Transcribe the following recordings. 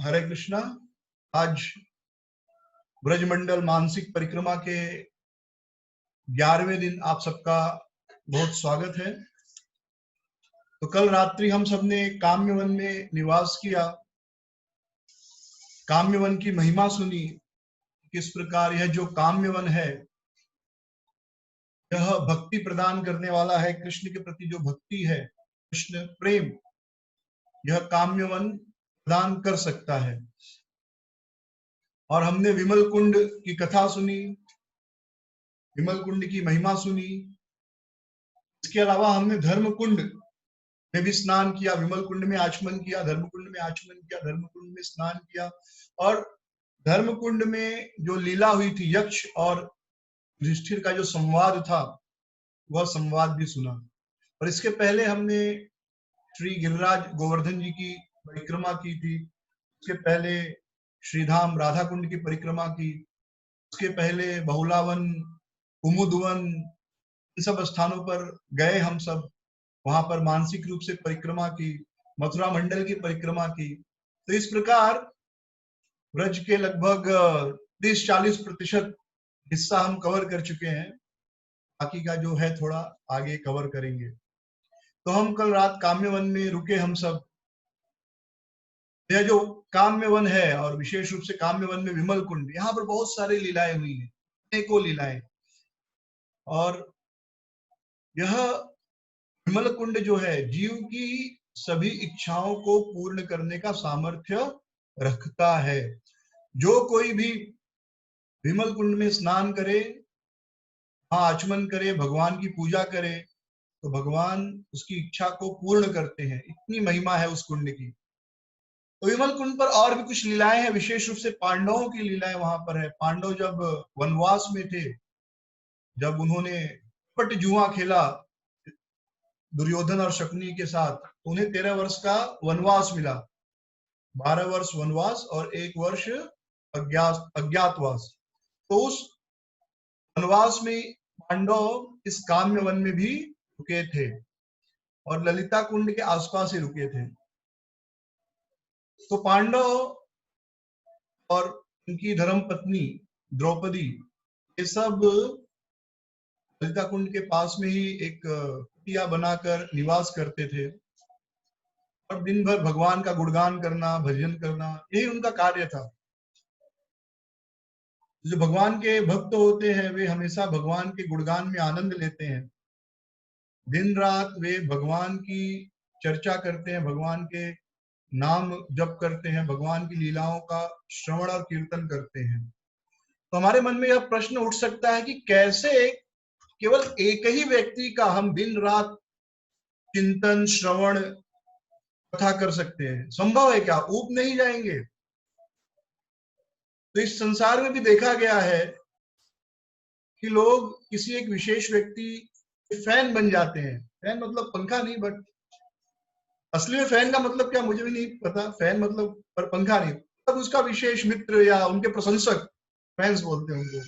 हरे कृष्णा। आज ब्रजमंडल मानसिक परिक्रमा के 11वें दिन आप सबका बहुत स्वागत है। तो कल रात्रि हम सबने काम्यवन में निवास किया, काम्यवन की महिमा सुनी। किस प्रकार यह जो काम्यवन है यह भक्ति प्रदान करने वाला है। कृष्ण के प्रति जो भक्ति है, कृष्ण प्रेम, यह काम्यवन प्रदान कर सकता है। और हमने विमल कुंड की कथा सुनी, विमल कुंड की महिमा सुनी। इसके अलावा हमने धर्म कुंड में भी स्नान किया, विमल कुंड में आचमन किया, धर्म कुंड में आचमन किया, धर्म कुंड में स्नान किया। और धर्म कुंड में जो लीला हुई थी, यक्ष और युधिष्ठिर का जो संवाद था, वह संवाद भी सुना। और इसके पहले हमने श्री गिरिराज गोवर्धन जी की परिक्रमा की थी। उसके पहले श्रीधाम राधा कुंड की परिक्रमा की। उसके पहले बहुलावन, कुमुदवन, इन सब स्थानों पर गए हम सब। वहां पर मानसिक रूप से परिक्रमा की, मथुरा मंडल की परिक्रमा की। तो इस प्रकार ब्रज के लगभग 30-40% हिस्सा हम कवर कर चुके हैं। बाकी का जो है थोड़ा आगे कवर करेंगे। तो हम कल रात काम्यवन में रुके हम सब। यह जो काम्यवन है, और विशेष रूप से काम्यवन में विमल कुंड, यहाँ पर बहुत सारी लीलाएं हुई हैं, अनेकों लीलाएं। और यह विमल कुंड जो है, जीव की सभी इच्छाओं को पूर्ण करने का सामर्थ्य रखता है। जो कोई भी विमल कुंड में स्नान करे, वहां आचमन करे, भगवान की पूजा करे, तो भगवान उसकी इच्छा को पूर्ण करते हैं। इतनी महिमा है उस कुंड की। तो विमल कुंड पर और भी कुछ लीलाएं हैं, विशेष रूप से पांडवों की लीलाएं वहां पर है। पांडव जब वनवास में थे, जब उन्होंने पट जुआ खेला दुर्योधन और शकुनी के साथ, तो उन्हें 13 वर्ष का वनवास मिला। 12 वर्ष वनवास और 1 वर्ष अज्ञातवास। तो उस वनवास में पांडव इस काम्य वन में भी रुके थे और ललिता कुंड के आसपास ही रुके थे। तो पांडव और उनकी धर्म पत्नी द्रौपदी, ये सब ललिता कुंड के पास में ही एक कुटिया बनाकर निवास करते थे और दिन भर भगवान का गुणगान करना, भजन करना, यही उनका कार्य था। जो भगवान के भक्त होते हैं वे हमेशा भगवान के गुणगान में आनंद लेते हैं। दिन रात वे भगवान की चर्चा करते हैं, भगवान के नाम जप करते हैं, भगवान की लीलाओं का श्रवण और कीर्तन करते हैं। तो हमारे मन में यह प्रश्न उठ सकता है कि कैसे केवल एक ही व्यक्ति का हम दिन रात चिंतन, श्रवण, कथा कर सकते हैं? संभव है क्या? ऊब नहीं जाएंगे? तो इस संसार में भी देखा गया है कि लोग किसी एक विशेष व्यक्ति के फैन बन जाते हैं। फैन मतलब पंखा नहीं, बट असली में फैन का मतलब क्या मुझे भी नहीं पता। फैन मतलब पर पंखा नहीं, तब उसका विशेष मित्र या उनके प्रशंसक, फैंस बोलते हैं उनको।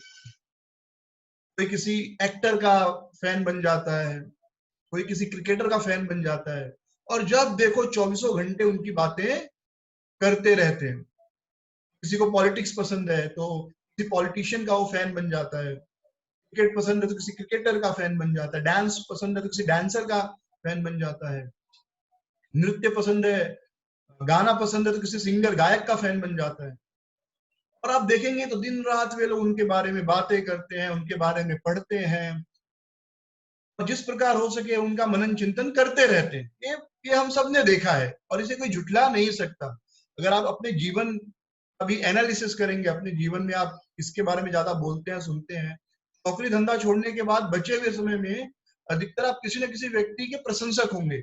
कोई किसी एक्टर का फैन बन जाता है, कोई किसी क्रिकेटर का फैन बन जाता है, और जब देखो 24 घंटे उनकी बातें करते रहते हैं। किसी को पॉलिटिक्स पसंद है तो किसी पॉलिटिशियन का वो फैन बन जाता है, क्रिकेट पसंद है तो किसी क्रिकेटर का फैन बन जाता है, डांस पसंद है तो किसी डांसर का फैन बन जाता है, नृत्य पसंद है, गाना पसंद है तो किसी सिंगर, गायक का फैन बन जाता है। और आप देखेंगे तो दिन रात वे लोग उनके बारे में बातें करते हैं, उनके बारे में पढ़ते हैं, और जिस प्रकार हो सके उनका मनन चिंतन करते रहते हैं। ये हम सब ने देखा है और इसे कोई झुठला नहीं सकता। अगर आप अपने जीवन अभी एनालिसिस करेंगे, अपने जीवन में आप इसके बारे में ज्यादा बोलते हैं, सुनते हैं, नौकरी धंधा छोड़ने के बाद बचे हुए समय में अधिकतर आप किसी न किसी व्यक्ति के प्रशंसक होंगे।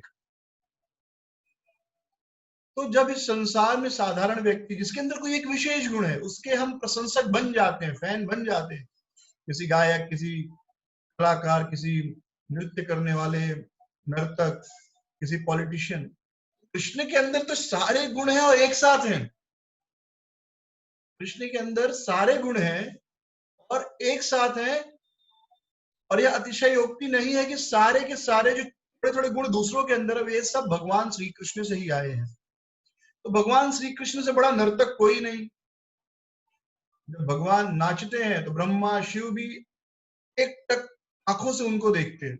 तो जब इस संसार में साधारण व्यक्ति जिसके अंदर कोई एक विशेष गुण है, उसके हम प्रशंसक बन जाते हैं, फैन बन जाते हैं, किसी गायक, किसी कलाकार, किसी नृत्य करने वाले नर्तक, किसी पॉलिटिशियन, कृष्ण के अंदर तो सारे गुण हैं और एक साथ हैं। कृष्ण के अंदर सारे गुण हैं और एक साथ हैं। और यह अतिशयोक्ति नहीं है कि सारे के सारे जो थोड़े थोड़े गुण दूसरों के अंदर है, वे सब भगवान श्री कृष्ण से ही आए हैं। तो भगवान श्री कृष्ण से बड़ा नर्तक कोई नहीं। जब भगवान नाचते हैं तो ब्रह्मा शिव भी एक टक आंखों से उनको देखते हैं,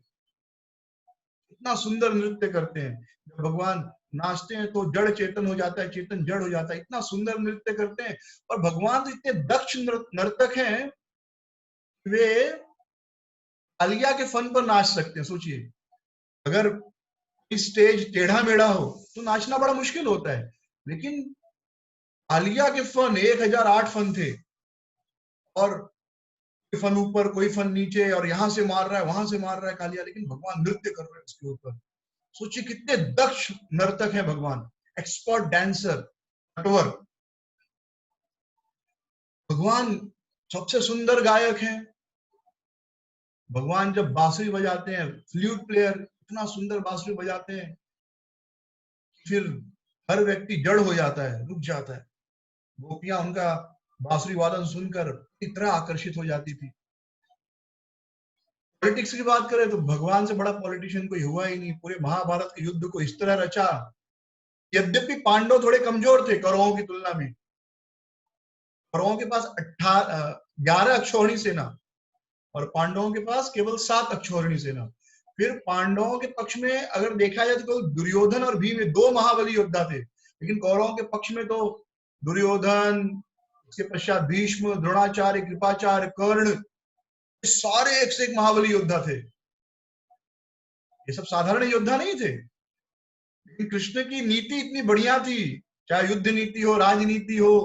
इतना सुंदर नृत्य करते हैं। जब भगवान नाचते हैं तो जड़ चेतन हो जाता है, चेतन जड़ हो जाता है, इतना सुंदर नृत्य करते हैं। और भगवान तो इतने दक्ष नर्तक हैं, वे आलिया के फन पर नाच सकते हैं। सोचिए, अगर इस स्टेज टेढ़ा मेढ़ा हो तो नाचना बड़ा मुश्किल होता है, लेकिन आलिया के फन 1008 फन थे, और कोई फन ऊपर कोई फन नीचे, और यहां से मार रहा है वहां से मार रहा है कालिया, लेकिन भगवान नृत्य कर रहे हैं उसके ऊपर। सोचिए कितने दक्ष नर्तक है भगवान, एक्सपर्ट डांसर, नटवर। भगवान सबसे सुंदर गायक हैं। भगवान जब बांसुरी बजाते हैं, फ्लूट प्लेयर इतना सुंदर बांसुरी बजाते हैं, फिर हर व्यक्ति जड़ हो जाता है, रुक जाता है। गोपियां उनका बांसुरी वादन सुनकर इतना आकर्षित हो जाती थी। पॉलिटिक्स की बात करें तो भगवान से बड़ा पॉलिटिशियन कोई हुआ ही नहीं। पूरे महाभारत के युद्ध को इस तरह रचा, यद्यपि पांडव थोड़े कमजोर थे कौरवों की तुलना में। कौरवों के पास 11 अक्षौहिणी सेना, और पांडवों के पास केवल 7 अक्षौहिणी सेना। फिर पांडवों के पक्ष में अगर देखा जाए तो केवल दुर्योधन और भीम 2 महाबली योद्धा थे, लेकिन कौरवों के पक्ष में तो दुर्योधन, उसके पश्चात भीष्म, द्रोणाचार्य, कृपाचार्य, कर्ण, ये सारे एक से एक महाबली योद्धा थे। ये सब साधारण योद्धा नहीं थे, लेकिन कृष्ण की नीति इतनी बढ़िया थी, चाहे युद्ध नीति हो, राजनीति हो,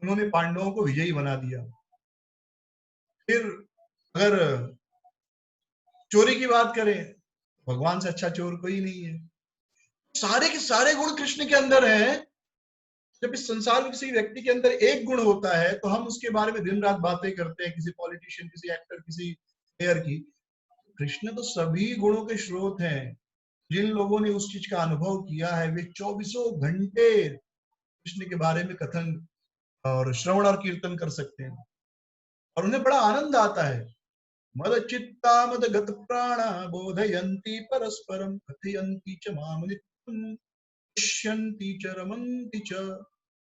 उन्होंने पांडवों को विजयी बना दिया। फिर अगर चोरी की बात करें, भगवान से अच्छा चोर कोई नहीं है। सारे के सारे गुण कृष्ण के अंदर हैं। जब इस संसार में किसी व्यक्ति के अंदर एक गुण होता है तो हम उसके बारे में दिन रात बातें करते हैं, किसी पॉलिटिशियन, किसी एक्टर, किसी प्लेयर की। कृष्ण तो सभी गुणों के स्रोत हैं। जिन लोगों ने उस चीज का अनुभव किया है, वे 24 घंटे कृष्ण के बारे में कथन और श्रवण और कीर्तन कर सकते हैं, और उन्हें बड़ा आनंद आता है। मद चित्ता मद गत प्राणा बोधयन्ति परस्परम कथयन्ति च माम नित्यं तुष्यन्ति च रमन्ति च।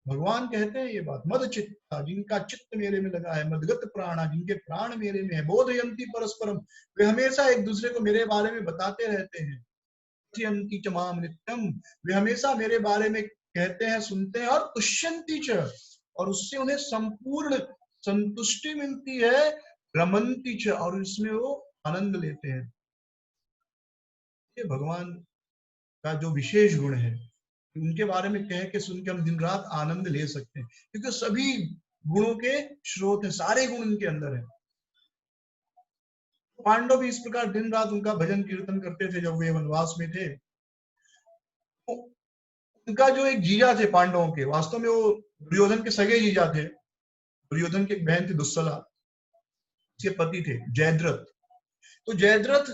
भगवान कहते हैं ये बात, मद चित्ता, जिनका चित्त मेरे में लगा है, मदगत प्राणा, जिनके प्राण मेरे में है, बोधयन्ति परस्परम, वे हमेशा एक दूसरे को मेरे बारे में बताते रहते हैं। कथयन्ति च माम नित्यम, वे हमेशा मेरे बारे में कहते हैं, सुनते हैं, और तुष्यन्ति च, और उससे उन्हें संपूर्ण संतुष्टि मिलती है, रमन्ति च, और इसमें वो आनंद लेते हैं। ये भगवान का जो विशेष गुण है, उनके बारे में कह के सुन के हम दिन रात आनंद ले सकते हैं, क्योंकि सभी गुणों के स्रोत हैं, सारे गुण उनके अंदर हैं। पांडव भी इस प्रकार दिन रात उनका भजन कीर्तन करते थे जब वे वनवास में थे। तो उनका जो एक जीजा थे पांडवों के, वास्तव में वो दुर्योधन के सगे जीजा थे। दुर्योधन की एक बहन थी दुस्सला, उसके पति थे जयद्रथ। तो जयद्रथ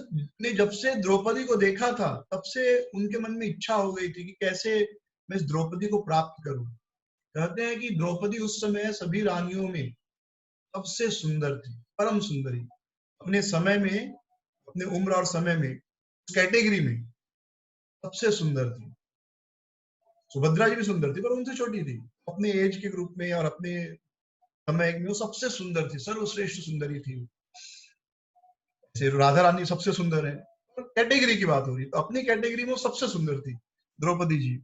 ने जब से द्रौपदी को देखा था, तब से उनके मन में इच्छा हो गई थी कि कैसे मैं इस द्रौपदी को प्राप्त करूं। कहते हैं कि द्रौपदी उस समय सभी रानियों में सबसे सुंदर थी, परम सुंदरी, अपने समय में, अपने उम्र और समय में, उस कैटेगरी में सबसे सुंदर थी। सुभद्रा जी भी सुंदर थी, पर उनसे छोटी थी, अपने एज के ग्रुप में और अपने समय में वो सबसे सुंदर थी, सर्वश्रेष्ठ सुंदरी थी। राधा रानी सबसे सुंदर है, कैटेगरी की बात हो रही, तो अपनी कैटेगरी में वो सबसे सुंदर थी द्रौपदी जी।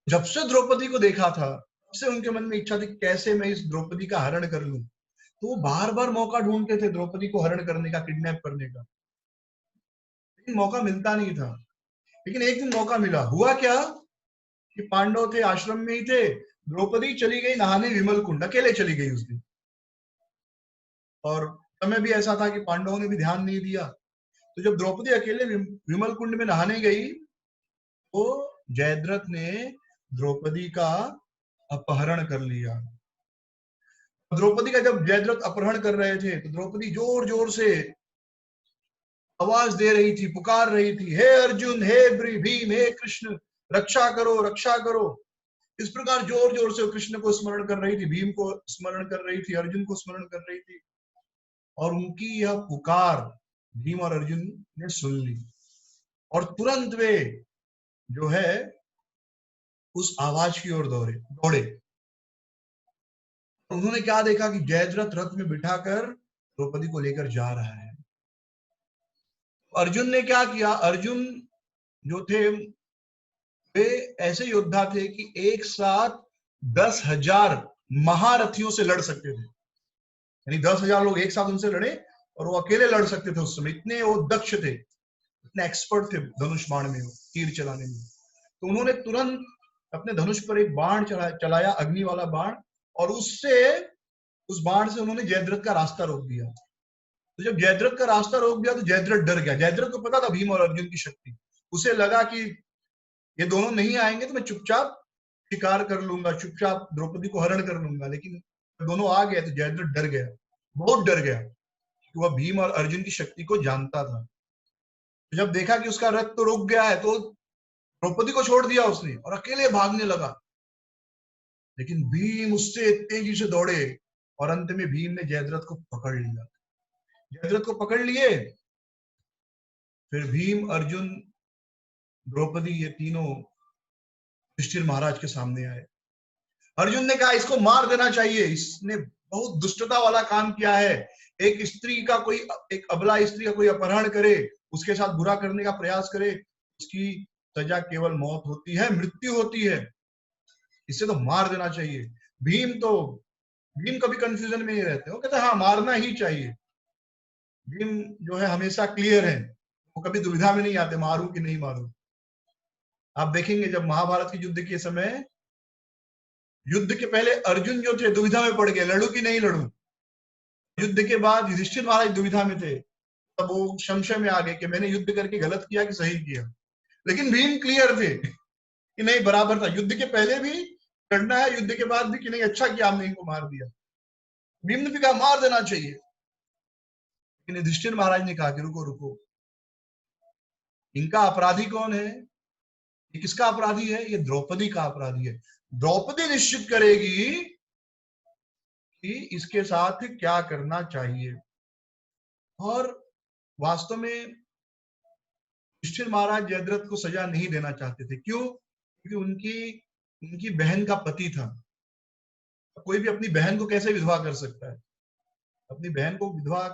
जब से द्रौपदी को देखा था, तब से उनके मन में इच्छा थी कैसे मैं इस द्रौपदी का हरण कर लूं। तो वो बार बार मौका ढूंढते थे द्रौपदी को हरण करने का, किडनैप करने का, लेकिन मौका मिलता नहीं था। लेकिन एक दिन मौका मिला। हुआ क्या कि पांडव थे, आश्रम में ही थे, द्रौपदी चली गई नहाने विमल कुंड, अकेले चली गई उस दिन, और समय भी ऐसा था कि पांडवों ने भी ध्यान नहीं दिया। तो जब द्रौपदी अकेले विमल कुंड में नहाने गई, तो जयद्रथ ने द्रौपदी का अपहरण कर लिया। द्रौपदी का जब जयद्रथ अपहरण कर रहे थे, तो द्रौपदी जोर जोर से आवाज दे रही थी, पुकार रही थी, हे अर्जुन, हे भीम, हे कृष्ण, रक्षा करो, रक्षा करो। इस प्रकार जोर जोर से कृष्ण को स्मरण कर रही थी, भीम को स्मरण कर रही थी, अर्जुन को स्मरण कर रही थी, और उनकी यह पुकार भीम और अर्जुन ने सुन ली, और तुरंत वे जो है उस आवाज की ओर दौड़े दौड़े। उन्होंने क्या देखा कि जयद्रथ रथ में बिठाकर द्रौपदी को लेकर जा रहा है। अर्जुन ने क्या किया, अर्जुन जो थे वे ऐसे योद्धा थे कि एक साथ 10,000 महारथियों से लड़ सकते थे। यानी 10,000 लोग एक साथ उनसे लड़े और वो अकेले लड़ सकते थे। उस समय इतने वो दक्ष थे, इतने एक्सपर्ट थे धनुष बाण में, तीर चलाने में। तो उन्होंने तुरंत अपने धनुष पर एक बाण चलाया, अग्नि वाला बाण, और उस बाण से उन्होंने जयद्रथ का रास्ता रोक दिया। तो जब जयद्रथ का रास्ता रोक दिया तो जयद्रथ डर गया। जयद्रथ को पता था भीम और अर्जुन की शक्ति। उसे लगा कि ये दोनों नहीं आएंगे तो मैं चुपचाप शिकार कर लूंगा, चुपचाप द्रौपदी को हरण कर लूंगा। लेकिन दोनों आ गए तो जयद्रथ डर गया, बहुत डर गया, कि वह भीम और अर्जुन की शक्ति को जानता था। तो जब देखा कि उसका रथ तो रुक गया है तो द्रौपदी को छोड़ दिया उसने और अकेले भागने लगा। लेकिन भीम उससे तेजी से दौड़े और अंत में भीम ने जयद्रथ को पकड़ लिया। जयद्रथ को पकड़ लिए, फिर भीम, अर्जुन, द्रौपदी, ये तीनों युधिष्ठिर महाराज के सामने आए। अर्जुन ने कहा इसको मार देना चाहिए, इसने बहुत दुष्टता वाला काम किया है। एक स्त्री का कोई, एक अबला स्त्री का कोई अपहरण करे, उसके साथ बुरा करने का प्रयास करे, उसकी सजा केवल मौत होती है, मृत्यु होती है। इसे तो मार देना चाहिए। भीम कभी कंफ्यूजन में नहीं रहते, वो कहते हाँ मारना ही चाहिए। भीम जो है हमेशा क्लियर है, वो कभी दुविधा में नहीं आते मारूं कि नहीं मारूं। आप देखेंगे जब महाभारत के युद्ध के समय, युद्ध के पहले अर्जुन जो थे दुविधा में पड़ गए, लड़ू कि नहीं लड़ू। युद्ध के बाद युधिष्ठिर महाराज दुविधा में थे, तब वो संशय में आ गए कि मैंने युद्ध करके गलत किया कि सही किया। लेकिन भीम क्लियर थे कि नहीं बराबर था, युद्ध के पहले भी लड़ना है, युद्ध के बाद भी कि नहीं अच्छा किया हमने इनको मार दिया। भीम ने भी कहा मार देना चाहिए। लेकिन युधिष्ठिर महाराज ने कहा कि रुको रुको, इनका अपराधी कौन है, ये किसका अपराधी है, ये द्रौपदी का अपराधी है। द्रौपदी निश्चित करेगी कि इसके साथ क्या करना चाहिए। और वास्तव में युधिष्ठिर महाराज जयद्रथ को सजा नहीं देना चाहते थे। क्यों? क्योंकि उनकी बहन का पति था। कोई भी अपनी बहन को कैसे विधवा कर सकता है? अपनी बहन को विधवा,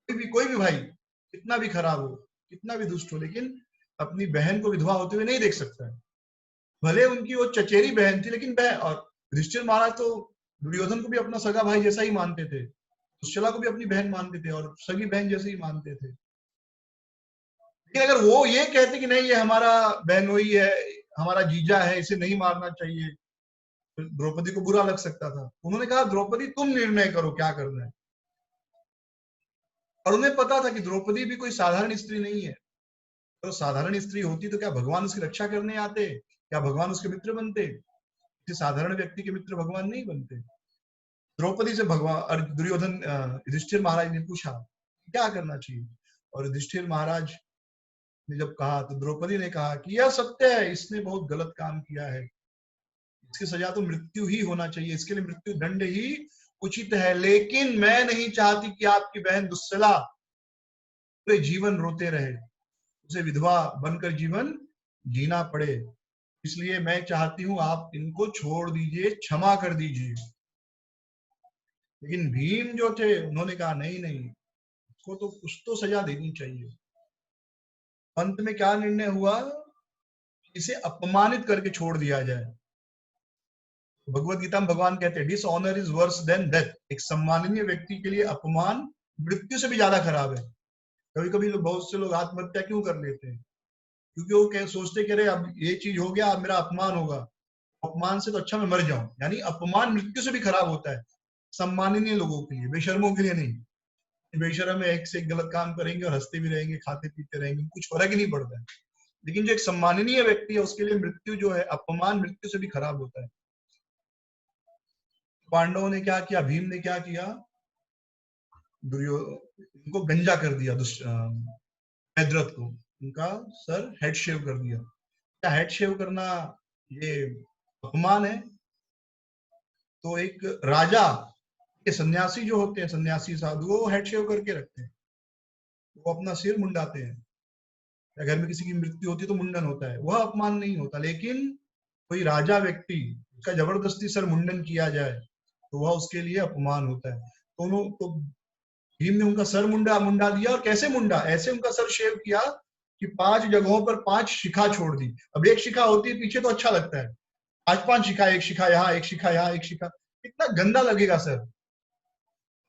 कोई भी भाई कितना भी खराब हो, कितना भी दुष्ट हो, लेकिन अपनी बहन को विधवा होते हुए नहीं देख सकता है। भले उनकी वो चचेरी बहन थी, लेकिन बहन। और युधिष्ठिर महाराज तो दुर्योधन को भी अपना सगा भाई जैसा ही मानते थे, दुश्शला को भी अपनी बहन मानते थे और सगी बहन जैसे ही मानते थे। लेकिन अगर वो ये कहते कि नहीं ये हमारा बहनोई है, हमारा जीजा है, इसे नहीं मारना चाहिए, तो द्रौपदी को बुरा लग सकता था। उन्होंने कहा द्रौपदी तुम निर्णय करो क्या करना है। और उन्हें पता था कि द्रौपदी भी कोई साधारण स्त्री नहीं है। तो साधारण स्त्री होती तो क्या भगवान उसकी रक्षा करने आते, क्या भगवान उसके मित्र बनते? किसी साधारण व्यक्ति के मित्र भगवान नहीं बनते। द्रौपदी से भगवान दुर्योधन युधिष्ठिर महाराज ने पूछा क्या करना चाहिए, और युधिष्ठिर महाराज ने जब कहा तो द्रौपदी ने कहा कि यह सत्य है, इसने बहुत गलत काम किया है, इसकी सजा तो मृत्यु ही होना चाहिए, इसके लिए मृत्यु दंड ही उचित है। लेकिन मैं नहीं चाहती कि आपकी बहन दुश्शला पूरे जीवन रोते रहे, उसे विधवा बनकर जीवन जीना पड़े। इसलिए मैं चाहती हूं आप इनको छोड़ दीजिए, क्षमा कर दीजिए। लेकिन भीम जो थे उन्होंने कहा नहीं नहीं, इसको तो कुछ तो सजा देनी चाहिए। अंत में क्या निर्णय हुआ, इसे अपमानित करके छोड़ दिया जाए। भगवत गीता में भगवान कहते हैं dishonour is worse than death. एक सम्माननीय व्यक्ति के लिए अपमान मृत्यु से भी ज्यादा खराब है। कभी कभी लोग, बहुत से लोग आत्महत्या क्यों कर लेते हैं? क्योंकि वो सोचते कि अरे अब ये चीज हो गया, अब मेरा अपमान होगा, अपमान से तो अच्छा मैं मर जाऊं। यानी अपमान मृत्यु से भी खराब होता है सम्माननीय लोगों के लिए, बेशर्मों के लिए नहीं। बेशर्म में एक से एक गलत काम करेंगे और हंसते भी रहेंगे, खाते पीते रहेंगे, कुछ फर्क ही नहीं पड़ता है। लेकिन जो एक सम्माननीय व्यक्ति है उसके लिए मृत्यु जो है, अपमान मृत्यु से भी खराब होता है। पांडवों ने क्या किया, भीम ने क्या किया, उनको गंजा कर दिया, जयद्रथ को उनका सर हेड शेव कर दिया। क्या हेड शेव करना ये अपमान है? तो एक राजा के सन्यासी जो होते हैं, सन्यासी साधु, वो हेड शेव करके रखते हैं, वो अपना सिर मुंडाते हैं। या घर में किसी की मृत्यु होती है तो मुंडन होता है, वह अपमान नहीं होता। लेकिन कोई राजा व्यक्ति उसका जबरदस्ती सर मुंडन किया जाए तो वह उसके लिए अपमान होता है। तो भीम ने उनका सर मुंडा दिया, और कैसे मुंडा, ऐसे उनका सर शेव किया कि 5 जगहों पर 5 शिखा छोड़ दी। अब एक शिखा होती है पीछे तो अच्छा लगता है, 5-5 शिखा, एक शिखा यहाँ, एक शिखा यहाँ, एक शिखा, कितना गंदा लगेगा सर।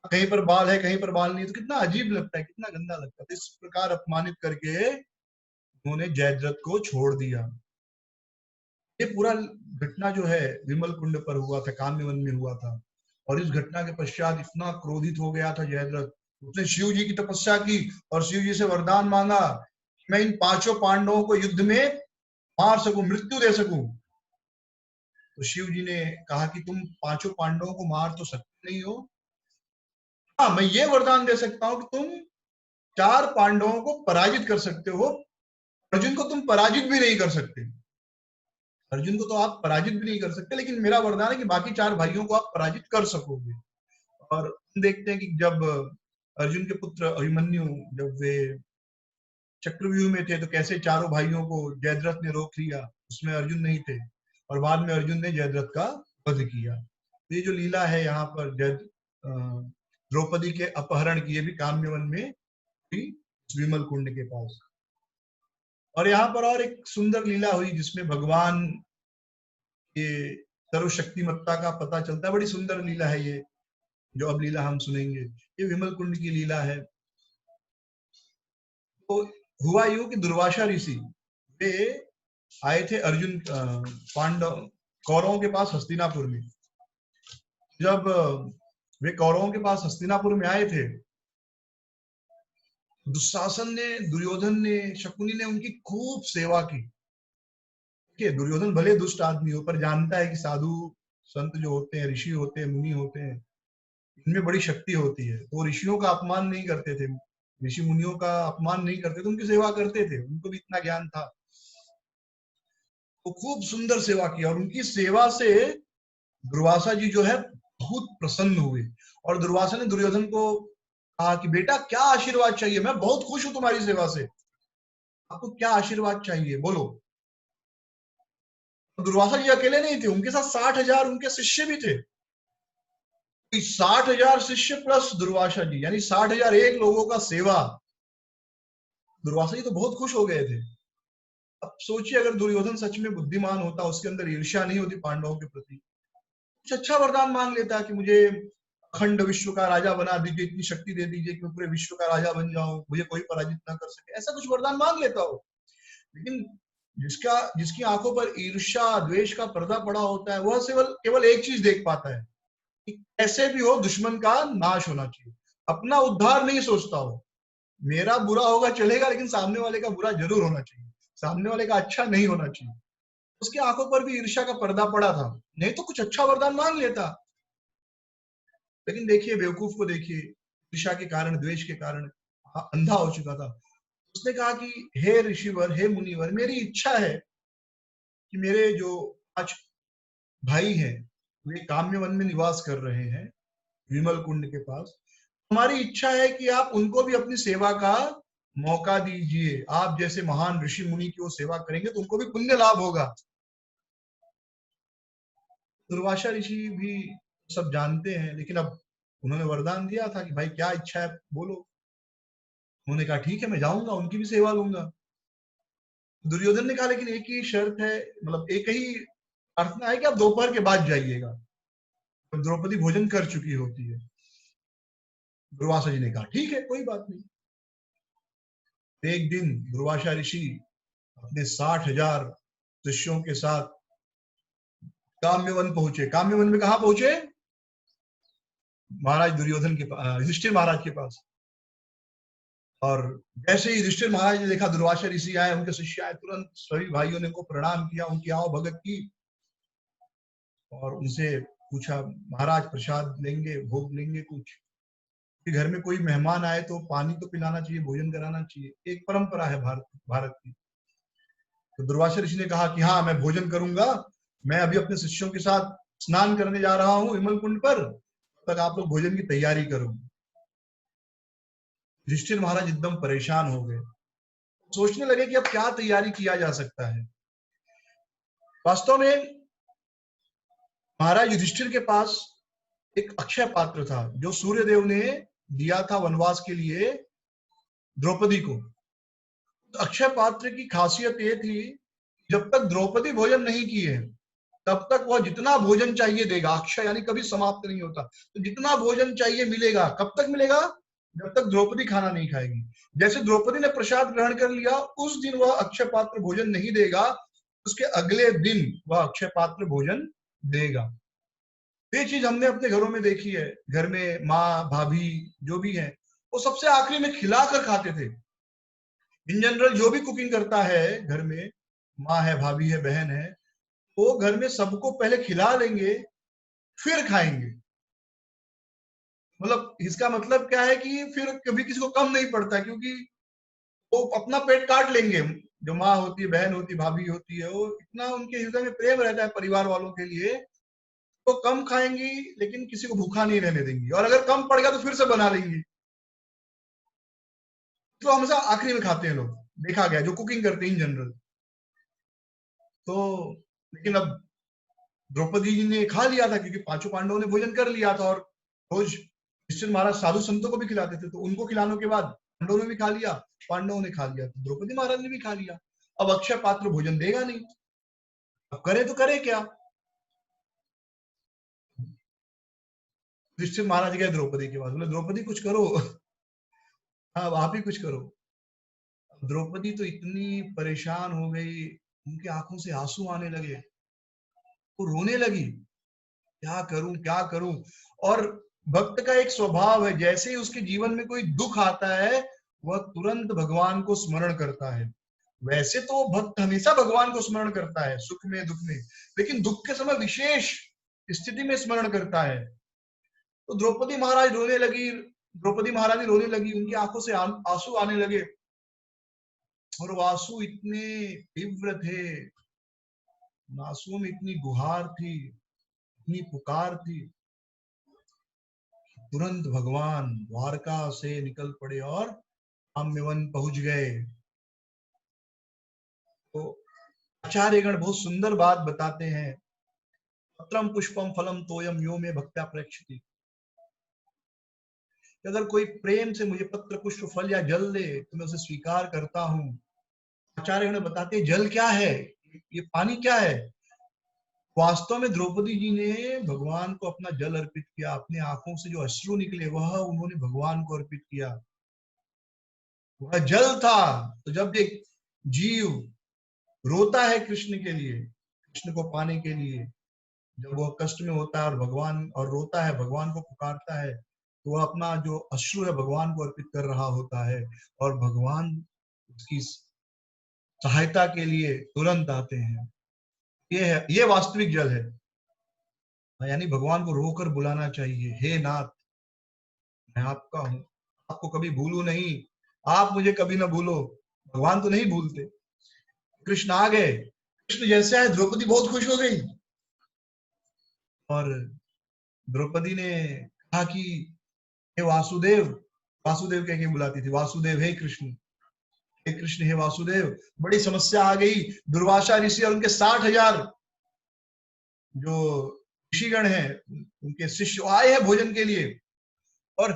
कहीं पर बाल है, कहीं पर बाल नहीं, तो कितना अजीब लगता है, कितना गंदा लगता है। इस प्रकार अपमानित करके उन्होंने जयद्रथ को छोड़ दिया। ये पूरा घटना जो है विमल कुंड पर हुआ था, काम्यवन में हुआ था। और इस घटना के पश्चात इतना क्रोधित हो गया था जयद्रथ, उसने शिव जी की तपस्या की और शिव जी से वरदान मांगा कि मैं इन 5 पांडवों को युद्ध में मार सकूं, मृत्यु दे सकूं। तो शिव जी ने कहा कि तुम 5 पांडवों को मार तो सकते नहीं हो, हाँ मैं ये वरदान दे सकता हूं कि तुम 4 पांडवों को पराजित कर सकते हो, अर्जुन को तुम पराजित भी नहीं कर सकते। अर्जुन को तो आप पराजित भी नहीं कर सकते, लेकिन मेरा वरदान है कि बाकी 4 भाइयों को आप पराजित कर सकोगे। और देखते हैं कि जब अर्जुन के पुत्र अभिमन्यु जब वे चक्रव्यूह में थे तो कैसे चारों भाइयों को जयद्रथ ने रोक लिया, उसमें अर्जुन नहीं थे, और बाद में अर्जुन ने जयद्रथ का वध किया। तो ये जो लीला है यहाँ पर द्रौपदी के अपहरण की, ये भी काम्यवन में हुई, विमल कुंड के पास। और यहाँ पर और एक सुंदर लीला हुई जिसमें भगवान के सर्वशक्तिमत्ता का पता चलता है। बड़ी सुंदर लीला है ये, जो अब लीला हम सुनेंगे, ये विमल कुंड की लीला है। तो हुआ यूं कि दुर्वासा ऋषि वे आए थे अर्जुन पांडव कौरवों के पास हस्तिनापुर में। जब वे कौरवों के पास हस्तिनापुर में आए थे, दुशासन ने, दुर्योधन ने, शकुनी ने उनकी खूब सेवा की। देखिए दुर्योधन भले दुष्ट आदमी हो, पर जानता है कि साधु संत जो होते हैं, ऋषि होते हैं, मुनि होते हैं, इनमें बड़ी शक्ति होती है। तो ऋषियों का अपमान नहीं करते थे, ऋषि मुनियों का अपमान नहीं करते थे, उनकी सेवा करते थे, उनको भी इतना ज्ञान था। तो खूब सुंदर सेवा की, और उनकी सेवा से दुर्वासा जी जो है बहुत प्रसन्न हुए। और दुर्वासा ने दुर्योधन को कहा कि बेटा क्या आशीर्वाद चाहिए, मैं बहुत खुश हूं तुम्हारी सेवा से, आपको क्या आशीर्वाद चाहिए बोलो। तो दुर्वासा जी अकेले नहीं थे, उनके साथ 60,000 उनके शिष्य भी थे। 60,000 शिष्य प्लस दुर्वासा जी, यानी 60,001 लोगों का सेवा। दुर्वासा जी तो बहुत खुश हो गए थे। अब सोचिए अगर दुर्योधन सच में बुद्धिमान होता, उसके अंदर ईर्ष्या नहीं होती पांडवों के प्रति, कुछ अच्छा वरदान मांग लेता कि मुझे अखंड विश्व का राजा बना दीजिए, इतनी शक्ति दे दीजिए कि मैं पूरे विश्व का राजा बन जाऊं, मुझे कोई पराजित ना कर सके, ऐसा कुछ वरदान मांग लेता हो। लेकिन जिसकी आंखों पर ईर्ष्या द्वेष का पर्दा पड़ा होता है, वह केवल एक चीज देख पाता है कि कैसे भी हो दुश्मन का नाश होना चाहिए, अपना उद्धार नहीं सोचता हो। मेरा बुरा होगा चलेगा, लेकिन सामने वाले का बुरा जरूर होना चाहिए, सामने वाले का अच्छा नहीं होना चाहिए। उसकी आंखों पर भी ईर्ष्या का पर्दा पड़ा था, नहीं तो कुछ अच्छा वरदान मांग लेता। लेकिन देखिए बेवकूफ को देखिए, ईर्ष्या के कारण, द्वेष के कारण अंधा हो चुका था। उसने कहा कि हे ऋषिवर, हे मुनिवर, मेरी इच्छा है कि मेरे जो 5 भाई हैं वे काम्यवन में निवास कर रहे हैं विमल कुंड के पास। हमारी इच्छा है कि आप उनको भी अपनी सेवा का मौका दीजिए, आप जैसे महान ऋषि मुनि की वो सेवा करेंगे तो उनको भी पुण्य लाभ होगा। दुर्वासा ऋषि भी सब जानते हैं, लेकिन अब उन्होंने वरदान दिया था कि भाई क्या इच्छा है बोलो। उन्होंने कहा ठीक है मैं जाऊंगा, उनकी भी सेवा लूंगा। दुर्योधन ने कहा लेकिन एक ही शर्त है, मतलब एक ही प्रार्थना है कि आप दोपहर के बाद जाइएगा, तो द्रौपदी भोजन कर चुकी होती है। दुर्वासा जी ने कहा ठीक है कोई बात नहीं। एक दिन दुर्वासा ऋषि अपने 60,000 शिष्यों के साथ काम्यवन पहुंचे। काम्यवन में कहा पहुंचे? महाराज दुर्योधन के पास, युधिष्ठिर महाराज के पास। और जैसे ही युधिष्ठिर महाराज ने देखा दुर्वासा ऋषि आए, उनके शिष्य आए, तुरंत सभी भाइयों ने उनको प्रणाम किया, उनकी आओ भगत की, और उनसे पूछा महाराज प्रसाद लेंगे, भोग लेंगे कुछ, कि घर में कोई मेहमान आए तो पानी तो पिलाना चाहिए, भोजन कराना चाहिए, एक परंपरा है भारत की। तो दुर्वासा ऋषि ने कहा कि हाँ मैं भोजन करूंगा, मैं अभी अपने शिष्यों के साथ स्नान करने जा रहा हूँ विमल कुंड पर, तब तक आप लोग भोजन की तैयारी करो। युधिष्ठिर महाराज एकदम परेशान हो गए, सोचने लगे कि अब क्या तैयारी किया जा सकता है। वास्तव में महाराज युधिष्ठिर के पास एक अक्षय पात्र था जो सूर्यदेव ने दिया था वनवास के लिए द्रौपदी को। अक्षय पात्र की खासियत ये थी, जब तक द्रौपदी भोजन नहीं की है तब तक वह जितना भोजन चाहिए देगा। अक्षय यानी कभी समाप्त नहीं होता, तो जितना भोजन चाहिए मिलेगा। कब तक मिलेगा? जब तक द्रौपदी खाना नहीं खाएगी। जैसे द्रौपदी ने प्रसाद ग्रहण कर लिया, उस दिन वह अक्षय पात्र भोजन नहीं देगा, उसके अगले दिन वह अक्षय पात्र भोजन देगा। ये चीज हमने अपने घरों में देखी है। घर में माँ भाभी जो भी है, वो सबसे आखिरी में खिलाकर खाते थे। इन जनरल जो भी कुकिंग करता है घर में, माँ है, भाभी है, बहन है, वो घर में सबको पहले खिला लेंगे फिर खाएंगे। मतलब इसका मतलब क्या है कि फिर कभी किसी को कम नहीं पड़ता, क्योंकि वो अपना पेट काट लेंगे। जो माँ होती है, बहन होती है, भाभी होती है, वो इतना उनके हृदय में प्रेम रहता है परिवार वालों के लिए, तो कम खाएंगी लेकिन किसी को भूखा नहीं रहने देंगी। और अगर कम पड़ गया तो फिर से बना लेंगी। तो हमेशा आखिरी में खाते हैं लोग, देखा गया जो कुकिंग करते हैं इन जनरल। तो लेकिन अब द्रौपदी जी ने खा लिया था, क्योंकि पांचों पांडवों ने भोजन कर लिया था, और रोज युधिष्ठिर महाराज साधु संतों को भी खिलाते थे, तो उनको खिलाने के बाद पांडवों ने भी खा लिया, पांडवों ने खा लिया, तो द्रौपदी महाराज ने भी खा लिया। अब अक्षय पात्र भोजन देगा नहीं, अब करे तो करे क्या? युधिष्ठिर महाराज गए द्रौपदी के पास, बोले द्रौपदी कुछ करो। हाँ, आप ही कुछ करो। द्रौपदी तो इतनी परेशान हो गई, उनकी आंखों से आंसू आने लगे, वो रोने लगी, क्या करूं क्या करूं। और भक्त का एक स्वभाव है, जैसे ही उसके जीवन में कोई दुख आता है वह तुरंत भगवान को स्मरण करता है। वैसे तो भक्त हमेशा भगवान को स्मरण करता है, सुख में दुख में, लेकिन दुख के समय विशेष स्थिति में स्मरण करता है। तो द्रौपदी महाराज रोने लगी, उनकी आंखों से आंसू आने लगे, और वो आंसू इतने तीव्र थे, आंसुओं में इतनी गुहार थी, इतनी पुकार थी। तुरंत भगवान द्वारका से निकल पड़े और आम्यवन पहुंच गए। तो आचार्यगण बहुत सुंदर बात बताते हैं, पत्रम पुष्पम फलम तोयम यो में भक्त्या प्रेक्षति। अगर कोई प्रेम से मुझे पत्र पुष्प फल या जल दे तो मैं उसे स्वीकार करता हूँ। आचार्यगण बताते हैं जल क्या है, ये पानी क्या है। वास्तव में द्रौपदी जी ने भगवान को अपना जल अर्पित किया, अपने आंखों से जो अश्रु निकले वह उन्होंने भगवान को अर्पित किया, वह जल था। तो जब एक जीव रोता है कृष्ण के लिए, कृष्ण को पाने के लिए, जब वह कष्ट में होता है और भगवान और रोता है, भगवान को पुकारता है, तो वह अपना जो अश्रु है भगवान को अर्पित कर रहा होता है, और भगवान उसकी सहायता के लिए तुरंत आते हैं। ये वास्तविक जल है। यानी भगवान को रोकर बुलाना चाहिए, हे नाथ मैं आपका हूं, आपको कभी भूलू नहीं, आप मुझे कभी ना भूलो। भगवान तो नहीं भूलते। कृष्ण आ गए, कृष्ण जैसे आए द्रौपदी बहुत खुश हो गई, और द्रौपदी ने कहा कि हे वासुदेव, वासुदेव कह के बुलाती थी, वासुदेव हे कृष्ण, हे कृष्ण हे वासुदेव। बड़ी समस्या आ गई, दुर्वासा ऋषि और उनके 60,000 जो ऋषिगण हैं, उनके शिष्य आए हैं भोजन के लिए, और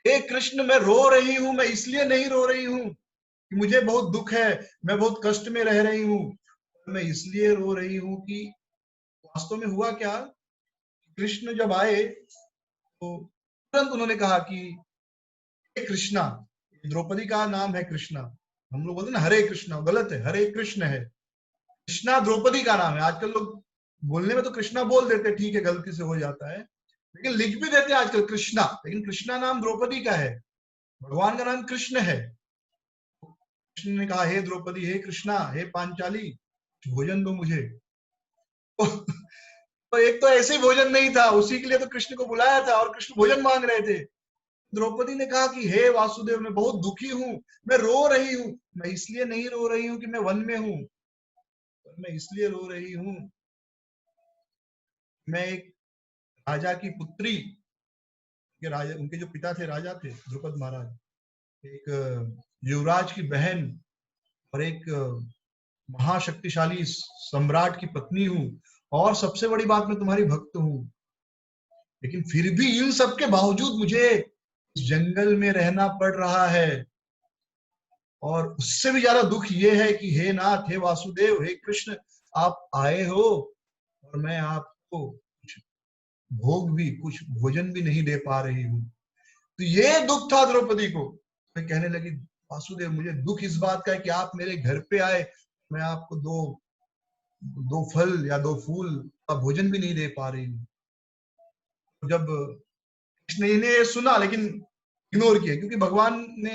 हे कृष्ण मैं रो रही हूं, मैं इसलिए नहीं रो रही हूं कि मुझे बहुत दुख है, मैं बहुत कष्ट में रह रही हूं, मैं इसलिए रो रही हूं कि वास्तव में हुआ क्या। कृष्ण जब आए तो तुरंत उन्होंने कहा कि हे कृष्णा, द्रौपदी का नाम है कृष्णा, हम लोग बोलते ना हरे कृष्णा, गलत है, हरे कृष्ण है, कृष्णा द्रौपदी का नाम है। आजकल लोग बोलने में तो कृष्णा बोल देते, ठीक है गलती से हो जाता है, लेकिन लिख भी देते हैं आजकल कृष्णा, लेकिन कृष्णा नाम द्रौपदी का है, भगवान का नाम कृष्ण है। कृष्ण ने कहा हे द्रौपदी, हे कृष्णा, हे पांचाली, भोजन दो मुझे। तो एक तो ऐसे ही भोजन नहीं था, उसी के लिए तो कृष्ण को बुलाया था, और कृष्ण भोजन मांग रहे थे। द्रौपदी ने कहा कि हे वासुदेव मैं बहुत दुखी हूं, मैं रो रही हूं, मैं इसलिए नहीं रो रही हूं कि मैं वन में हूं, मैं इसलिए रो रही हूं, मैं एक राजा की पुत्री, के राजा, उनके जो पिता थे राजा थे द्रुपद महाराज, एक युवराज की बहन, और एक महाशक्तिशाली सम्राट की पत्नी हूं, और सबसे बड़ी बात मैं तुम्हारी भक्त हूं, लेकिन फिर भी इन सब के बावजूद मुझे इस जंगल में रहना पड़ रहा है। और उससे भी ज्यादा दुख ये है कि हे नाथ, हे वासुदेव, हे कृष्ण, आप आए हो और मैं आपको कुछ भोग भी, कुछ भोजन भी नहीं दे पा रही हूँ। तो ये दुख था द्रौपदी को। मैं कहने लगी, वासुदेव, मुझे दुख इस बात का है कि आप मेरे घर पे आए, मैं आपको दो दो फल या दो फूल का भोजन भी नहीं दे पा रही हूँ। जब कृष्ण ने सुना, लेकिन इग्नोर किया, क्योंकि भगवान ने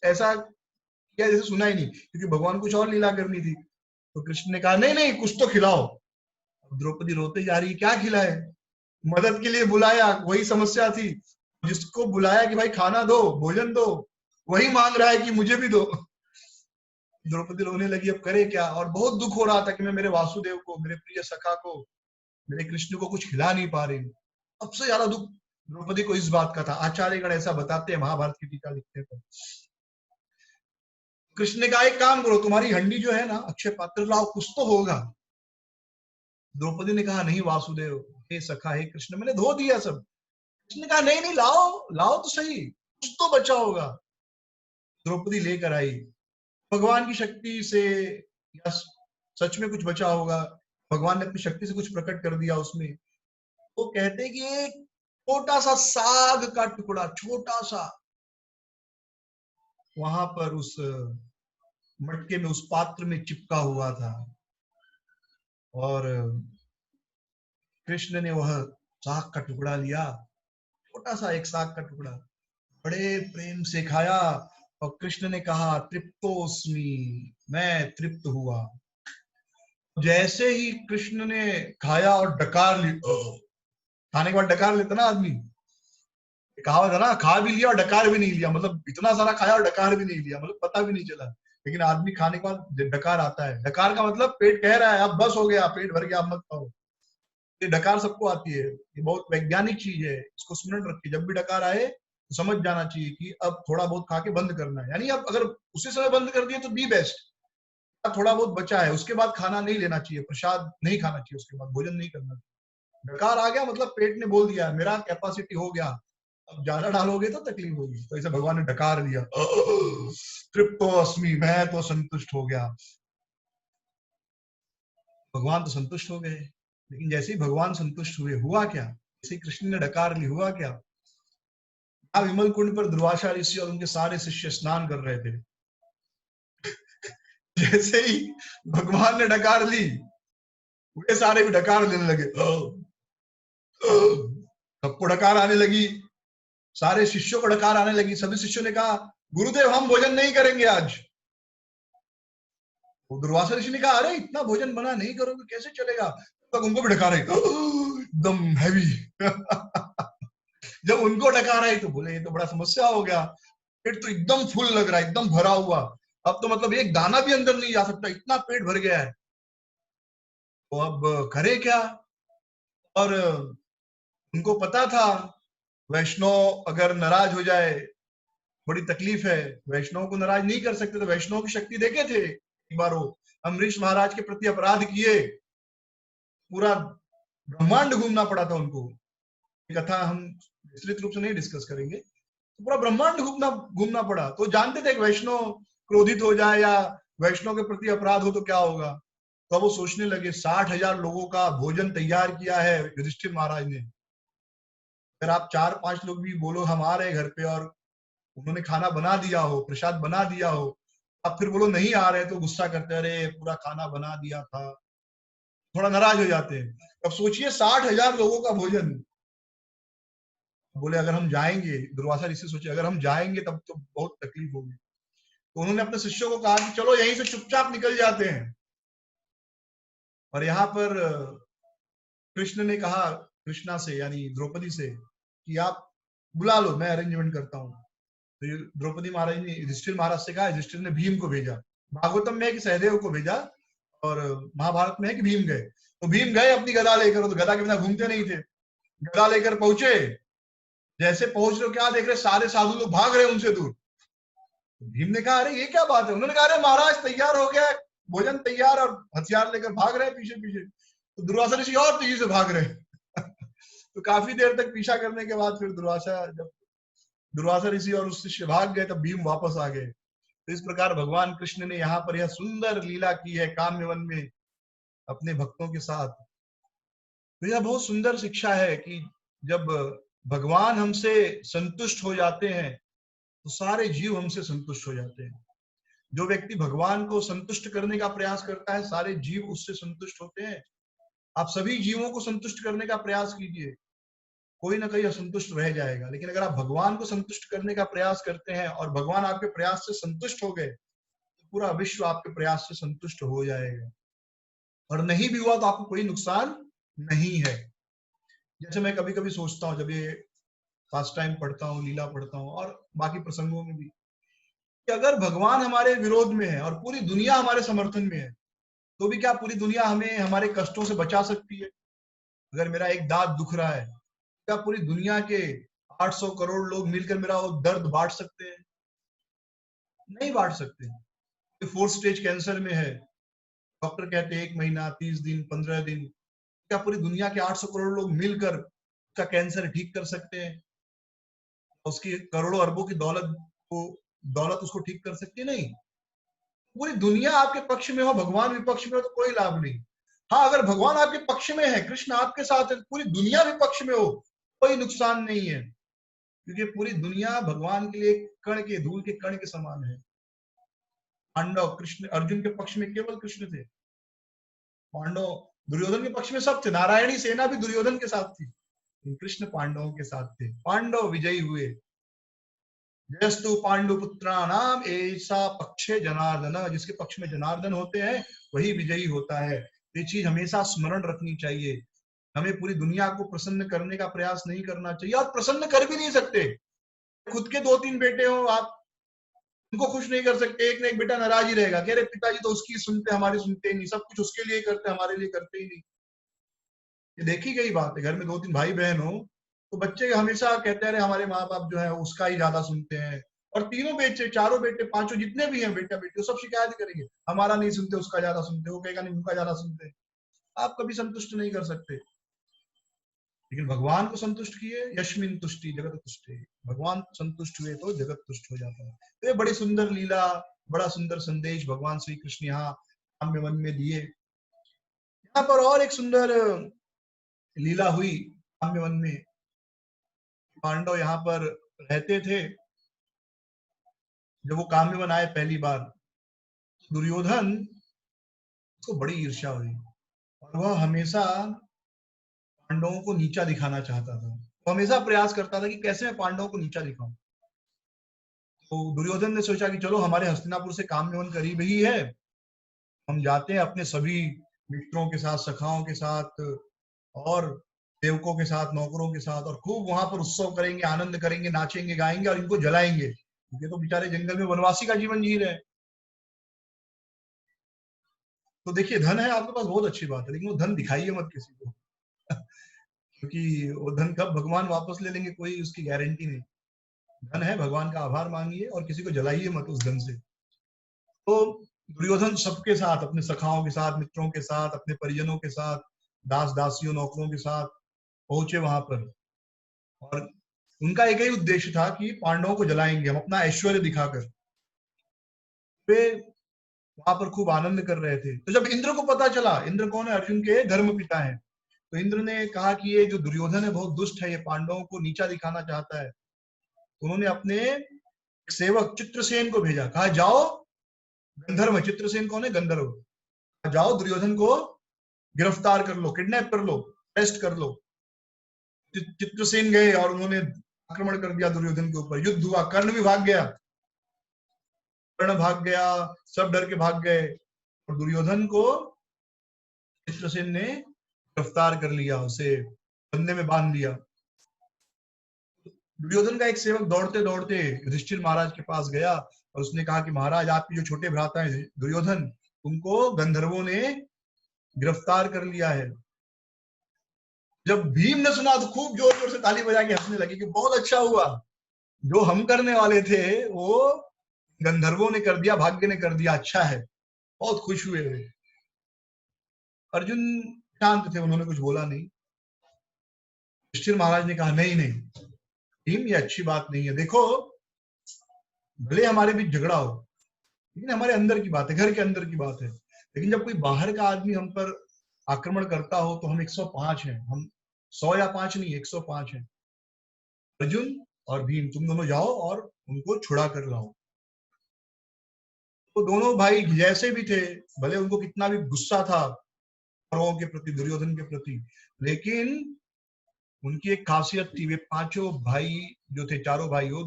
ऐसा किया जैसे सुना ही नहीं, क्योंकि भगवान कुछ और लीला करनी थी। तो कृष्ण ने कहा, नहीं नहीं, कुछ तो खिलाओ। द्रौपदी रोते जा रही है, क्या खिलाए? मदद के लिए बुलाया, वही समस्या थी। जिसको बुलाया कि भाई खाना दो, भोजन दो, वही मांग रहा है कि मुझे भी दो। द्रौपदी रोने लगी, अब करे क्या? और बहुत दुख हो रहा था कि मैं मेरे वासुदेव को, मेरे प्रिय सखा को, मेरे कृष्ण को कुछ खिला नहीं पा रही हूँ। सबसे ज्यादा दुख द्रौपदी को इस बात का था। आचार्यगण ऐसा बताते हैं, महाभारत की टीका लिखते हैं। कृष्ण ने कहा, एक काम करो, तुम्हारी हंडी जो है ना, अक्षय पात्र लाओ, कुछ तो होगा। द्रौपदी ने कहा, नहीं वासुदेव, हे सखा, हे कृष्ण, मैंने धो दिया सब। कृष्ण ने कहा, नहीं नहीं, लाओ लाओ तो सही, कुछ तो बचा होगा। द्रौपदी लेकर आई। भगवान की शक्ति से या सच में कुछ बचा होगा, भगवान ने अपनी शक्ति से कुछ प्रकट कर दिया उसमें। वो कहते हैं कि एक छोटा सा साग का टुकड़ा, छोटा सा, वहां पर उस मटके में, उस पात्र में चिपका हुआ था। और कृष्ण ने वह साग का टुकड़ा लिया, छोटा सा एक साग का टुकड़ा, बड़े प्रेम से खाया। और कृष्ण ने कहा, तृप्तोस्मि, मैं तृप्त हुआ। जैसे ही कृष्ण ने खाया और डकार ली, खाने के बाद डकार लेता ना आदमी, कहावत है ना, खा भी लिया और डकार भी नहीं लिया, मतलब इतना सारा खाया और डकार भी नहीं लिया, मतलब पता भी नहीं चला। लेकिन आदमी खाने के बाद डकार आता है, डकार का मतलब पेट कह रहा है अब बस हो गया, पेट भर गया, अब मत खाओ। ये डकार सबको आती है, ये बहुत वैज्ञानिक चीज है, इसको स्मरण रखिए। जब भी डकार आए तो समझ जाना चाहिए कि अब थोड़ा बहुत खा के बंद करना है। यानी अब अगर उसी समय बंद कर दिए तो बी बेस्ट, थोड़ा बहुत बचा है, उसके बाद खाना नहीं लेना चाहिए, प्रसाद नहीं खाना चाहिए, उसके बाद भोजन नहीं करना चाहिए। डकार आ गया मतलब पेट ने बोल दिया, मेरा कैपेसिटी हो गया, अब ज्यादा डालोगे तो तकलीफ होगी। तो ऐसे भगवान ने डकार दिया, तृप्तो अस्मि, मैं तो संतुष्ट हो गया। भगवान तो संतुष्ट हो गए, लेकिन जैसे ही भगवान संतुष्ट हुए, हुआ क्या? जैसे ही कृष्ण ने डकार ली, हुआ क्या? विमल कुंड पर दुर्वासा ऋषि और उनके सारे शिष्य स्नान कर रहे थे। जैसे ही भगवान ने डकार ली, वे सारे भी डकार लेने लगे, सबको डकार आने लगी, सारे शिष्यों को डकार आने लगी। सभी शिष्यों ने कहा, गुरुदेव हम भोजन नहीं करेंगे आज। तो दुर्वासा ऋषि ने कहा, अरे इतना भोजन बना नहीं करोगे कैसे चलेगा? तब उनको भी डकार आई, एकदम हैवी। जब उनको डकार आई तो बोले, ये तो बड़ा समस्या हो गया, पेट तो एकदम फुल लग रहा है, एकदम भरा हुआ, अब तो मतलब एक दाना भी अंदर नहीं जा सकता, इतना पेट भर गया है, तो अब करे क्या? और उनको पता था, वैष्णव अगर नाराज हो जाए बड़ी तकलीफ है, वैष्णव को नाराज नहीं कर सकते। तो वैष्णव की शक्ति देखे थे एक बार, वो अम्बरीश महाराज के प्रति अपराध किए, पूरा ब्रह्मांड घूमना पड़ा था उनको। कथा हम विस्तृत रूप से नहीं डिस्कस करेंगे, तो पूरा ब्रह्मांड घूमना घूमना पड़ा। तो जानते थे कि वैष्णव क्रोधित हो जाए या वैष्णव के प्रति अपराध हो तो क्या होगा। तो वो सोचने लगे, 60,000 लोगों का भोजन तैयार किया है युधिष्ठिर महाराज ने, अगर आप 4-5 लोग भी बोलो हम आ रहे घर पे, और उन्होंने खाना बना दिया हो, प्रसाद बना दिया हो, अब फिर बोलो नहीं आ रहे, तो गुस्सा करते, अरे पूरा खाना बना दिया था, थोड़ा नाराज हो जाते हैं। अब सोचिए 60,000 लोगों का भोजन। बोले अगर हम जाएंगे, दुर्वासा ऋषि सोचे अगर हम जाएंगे तब तो बहुत तकलीफ होगी। तो उन्होंने अपने शिष्यों को कहा कि चलो यहीं से चुपचाप निकल जाते हैं। और यहाँ पर कृष्ण ने कहा, कृष्णा से यानी द्रौपदी से, कि आप बुला लो, मैं अरेंजमेंट करता हूँ। तो द्रौपदी महाराज ने युधिष्ठिर महाराज से कहा, युधिष्ठिर ने भीम को भेजा। भागवतम में है कि सहदेव को भेजा, और महाभारत में है कि भीम गए। तो भीम गए अपनी गदा लेकर, तो गदा के बिना घूमते नहीं थे। गदा लेकर पहुंचे, जैसे पहुंच रहे क्या देख रहे, सारे साधु लोग भाग रहे उनसे दूर। तो भीम ने कहा, अरे ये क्या बात है? उन्होंने कहा, अरे महाराज तैयार हो गया, भोजन तैयार और हथियार लेकर भाग रहे हैं पीछे पीछे, तो दुर्वासा ऋषि और तेजी से भाग रहे हैं। तो काफी देर तक पीछा करने के बाद फिर दुर्वासा ऋषि और उस शिष्य भाग गए, तब भीम वापस आ गए। तो इस प्रकार भगवान कृष्ण ने यहाँ पर यह सुंदर लीला की है काम्य वन में अपने भक्तों के साथ। तो यह बहुत सुंदर शिक्षा है कि जब भगवान हमसे संतुष्ट हो जाते हैं तो सारे जीव हमसे संतुष्ट हो जाते हैं। जो व्यक्ति भगवान को संतुष्ट करने का प्रयास करता है, सारे जीव उससे संतुष्ट होते हैं। आप सभी जीवों को संतुष्ट करने का प्रयास कीजिए, कोई ना कोई असंतुष्ट रह जाएगा। लेकिन अगर आप भगवान को संतुष्ट करने का प्रयास करते हैं और भगवान आपके प्रयास से संतुष्ट हो गए, तो पूरा विश्व आपके प्रयास से संतुष्ट हो जाएगा। और नहीं भी हुआ तो आपको कोई नुकसान नहीं है। जैसे मैं कभी कभी सोचता हूँ, जब ये फास्ट टाइम पढ़ता हूँ, लीला पढ़ता हूँ और बाकी प्रसंगों में भी, कि अगर भगवान हमारे विरोध में है और पूरी दुनिया हमारे समर्थन में है, तो भी क्या पूरी दुनिया हमें हमारे कष्टों से बचा सकती है? अगर मेरा एक दांत दुख रहा है, क्या पूरी दुनिया के 800 करोड़ लोग मिलकर मेरा वो दर्द बांट सकते हैं? नहीं बांट सकते। तो 4th स्टेज कैंसर में है, डॉक्टर कहते हैं 1 महीना, 30 दिन, 15 दिन। क्या पूरी दुनिया के 800 करोड़ लोग मिलकर उसका कैंसर ठीक कर सकते हैं? उसकी करोड़ों अरबों की दौलत उसको ठीक कर सकती है? नहीं। पूरी दुनिया आपके पक्ष में हो, भगवान विपक्ष में हो, तो कोई लाभ नहीं। हाँ, अगर भगवान आपके पक्ष में है, कृष्ण आपके साथ है, पूरी दुनिया विपक्ष में हो, कोई नुकसान नहीं है, क्योंकि पूरी दुनिया भगवान के लिए कण के, धूल के कण के समान है। पांडव कृष्ण अर्जुन के पक्ष में केवल कृष्ण थे, पांडव दुर्योधन के पक्ष में सब थे, नारायणी सेना भी दुर्योधन के साथ थी, कृष्ण पांडवों के साथ थे। पांडव विजयी हुए। जयस्तु पांडुपुत्राणाम ऐसा पक्षे जनार्दन, जिसके पक्ष में जनार्दन होते हैं वही विजयी होता है। ये चीज हमेशा स्मरण रखनी चाहिए। हमें पूरी दुनिया को प्रसन्न करने का प्रयास नहीं करना चाहिए, और प्रसन्न कर भी नहीं सकते। खुद के 2-3 बेटे हो, आप उनको खुश नहीं कर सकते। एक ना एक बेटा नाराज ही रहेगा, कह रहे पिताजी तो उसकी सुनते, हमारी सुनते ही नहीं, सब कुछ उसके लिए करते, हमारे लिए करते ही नहीं। ये देखी गई बात है। घर में 2-3 भाई बहन हो तो बच्चे हमेशा कहते रहे हमारे माँ बाप जो है उसका ही ज्यादा सुनते हैं, और तीनों बेटे, चारों बेटे, पांचों जितने भी हैं बेटा बेटी, वो सब शिकायत करेंगे हमारा नहीं सुनते, उसका ज्यादा सुनते, वो कहेगा नहीं उनका ज्यादा सुनते। आप कभी संतुष्ट नहीं कर सकते। लेकिन भगवान को संतुष्ट किए, यशमिन तुष्टि जगत तुष्टि, भगवान संतुष्ट हुए तो जगत तुष्ट हो जाता है। तो ये बड़ी सुंदर लीला, बड़ा सुंदर संदेश भगवान श्री कृष्ण यहाँ काम्य वन में दिए। यहाँ पर और एक सुंदर लीला हुई काम्य वन में। पांडव यहाँ पर रहते थे। जब वो काम्य वन आए पहली बार, दुर्योधन को बड़ी ईर्ष्या हुई और वह हमेशा पांडवों को नीचा दिखाना चाहता था। वो हमेशा प्रयास करता था कि कैसे मैं पांडवों को नीचा दिखाऊं। तो दुर्योधन ने सोचा कि चलो हमारे हस्तिनापुर से काम्य वन करीब ही है, हम जाते हैं अपने सभी मित्रों के साथ, सखाओं के साथ और सेवकों के साथ, नौकरों के साथ, और खूब वहां पर उत्सव करेंगे, आनंद करेंगे, नाचेंगे, गाएंगे और इनको जलाएंगे, क्योंकि तो बेचारे जंगल में वनवासी का जीवन जी रहे हैं। तो देखिए, धन है आपके पास, बहुत अच्छी बात है, लेकिन वो धन दिखाइए मत किसी को। क्योंकि वो धन कब भगवान वापस ले लेंगे कोई उसकी गारंटी नहीं। धन है, भगवान का आभार मांगिए और किसी को जलाइए मत उस धन से। तो दुर्योधन सबके साथ, अपने सखाओं के साथ, मित्रों के साथ, अपने परिजनों के साथ, दास दासियों, नौकरों के साथ पहुंचे वहां पर, और उनका एक ही उद्देश्य था कि पांडवों को जलाएंगे हम अपना ऐश्वर्य दिखाकर। वे वहां पर खूब आनंद कर रहे थे। तो जब इंद्र को पता चला, इंद्र कौन है? अर्जुन के धर्म पिता हैं। तो इंद्र ने कहा कि ये जो दुर्योधन है बहुत दुष्ट है, ये पांडवों को नीचा दिखाना चाहता है। तो उन्होंने अपने सेवक चित्रसेन को भेजा, कहा जाओ, गंधर्व, चित्रसेन कौन है? गंधर्व, जाओ दुर्योधन को गिरफ्तार कर लो, किडनैप कर लो, अरेस्ट कर लो। चित्रसेन गए और उन्होंने आक्रमण कर दिया दुर्योधन के ऊपर। युद्ध हुआ, कर्ण भी भाग गया, कर्ण भाग गया, सब डर के भाग गए, और दुर्योधन को चित्रसेन ने गिरफ्तार कर लिया, उसे बंधे में बांध दिया। दुर्योधन का एक सेवक दौड़ते दौड़ते युधिष्ठिर महाराज के पास गया और उसने कहा कि महाराज, आपके जो छोटे भ्राता है दुर्योधन, उनको गंधर्वों ने गिरफ्तार कर लिया है। जब भीम ने सुना तो खूब जोर जोर से ताली बजा के हंसने लगे कि बहुत अच्छा हुआ, जो हम करने वाले थे वो गंधर्वों ने कर दिया, भाग्य ने कर दिया, अच्छा है। बहुत खुश हुए वे। अर्जुन शांत थे, उन्होंने कुछ बोला नहीं। युधिष्ठिर महाराज ने कहा नहीं नहीं भीम, ये अच्छी बात नहीं है। देखो, भले हमारे बीच झगड़ा हो, लेकिन हमारे अंदर की बात है, घर के अंदर की बात है। लेकिन जब कोई बाहर का आदमी हम पर आक्रमण करता हो तो हम 105 हैं, हम 100 या 5 नहीं, 105 हैं। अर्जुन और भीम, तुम दोनों जाओ और उनको छुड़ा कर लाओ। तो दोनों भाई जैसे भी थे, भले उनको कितना भी गुस्सा था कौरवों के प्रति, दुर्योधन के प्रति, लेकिन उनकी एक खासियत थी, वे पांचों भाई जो थे, चारों भाई, वो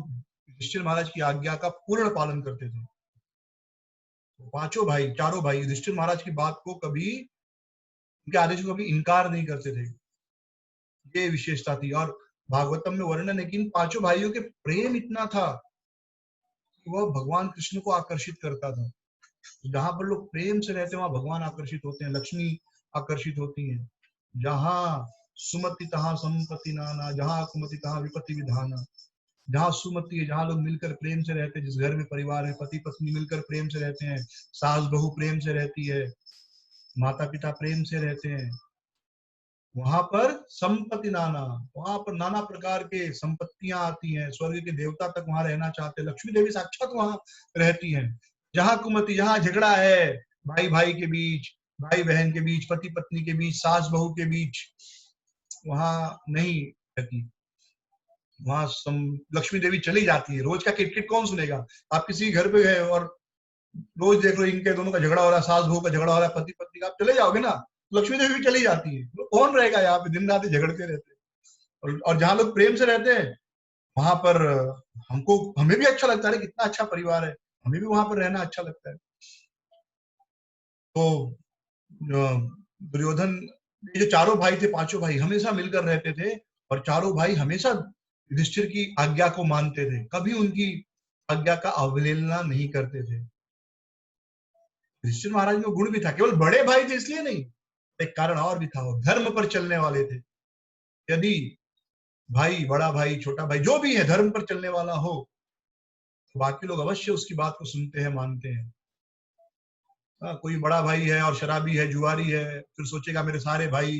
युधिष्ठिर महाराज की आज्ञा का पूर्ण पालन करते थे। पांचों भाई, चारों भाई युधिष्ठिर महाराज की बात को कभी, उनके आदेश को कभी इनकार नहीं करते थे। ये विशेषता थी। और भागवतम में वर्णन है कि इन पांचों भाइयों के प्रेम इतना था कि वह भगवान कृष्ण को आकर्षित करता था। जहां पर लोग प्रेम से रहते हैं वहां भगवान आकर्षित होते हैं, लक्ष्मी आकर्षित होती है। जहां सुमति तहां संपत्ति नाना, जहां कुमति तहां विपत्ति विधाना। जहां सुमति है, जहां लोग मिलकर प्रेम से रहते हैं, जिस घर में परिवार है, पति पत्नी मिलकर प्रेम से रहते हैं, सास बहू प्रेम से रहती है, माता पिता प्रेम से रहते हैं, वहां पर संपत्ति नाना, वहां पर नाना प्रकार के संपत्तियां आती हैं। स्वर्ग के देवता तक वहां रहना चाहते हैं, लक्ष्मी देवी साक्षात वहां रहती हैं। जहां कुमति, जहां झगड़ा है भाई भाई के बीच, भाई बहन के बीच, पति पत्नी के बीच, सास बहू के बीच, वहां नहीं रहती। वहां लक्ष्मी देवी चली जाती है। रोज का किटकिट कौन सुनेगा? आप किसी घर पे गए और रोज देख लो इनके दोनों का झगड़ा हो रहा है, सास बहू का झगड़ा हो रहा है, पति पत्नी का, आप चले जाओगे ना, लक्ष्मी देवी भी चली जाती है। तो कौन रहेगा यहाँ पे? दिन रात झगड़ते रहते हैं। और जहां लोग प्रेम से रहते हैं वहां पर हमको, हमें भी अच्छा लगता है, कितना अच्छा परिवार है, हमें भी वहां पर रहना अच्छा लगता है। तो दुर्योधन, ये जो चारों भाई थे, पांचों भाई हमेशा मिलकर रहते थे, और चारों भाई हमेशा युधिष्ठिर की आज्ञा को मानते थे, कभी उनकी आज्ञा का अवहेलना नहीं करते थे। युधिष्ठिर महाराज में गुण भी था, केवल बड़े भाई थे इसलिए नहीं, एक कारण और भी था, वो धर्म पर चलने वाले थे। यदि भाई, बड़ा भाई, छोटा भाई, जो भी है, धर्म पर चलने वाला हो तो बाकी लोग अवश्य उसकी बात को सुनते हैं, मानते हैं। कोई बड़ा भाई है और शराबी है, जुआरी है, फिर सोचेगा मेरे सारे भाई,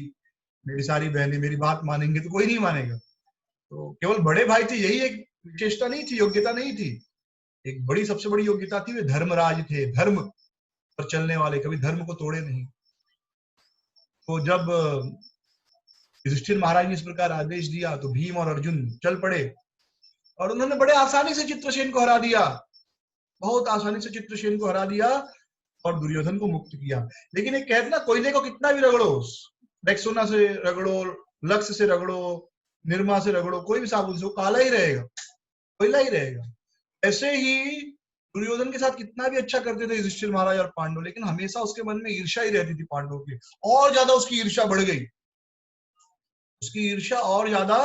मेरी सारी बहनें मेरी बात मानेंगे, तो कोई नहीं मानेगा। तो केवल बड़े भाई थे, यही एक विशेषता नहीं थी, योग्यता नहीं थी। एक बड़ी, सबसे बड़ी योग्यता थी, वे धर्मराज थे, धर्म पर चलने वाले, कभी धर्म को तोड़े नहीं। तो जब युधिष्ठिर महाराज ने इस प्रकार आदेश दिया तो भीम और अर्जुन चल पड़े, और उन्होंने बड़े आसानी से चित्रसेन को हरा दिया, बहुत आसानी से चित्रसेन को हरा दिया और दुर्योधन को मुक्त किया। लेकिन एक कहते ना, कोयले को कितना भी रगड़ो, रेक्सोना से रगड़ो, लक्स से रगड़ो, निर्मा से रगड़ो, कोई भी साबुन से, वो काला ही रहेगा, कोयला ही रहेगा। ऐसे ही दुर्योधन के साथ कितना भी अच्छा करते थे युधिष्ठिर महाराज और पांडव, लेकिन हमेशा उसके मन में ईर्ष्या ही रहती थी पांडवों की, और ज्यादा उसकी ईर्ष्या बढ़ गई, उसकी ईर्ष्या और ज्यादा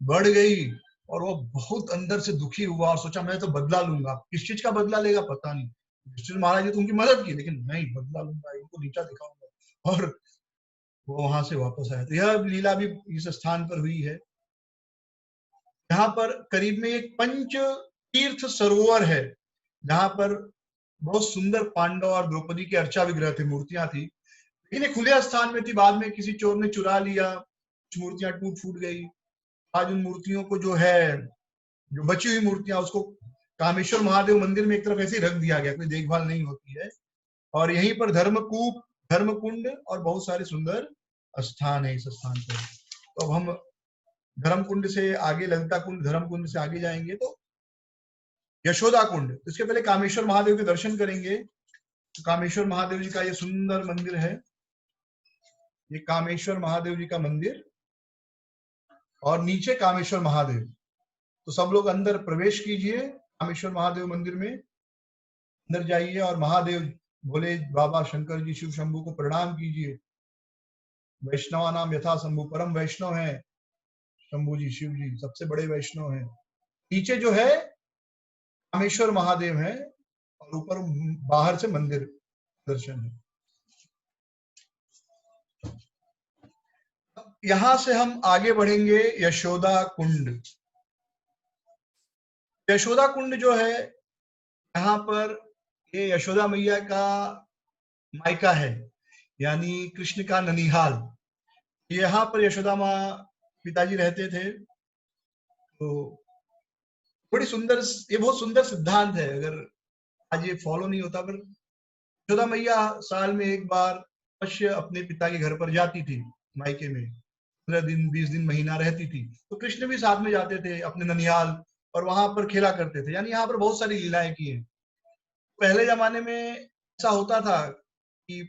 बढ़ गई, और वो बहुत अंदर से दुखी हुआ और सोचा मैं तो बदला लूंगा। किस चीज का बदला लेगा पता नहीं। युधिष्ठिर महाराज ने तो उनकी मदद की, लेकिन नहीं, बदला लूंगा, इनको नीचा दिखाऊंगा, और वो वहां से वापस आया। तो यह लीला भी इस स्थान पर हुई है। यहाँ पर करीब में एक पंच तीर्थ सरोवर है, जहां पर बहुत सुंदर पांडव और द्रौपदी के अर्चा विग्रह थे, मूर्तियां थी, लेकिन एक खुले स्थान में थी। बाद में किसी चोर ने चुरा लिया, कुछ मूर्तियां टूट फूट गई। आज उन मूर्तियों को जो है, जो बची हुई मूर्तियां, उसको कामेश्वर महादेव मंदिर में एक तरफ ऐसे ही रख दिया गया, कोई देखभाल नहीं होती है। और यहीं पर धर्मकूप, धर्मकुंड और बहुत सारे सुंदर स्थान है इस स्थान पर। तो अब हम धर्मकुंड से आगे, ललिता कुंड, धर्मकुंड से आगे जाएंगे तो यशोदा कुंड। इसके पहले कामेश्वर महादेव के दर्शन करेंगे। तो कामेश्वर महादेव जी का ये सुंदर मंदिर है, ये कामेश्वर महादेव जी का मंदिर, और नीचे कामेश्वर महादेव। तो सब लोग अंदर प्रवेश कीजिए कामेश्वर महादेव मंदिर में, अंदर जाइए और महादेव भोले बाबा शंकर जी, शिव शंभू को प्रणाम कीजिए। वैष्णवा नाम यथा शंभु, परम वैष्णव है शंभू जी, शिव जी सबसे बड़े वैष्णव हैं। नीचे जो है कामेश्वर महादेव है, और ऊपर बाहर से मंदिर दर्शन है। यहां से हम आगे बढ़ेंगे यशोदा कुंड। यशोदा कुंड जो है, यहाँ पर ये यशोदा मैया का मायका है, यानी कृष्ण का ननिहाल। यहाँ पर यशोदा माँ पिताजी रहते थे। तो बड़ी सुंदर, ये बहुत सुंदर सिद्धांत है, अगर आज ये फॉलो नहीं होता। पर यशोदा मैया साल में एक बार अवश्य अपने पिता के घर पर जाती थी, मायके में 15 दिन 20 दिन महीना रहती थी। तो कृष्ण भी साथ में जाते थे अपने ननिहाल, और वहां पर खेला करते थे। यानी यहाँ पर बहुत सारी लीलाएं की हैं। पहले जमाने में ऐसा होता था कि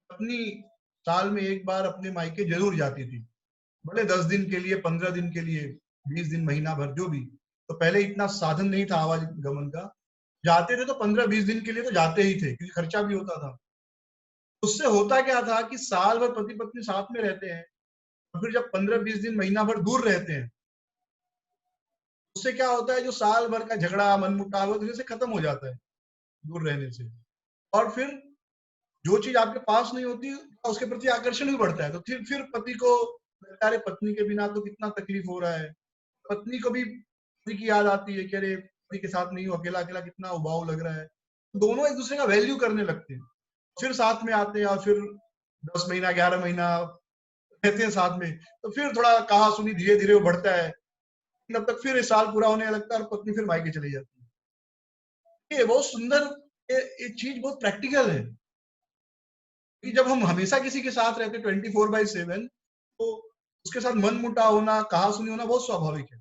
पत्नी साल में एक बार अपने मायके जरूर जाती थी, भले 10 दिन के लिए, 15 दिन के लिए, 20 दिन, महीना भर, जो भी। तो पहले इतना साधन नहीं था आवागमन का, जाते थे तो 15-20 दिन के लिए तो जाते ही थे, क्योंकि खर्चा भी होता था। उससे होता क्या था कि साल भर पति पत्नी साथ में रहते हैं, और फिर जब 15-20 दिन, महीना भर दूर रहते हैं, उससे क्या होता है, जो साल भर का झगड़ा मनमुटाव है, तो से खत्म हो जाता है दूर रहने से। और फिर जो चीज आपके पास नहीं होती, उसके प्रति आकर्षण भी बढ़ता है। तो फिर पति को लगता है, पत्नी के बिना तो कितना तकलीफ हो रहा है। पत्नी को भी पति की याद आती है कि अरे पति के साथ नहीं हो, अकेला अकेला कितना उबाऊ लग रहा है। दोनों एक दूसरे का वैल्यू करने लगते हैं, फिर साथ में आते हैं, और फिर 10 महीना 11 महीना रहते हैं साथ में। तो फिर थोड़ा कहा सुनी धीरे धीरे वो बढ़ता है, तब तक फिर साल पूरा होने लगता है और पत्नी फिर मायके चली जाती है। ये बहुत सुंदर, ये चीज बहुत प्रैक्टिकल है कि जब हम हमेशा किसी के साथ रहते 24/7, तो उसके साथ मन मुटाव होना, कहा सुनी होना बहुत स्वाभाविक है।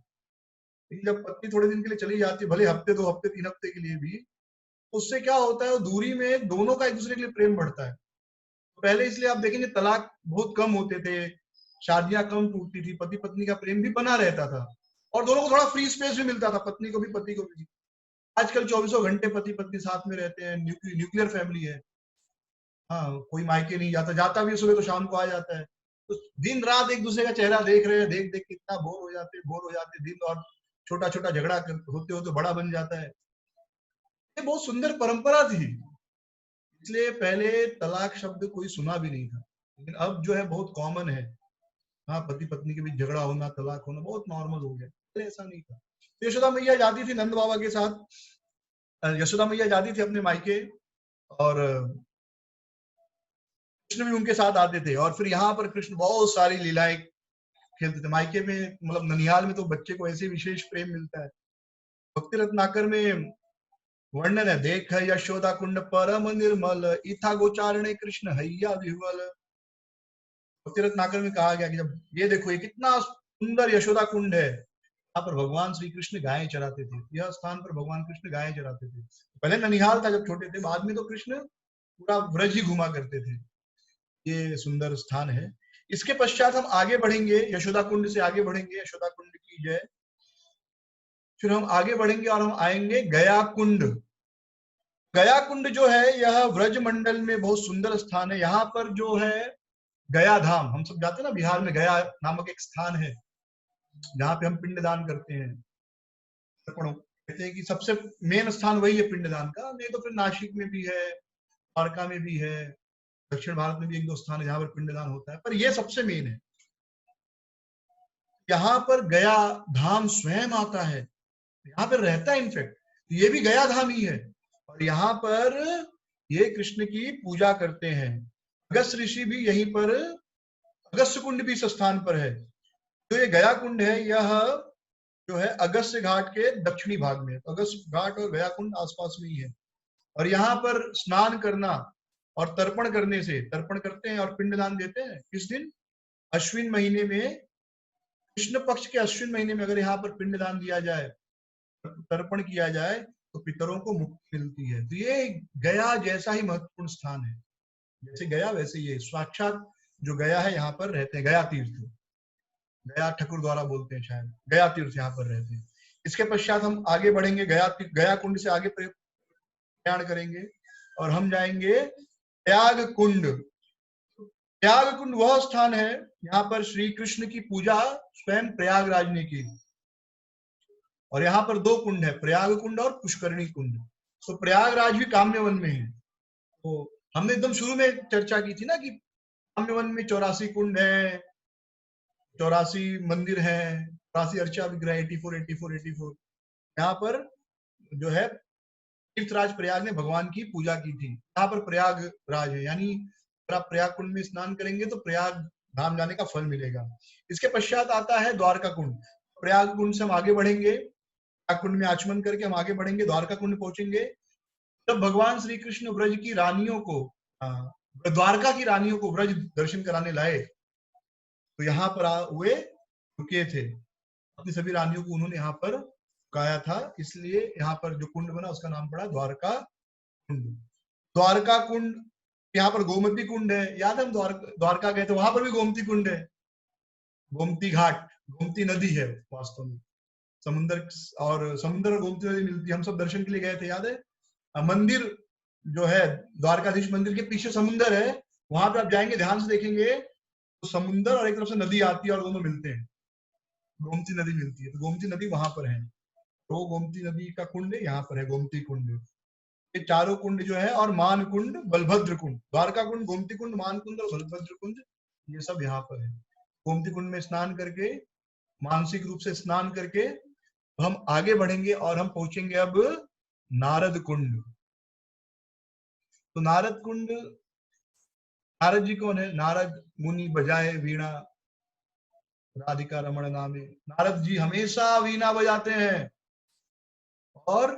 लेकिन जब पत्नी थोड़े दिन के लिए चली जाती है, भले हफ्ते 2 हफ्ते 3 हफ्ते के लिए भी, उससे क्या होता है, दूरी में दोनों का एक दूसरे के लिए प्रेम बढ़ता है। पहले इसलिए आप देखेंगे तलाक बहुत कम होते थे, शादियां कम टूटती थी, पति पत्नी का प्रेम भी बना रहता था, और दोनों को थोड़ा फ्री स्पेस भी मिलता था, पत्नी को भी पति को भी। आजकल 24 घंटे पति पत्नी साथ में रहते हैं, न्यूक्लियर फैमिली है। हाँ, कोई मायके नहीं जाता, जाता भी सुबह तो शाम को आ जाता है। तो दिन रात एक दूसरे का चेहरा देख रहे हैं, देख देख कितना बोर हो जाते दिन, और छोटा छोटा झगड़ा होते होते बड़ा बन जाता है। ये बहुत सुंदर परंपरा थी, इसलिए पहले तलाक शब्द कोई सुना भी नहीं था। लेकिन अब जो है बहुत कॉमन है। हाँ, पति पत्नी के बीच झगड़ा होना, तलाक होना बहुत नॉर्मल हो गया, पहले ऐसा नहीं था। तो यशोदा मैया जाती थी नंद बाबा के साथ, यशोदा मैया जाती थी अपने मायके, और कृष्ण भी उनके साथ आते थे। और फिर यहाँ पर कृष्ण बहुत सारी लीलाएं खेलते थे मायके में, मतलब ननिहाल में तो बच्चे को ऐसे विशेष प्रेम मिलता है। भक्ति रत्नाकर में वर्णन है, देख यशोदा कुंड परम निर्मल, इथा गोचारणे कृष्ण हैया विह्वल। भक्ति रत्नाकर में कहा गया कि जब ये देखो, ये कितना सुंदर यशोदा कुंड है, यहाँ पर भगवान श्री कृष्ण गायें चराते थे। यह स्थान पर भगवान कृष्ण गायें चराते थे। पहले ननिहाल था जब छोटे थे, बाद में तो कृष्ण पूरा ब्रज ही घुमा करते थे। ये सुंदर स्थान है। इसके पश्चात हम आगे बढ़ेंगे, यशोदा कुंड से आगे बढ़ेंगे, यशोदा कुंड की जय। फिर हम आगे बढ़ेंगे और हम आएंगे गया कुंड। गया कुंड जो है, यह व्रज मंडल में बहुत सुंदर स्थान है। यहाँ पर जो है गया धाम, हम सब जाते हैं ना, बिहार में गया नामक एक स्थान है, जहाँ पे हम पिंडदान करते हैं। कहते हैं कि सबसे मेन स्थान वही है पिंडदान का। नहीं तो फिर नासिक में भी है, द्वारका में भी है, दक्षिण भारत में भी 1-2 स्थान है जहाँ पर पिंडदान होता है, पर ये सबसे मेन है। यहाँ पर गया धाम स्वयं आता है, यहाँ पर रहता है। इनफैक्ट ये भी गया धाम ही है, और यहाँ पर ये कृष्ण की पूजा करते हैं। अगस्त ऋषि भी यहीं पर, अगस्त कुंड भी इस स्थान पर है। तो ये गया कुंड है, यह जो है अगस्त घाट के दक्षिणी भाग में। तो अगस्त घाट और गया कुंड आसपास में ही है। और यहाँ पर स्नान करना और तर्पण करने से, तर्पण करते हैं और पिंडदान देते हैं किस दिन, अश्विन महीने में, कृष्ण पक्ष के अश्विन महीने में अगर यहाँ पर पिंडदान दिया जाए, तर्पण किया जाए, तो पितरों को मुक्ति मिलती है। तो ये गया जैसा ही महत्वपूर्ण स्थान है, जैसे गया वैसे ये साक्षात जो गया है यहाँ पर रहते हैं। गया तीर्थ, गया ठाकुर द्वारा बोलते हैं शायद, गया तीर्थ यहाँ पर रहते हैं। इसके पश्चात हम आगे बढ़ेंगे, गया कुंड से आगे प्रयाण करेंगे, और हम जाएंगे त्याग कुंड। त्याग कुंड वह स्थान है, यहाँ पर श्री कृष्ण की पूजा स्वयं प्रयागराज ने की। और यहाँ पर 2 कुंड है, प्रयाग कुंड और पुष्करणी कुंड। तो प्रयागराज भी काम्यवन में है। तो हमने एकदम शुरू में चर्चा की थी ना कि काम्यवन में 84 कुंड है, 84 मंदिर है, 84 अर्चा विग्रह, 84 84 84। यहाँ पर जो है तीर्थराज प्रयाग ने भगवान की पूजा की थी। यहाँ पर प्रयागराज है, यानी अगर आप प्रयाग कुंड में स्नान करेंगे तो प्रयाग धाम जाने का फल मिलेगा। इसके पश्चात आता है द्वारका कुंड। प्रयाग कुंड से हम आगे बढ़ेंगे, प्रयाग कुंड में आचमन करके हम आगे बढ़ेंगे, द्वारका कुंड पहुंचेंगे। जब भगवान श्री कृष्ण ब्रज की रानियों को, द्वारका की रानियों को ब्रज दर्शन कराने लाए, तो यहाँ पर हुए रुके थे, अपनी सभी रानियों को उन्होंने यहाँ पर रुकाया था, इसलिए यहाँ पर जो कुंड बना उसका नाम पड़ा द्वारका कुंड। द्वारका कुंड, यहाँ पर गोमती कुंड है, याद है हम द्वारका गए थे, वहां पर भी गोमती कुंड है, गोमती घाट, गोमती नदी है वास्तव में, समुद्र और गोमती नदी मिलती है। हम सब दर्शन के लिए गए थे, याद है। मंदिर जो है द्वारकाधीश मंदिर के पीछे समुद्र है, वहां पे आप जाएंगे ध्यान से देखेंगे तो समुद्र और एक तरफ से नदी आती है और दोनों मिलते हैं, गोमती नदी मिलती है, तो गोमती नदी वहां पर है, तो गोमती नदी का कुंड यहाँ पर है, गोमती कुंड। ये चारों कुंड जो है, और मान कुंड, बलभद्र कुंड, द्वारका कुंड, गोमती कुंड, मान कुंड और बलभद्र कुंड, ये सब यहाँ पर है। गोमती कुंड में स्नान करके, मानसिक रूप से स्नान करके हम आगे बढ़ेंगे और हम पहुंचेंगे अब नारद कुंड। तो नारद कुंड, नारद जी कौन है? नारद मुनि बजाए वीणा राधिका रमण नामे। नारद जी हमेशा वीणा बजाते हैं, और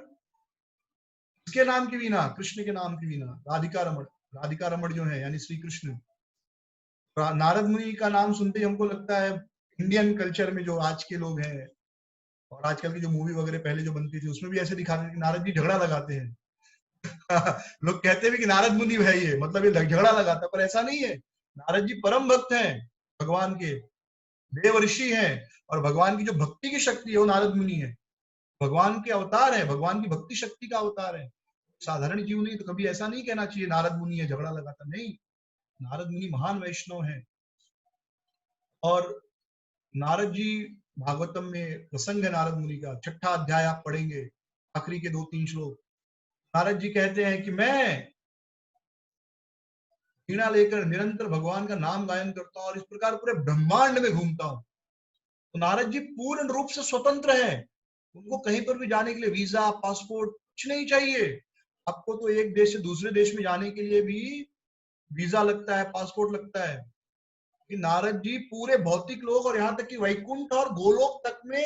किसके नाम की वीणा? कृष्ण के नाम की वीणा, राधिका रमण। राधिका रमण जो है यानी श्री कृष्ण। नारद मुनि का नाम सुनते ही हमको लगता है इंडियन कल्चर में जो आज के लोग हैं, और आजकल की जो मूवी वगैरह पहले जो बनती थी उसमें भी ऐसे दिखाते हैं कि नारद जी झगड़ा लगाते हैं। लोग कहते भी कि नारद मुनि है ये, मतलब ये झगड़ा लगाता है, पर ऐसा नहीं है। नारद जी परम भक्त हैं भगवान के, देव ऋषि हैं, और भगवान की जो भक्ति की शक्ति है वो नारद मुनि है, भगवान के अवतार है, भगवान की भक्ति शक्ति का अवतार है। साधारण जीव नहीं, तो कभी ऐसा नहीं कहना चाहिए नारद मुनि है झगड़ा लगाता, नहीं। नारद मुनि महान वैष्णव हैं। और नारद जी, भागवतम में प्रसंग है नारद मुनि का, 6ठा अध्याय आप पढ़ेंगे, आखिरी के 2-3 श्लोक। नारद जी कहते हैं कि मैं वीणा लेकर निरंतर भगवान का नाम गायन करता हूँ और इस प्रकार पूरे ब्रह्मांड में घूमता हूँ। तो नारद जी पूर्ण रूप से स्वतंत्र हैं, उनको कहीं पर भी जाने के लिए वीजा, पासपोर्ट कुछ नहीं चाहिए। आपको तो एक देश से दूसरे देश में जाने के लिए भी वीजा लगता है, पासपोर्ट लगता है, कि नारद जी पूरे भौतिक लोक और यहाँ तक कि वैकुंठ और गोलोक तक में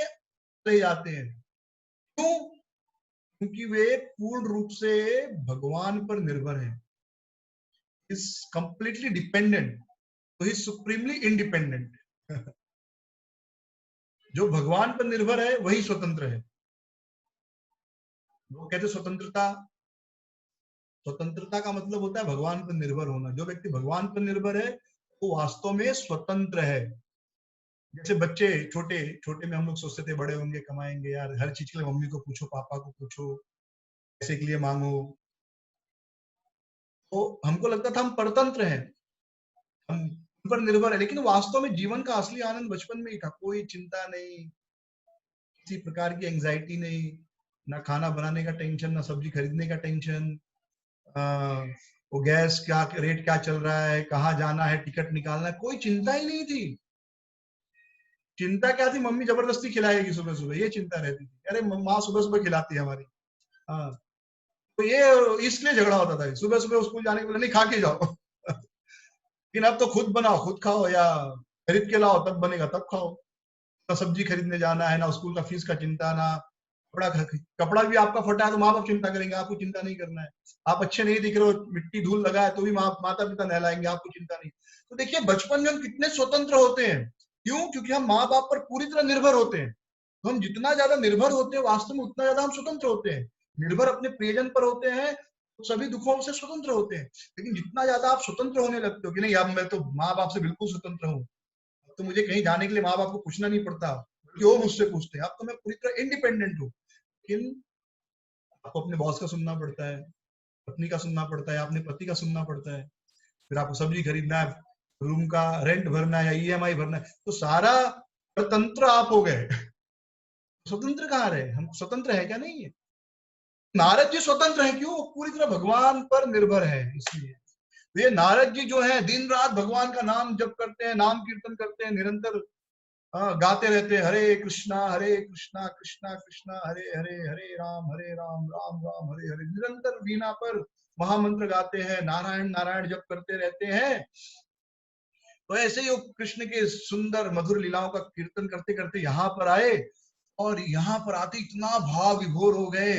रह जाते हैं। क्यों? क्योंकि वे पूर्ण रूप से भगवान पर निर्भर हैं, इज कंप्लीटली डिपेंडेंट, तो ही सुप्रीमली इंडिपेंडेंट। जो भगवान पर निर्भर है वही स्वतंत्र है। लोग कहते स्वतंत्रता, स्वतंत्रता का मतलब होता है भगवान पर निर्भर होना। जो व्यक्ति भगवान पर निर्भर है वो वास्तव में स्वतंत्र है। जैसे बच्चे छोटे छोटे में हम लोग सोचते थे बड़े होंगे कमाएंगे, यार हर चीज के लिए मम्मी को पूछो, पापा को पूछो, पैसे के लिए मांगो, तो हमको लगता था हम परतंत्र हैं, हम उन पर निर्भर है। लेकिन वास्तव में जीवन का असली आनंद बचपन में ही था। कोई चिंता नहीं, किसी प्रकार की एंजाइटी नहीं, ना खाना बनाने का टेंशन, ना सब्जी खरीदने का टेंशन, वो गैस क्या रेट क्या चल रहा है, कहाँ जाना है, टिकट निकालना है, कोई चिंता ही नहीं थी। चिंता क्या थी? मम्मी जबरदस्ती खिलाएगी सुबह सुबह, ये चिंता रहती थी। अरे माँ सुबह सुबह खिलाती है हमारी, हाँ, तो ये इसलिए झगड़ा होता था, सुबह सुबह स्कूल जाने के पहले नहीं खा के जाओ। लेकिन अब तो खुद बनाओ खुद खाओ, या खरीद के लाओ तब बनेगा तब खाओ। ना सब्जी खरीदने जाना है, ना स्कूल का फीस का चिंता, ना कपड़ा भी आपका फटा है तो माँ बाप चिंता करेंगे, आपको चिंता नहीं करना है। आप अच्छे नहीं दिख रहे हो, मिट्टी धूल लगा है तो भी माता पिता नहलाएंगे, आपको चिंता नहीं। तो देखिए बचपन में हम कितने स्वतंत्र होते हैं। क्यों? क्योंकि हम माँ बाप पर पूरी तरह निर्भर होते हैं। तो हम जितना ज्यादा निर्भर होते हैं वास्तव में उतना ज्यादा हम स्वतंत्र होते हैं। निर्भर अपने प्रियजन पर होते हैं तो सभी दुखों से स्वतंत्र होते हैं। लेकिन जितना ज्यादा आप स्वतंत्र होने लगते हो कि नहीं अब मैं तो माँ बाप से बिल्कुल स्वतंत्र हूँ, तो मुझे कहीं जाने के लिए माँ बाप को पूछना नहीं पड़ता, बल्कि वो मुझसे पूछते हैं, अब तो मैं पूरी तरह इंडिपेंडेंट हूँ। लेकिन आपको अपने बॉस का सुनना पड़ता है, पत्नी का सुनना पड़ता है, अपने पति का सुनना पड़ता है, फिर आपको सब्जी खरीदना है, रूम का रेंट भरना है या ईएमआई भरना है, तो सारा स्वतंत्र आप हो गए। स्वतंत्र कहाँ रहे? हम स्वतंत्र है क्या? नहीं है। नारद जी स्वतंत्र है, क्यों? पूरी तरह भगवान पर निर्भर है, इसलिए। तो ये नारद जी जो है दिन रात भगवान का नाम जप करते हैं, नाम कीर्तन करते हैं निरंतर, गाते रहते हरे कृष्णा कृष्णा कृष्णा हरे हरे, हरे राम राम राम हरे हरे, निरंतर वीणा पर महामंत्र गाते हैं, नारायण नारायण जप करते रहते हैं। तो ऐसे ही वो कृष्ण के सुंदर मधुर लीलाओं का कीर्तन करते करते यहाँ पर आए, और यहाँ पर आते इतना भाव विभोर हो गए,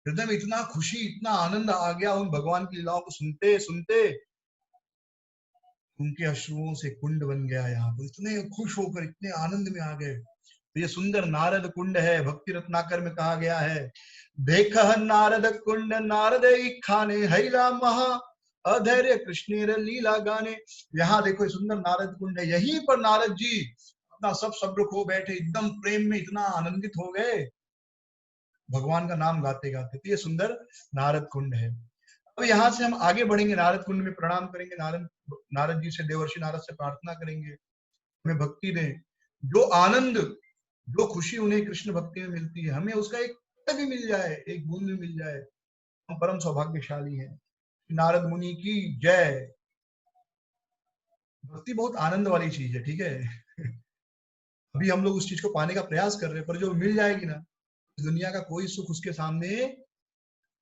हृदय में इतना खुशी, इतना आनंद आ गया उन भगवान की लीलाओं को सुनते सुनते, उनके अश्रुओं से कुंड बन गया। यहाँ पर इतने खुश होकर इतने आनंद में आ गए। तो ये सुंदर नारद कुंड है, भक्ति रत्नाकर में कहा गया है, देख नारद कुंड नारद खाने हैला महा अधैर्य कृष्ण लीला गाने। यहाँ देखो ये सुंदर नारद कुंड है, यहीं पर नारद जी अपना सब सब्र खो बैठे, एकदम प्रेम में इतना आनंदित हो गए भगवान का नाम गाते गाते। तो ये सुंदर नारद कुंड है। अब यहाँ से हम आगे बढ़ेंगे, नारद कुंड में प्रणाम करेंगे, नारद जी से, देवर्षि नारद से प्रार्थना करेंगे हमें भक्ति दें। जो आनंद, जो खुशी उन्हें कृष्ण भक्ति में मिलती है, हमें उसका एक भी मिल जाए, एक बूंद भी मिल जाए, हम परम सौभाग्यशाली हैं। नारद मुनि की जय। भक्ति बहुत आनंद वाली चीज है, ठीक है। अभी हम लोग उस चीज को पाने का प्रयास कर रहे हैं, पर जो मिल जाएगी ना, दुनिया का कोई सुख उसके सामने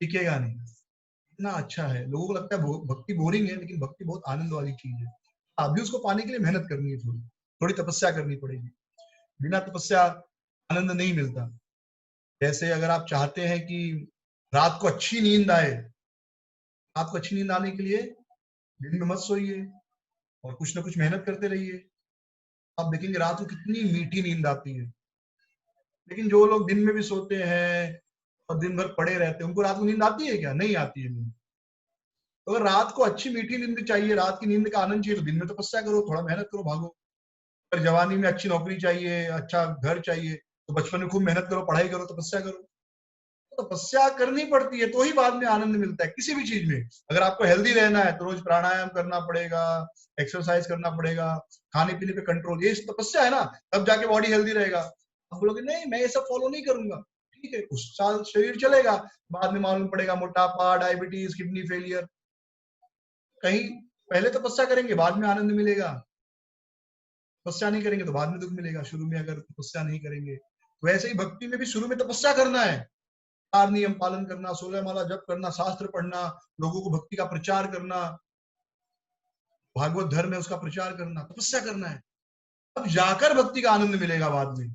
टिकेगा नहीं। इतना अच्छा है, लोगों को लगता है भक्ति बोरिंग है, लेकिन भक्ति बहुत आनंद वाली चीज है। अभी उसको पाने के लिए मेहनत करनी है, थोड़ी थोड़ी तपस्या करनी पड़ेगी। बिना तपस्या आनंद नहीं मिलता। जैसे अगर आप चाहते हैं कि रात को अच्छी नींद आए, रात को अच्छी नींद आने के लिए दिन में मत सोइए और कुछ ना कुछ मेहनत करते रहिए, आप देखेंगे रात को कितनी मीठी नींद आती है। लेकिन जो लोग दिन में भी सोते हैं और दिन भर पड़े रहते हैं, उनको रात को नींद आती है क्या? नहीं आती है नींद। तो अगर रात को अच्छी मीठी नींद चाहिए, रात की नींद का आनंद चाहिए, तो दिन में तपस्या करो, थोड़ा मेहनत करो, भागो। अगर जवानी में अच्छी नौकरी चाहिए, अच्छा घर चाहिए, तो बचपन में खूब मेहनत करो, पढ़ाई करो, तपस्या करो। तो तपस्या करनी पड़ती है, तो ही बाद में आनंद मिलता है किसी भी चीज में। अगर आपको हेल्दी रहना है तो रोज प्राणायाम करना पड़ेगा, एक्सरसाइज करना पड़ेगा, खाने पीने पे कंट्रोल, ये तपस्या है ना, तब जाके बॉडी हेल्दी रहेगा। आप बोलोगे नहीं मैं ये सब फॉलो नहीं करूंगा, ठीक है, कुछ साल शरीर चलेगा, बाद में मालूम पड़ेगा मोटापा, डायबिटीज, किडनी फेलियर। कहीं पहले तपस्या करेंगे, बाद में आनंद मिलेगा, तपस्या नहीं करेंगे तो बाद में दुख मिलेगा। शुरू में अगर तपस्या नहीं करेंगे, तो ऐसे ही भक्ति में भी शुरू में तपस्या करना है, 4 नियम पालन करना, 16 माला जप करना, शास्त्र पढ़ना, लोगों को भक्ति का प्रचार करना, भागवत धर्म है उसका प्रचार करना, तपस्या करना है। अब जाकर भक्ति का आनंद मिलेगा बाद में,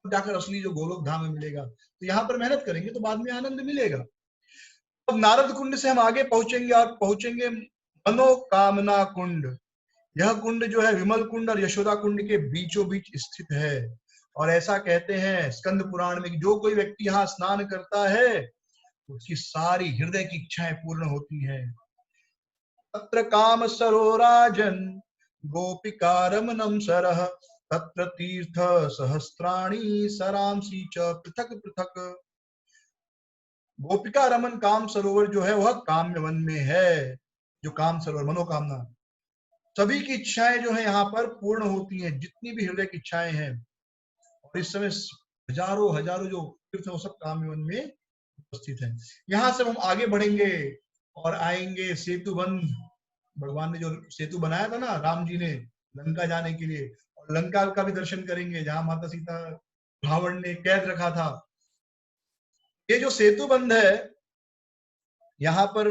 अब जाकर असली जो गोलोक धाम में मिलेगा। तो यहाँ पर मेहनत करेंगे तो बाद में आनंद मिलेगा। अब नारद कुंड से हम आगे पहुंचेंगे और पहुंचेंगे मनोकामना कुंड। यह कुंड जो है विमल कुंड और यशोदा कुंड के बीचों बीच स्थित है। और ऐसा कहते हैं स्कंद पुराण में कि जो कोई व्यक्ति यहाँ स्नान करता है, उसकी सारी हृदय की इच्छाएं पूर्ण होती हैं। तत्र काम सरोराजन गोपिका रमणम सरह तत्र तीर्थ सहस्त्राणी सरांसी च पृथक पृथक। गोपिका रमन काम सरोवर जो है वह काम्य वन में है। जो काम सरोवर मनोकामना, सभी की इच्छाएं जो है यहाँ पर पूर्ण होती हैं, जितनी भी हृदय की इच्छाएं हैं। और इस समय हजारों हजारों जो तीर्थ है वो सब काम्य वन में उपस्थित है। यहाँ से हम आगे बढ़ेंगे और आएंगे सेतु बंध। भगवान ने जो सेतु बनाया था ना राम जी ने लंका जाने के लिए, और लंका का भी दर्शन करेंगे जहां माता सीता रावण ने कैद रखा था। ये जो सेतु बंध है यहाँ पर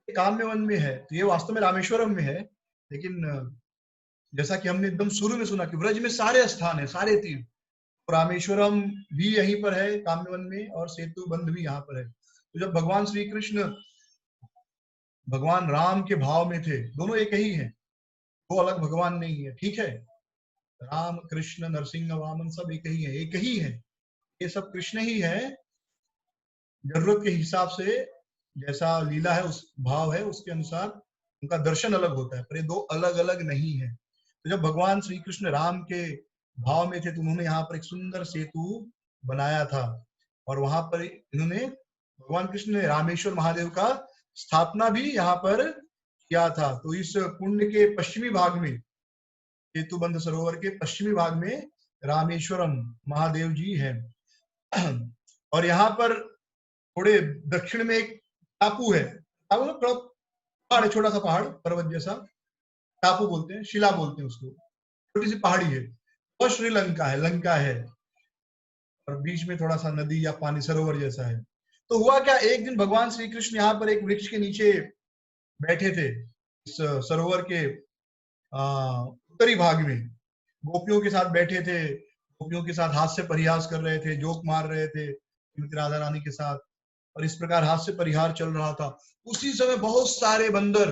काम्य वन में है, तो ये वास्तव में रामेश्वरम में है। लेकिन जैसा कि हमने एकदम शुरू में सुना कि ब्रज में सारे स्थान है, सारे तीर्थ, रामेश्वरम भी यहीं पर है काम्यवन में, और सेतु बंध भी यहाँ पर है। तो जब भगवान श्री कृष्ण भगवान राम के भाव में थे, दोनों एक ही हैं, दो अलग भगवान नहीं है, ठीक है। राम कृष्ण नरसिंह वामन सब एक ही है, एक ही है, ये सब कृष्ण ही है। जरूरत के हिसाब से जैसा लीला है, उस भाव है, उसके अनुसार उनका दर्शन अलग होता है, पर ये दो अलग अलग नहीं है। तो जब भगवान श्री कृष्ण राम के भाव में थे, तो उन्होंने यहाँ पर एक सुंदर सेतु बनाया था, और वहां पर इन्होंने भगवान कृष्ण ने रामेश्वर महादेव का स्थापना भी यहाँ पर किया था। तो इस कुंड के पश्चिमी भाग में, सेतुबंध सरोवर के पश्चिमी भाग में रामेश्वरम महादेव जी हैं। और यहाँ पर थोड़े दक्षिण में एक टापू है, पहाड़ है, छोटा सा पहाड़, पर्वत जैसा, टापू बोलते हैं, शिला बोलते हैं उसको, छोटी सी पहाड़ी है। वो श्रीलंका है, लंका है, और बीच में थोड़ा सा नदी या पानी सरोवर जैसा है। तो हुआ क्या, एक दिन भगवान श्री कृष्ण यहाँ पर एक वृक्ष के नीचे बैठे थे, इस सरोवर के उत्तरी भाग में, गोपियों के साथ बैठे थे, गोपियों के साथ हास्य परिहास कर रहे थे, जोक मार रहे थे श्रीमती राधा रानी के साथ, और इस प्रकार हास्य परिहार चल रहा था। उसी समय बहुत सारे बंदर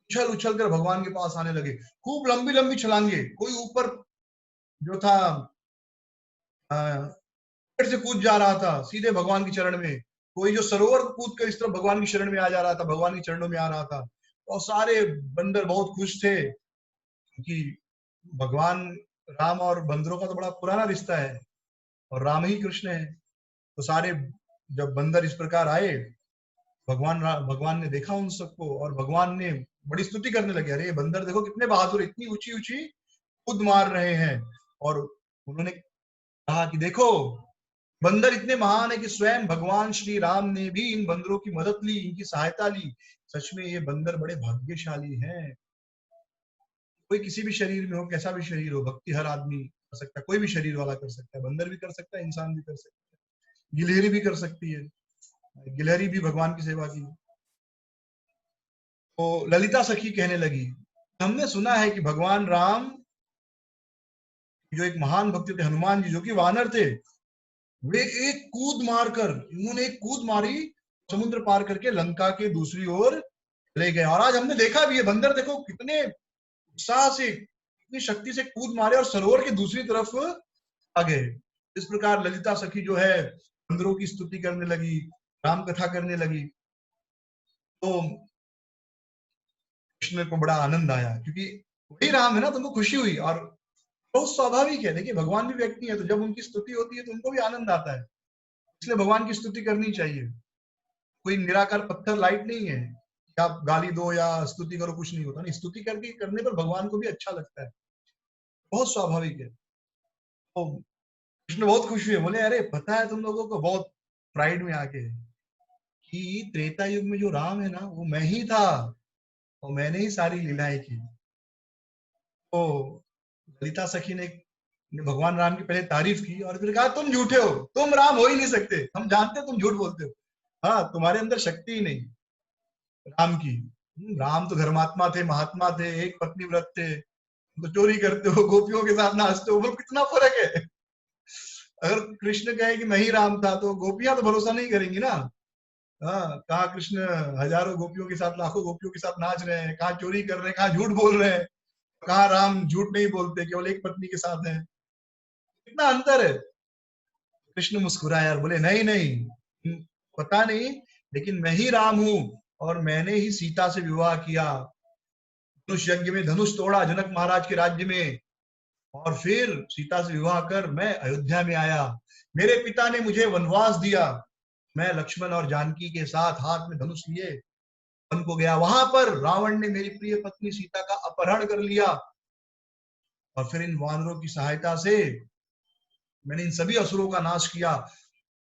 उछल उछल कर भगवान के पास आने लगे, खूब लंबी लंबी छलांगे, कोई ऊपर जो था पेड़ से कूद जा रहा था सीधे भगवान के चरण में, कोई जो सरोवर कूद कर इस तरफ भगवान की शरण में आ जा रहा था, भगवान के चरणों में आ रहा था। और सारे बंदर बहुत खुश थे कि भगवान राम और बंदरों का तो बड़ा पुराना रिश्ता है, और राम ही कृष्ण है। तो सारे जब बंदर इस प्रकार आए, भगवान ने देखा उन सबको, और भगवान ने बड़ी स्तुति करने लगे, अरे ये बंदर देखो कितने बहादुर, इतनी ऊंची ऊंची कूद मार रहे हैं। और उन्होंने कहा कि देखो, बंदर इतने महान है कि स्वयं भगवान श्री राम ने भी इन बंदरों की मदद ली, इनकी सहायता ली। सच में ये बंदर बड़े भाग्यशाली हैं। कोई किसी भी शरीर में हो, कैसा भी शरीर हो, भक्ति हर आदमी कर सकता है, कोई भी शरीर वाला कर सकता है, बंदर भी कर सकता है, इंसान भी कर सकता है, गिलहरी भी कर सकती है, गिलहरी भी भगवान की सेवा की। तो ललिता सखी कहने लगी, हमने सुना है कि भगवान राम जो एक महान भक्त थे, हनुमान जी जो कि वानर थे, वे एक कूद मारकर, इन्होंने एक कूद मारी, समुद्र पार करके लंका के दूसरी ओर ले गए। और आज हमने देखा भी है, बंदर देखो कितने उत्साह से, कितनी शक्ति से कूद मारे और सरोवर के दूसरी तरफ आ गए। इस प्रकार ललिता सखी जो है बंदरों की स्तुति करने लगी, राम कथा करने लगी। तो कृष्ण को बड़ा आनंद आया, क्योंकि वही राम है ना, तुमको खुशी हुई। और बहुत स्वाभाविक है, देखिए भगवान भी व्यक्ति है, तो जब उनकी स्तुति होती है तो उनको भी आनंद आता है, इसलिए भगवान की स्तुति करनी चाहिए। कोई निराकार पत्थर लाइट नहीं है कि आप गाली दो या स्तुति करो, कुछ नहीं होता। नहीं, स्तुति करके करने पर भगवान को भी अच्छा लगता है, बहुत स्वाभाविक है। तो कृष्ण बहुत खुश हुए, बोले अरे पता है तुम लोगों को, बहुत प्राइड में आके, कि त्रेता युग में जो राम है ना, वो मैं ही था, और मैंने ही सारी लीलाएं की। तो ललिता सखी ने भगवान राम की पहले तारीफ की, और फिर कहा तुम झूठे हो, तुम राम हो ही नहीं सकते, हम जानते तुम झूठ बोलते हो, हाँ तुम्हारे अंदर शक्ति ही नहीं राम की। राम तो धर्मात्मा थे, महात्मा थे, एक पत्नी व्रत थे, तो चोरी करते हो, गोपियों के साथ नाचते हो, बोल कितना फर्क है। अगर कृष्ण कहे कि मैं ही राम था, तो गोपियां तो भरोसा नहीं करेंगी ना। हाँ, कहा कृष्ण हजारों गोपियों के साथ, लाखों गोपियों के साथ नाच रहे हैं, कहा चोरी कर रहे हैं, कहा झूठ बोल रहे हैं, कहा राम झूठ नहीं बोलते, केवल एक पत्नी के साथ है, कितना अंतर है। कृष्ण मुस्कुराया और बोले नहीं नहीं, पता नहीं, लेकिन मैं ही राम हूं, और मैंने ही सीता से विवाह किया, धनुष यज्ञ में धनुष तोड़ा जनक महाराज के राज्य में, और फिर सीता से विवाह कर मैं अयोध्या में आया। मेरे पिता ने मुझे वनवास दिया, मैं लक्ष्मण और जानकी के साथ हाथ में धनुष लिए वन को गया, वहां पर रावण ने मेरी प्रिय पत्नी सीता का अपहरण कर लिया, और फिर इन वानरों की सहायता से मैंने इन सभी असुरों का नाश किया।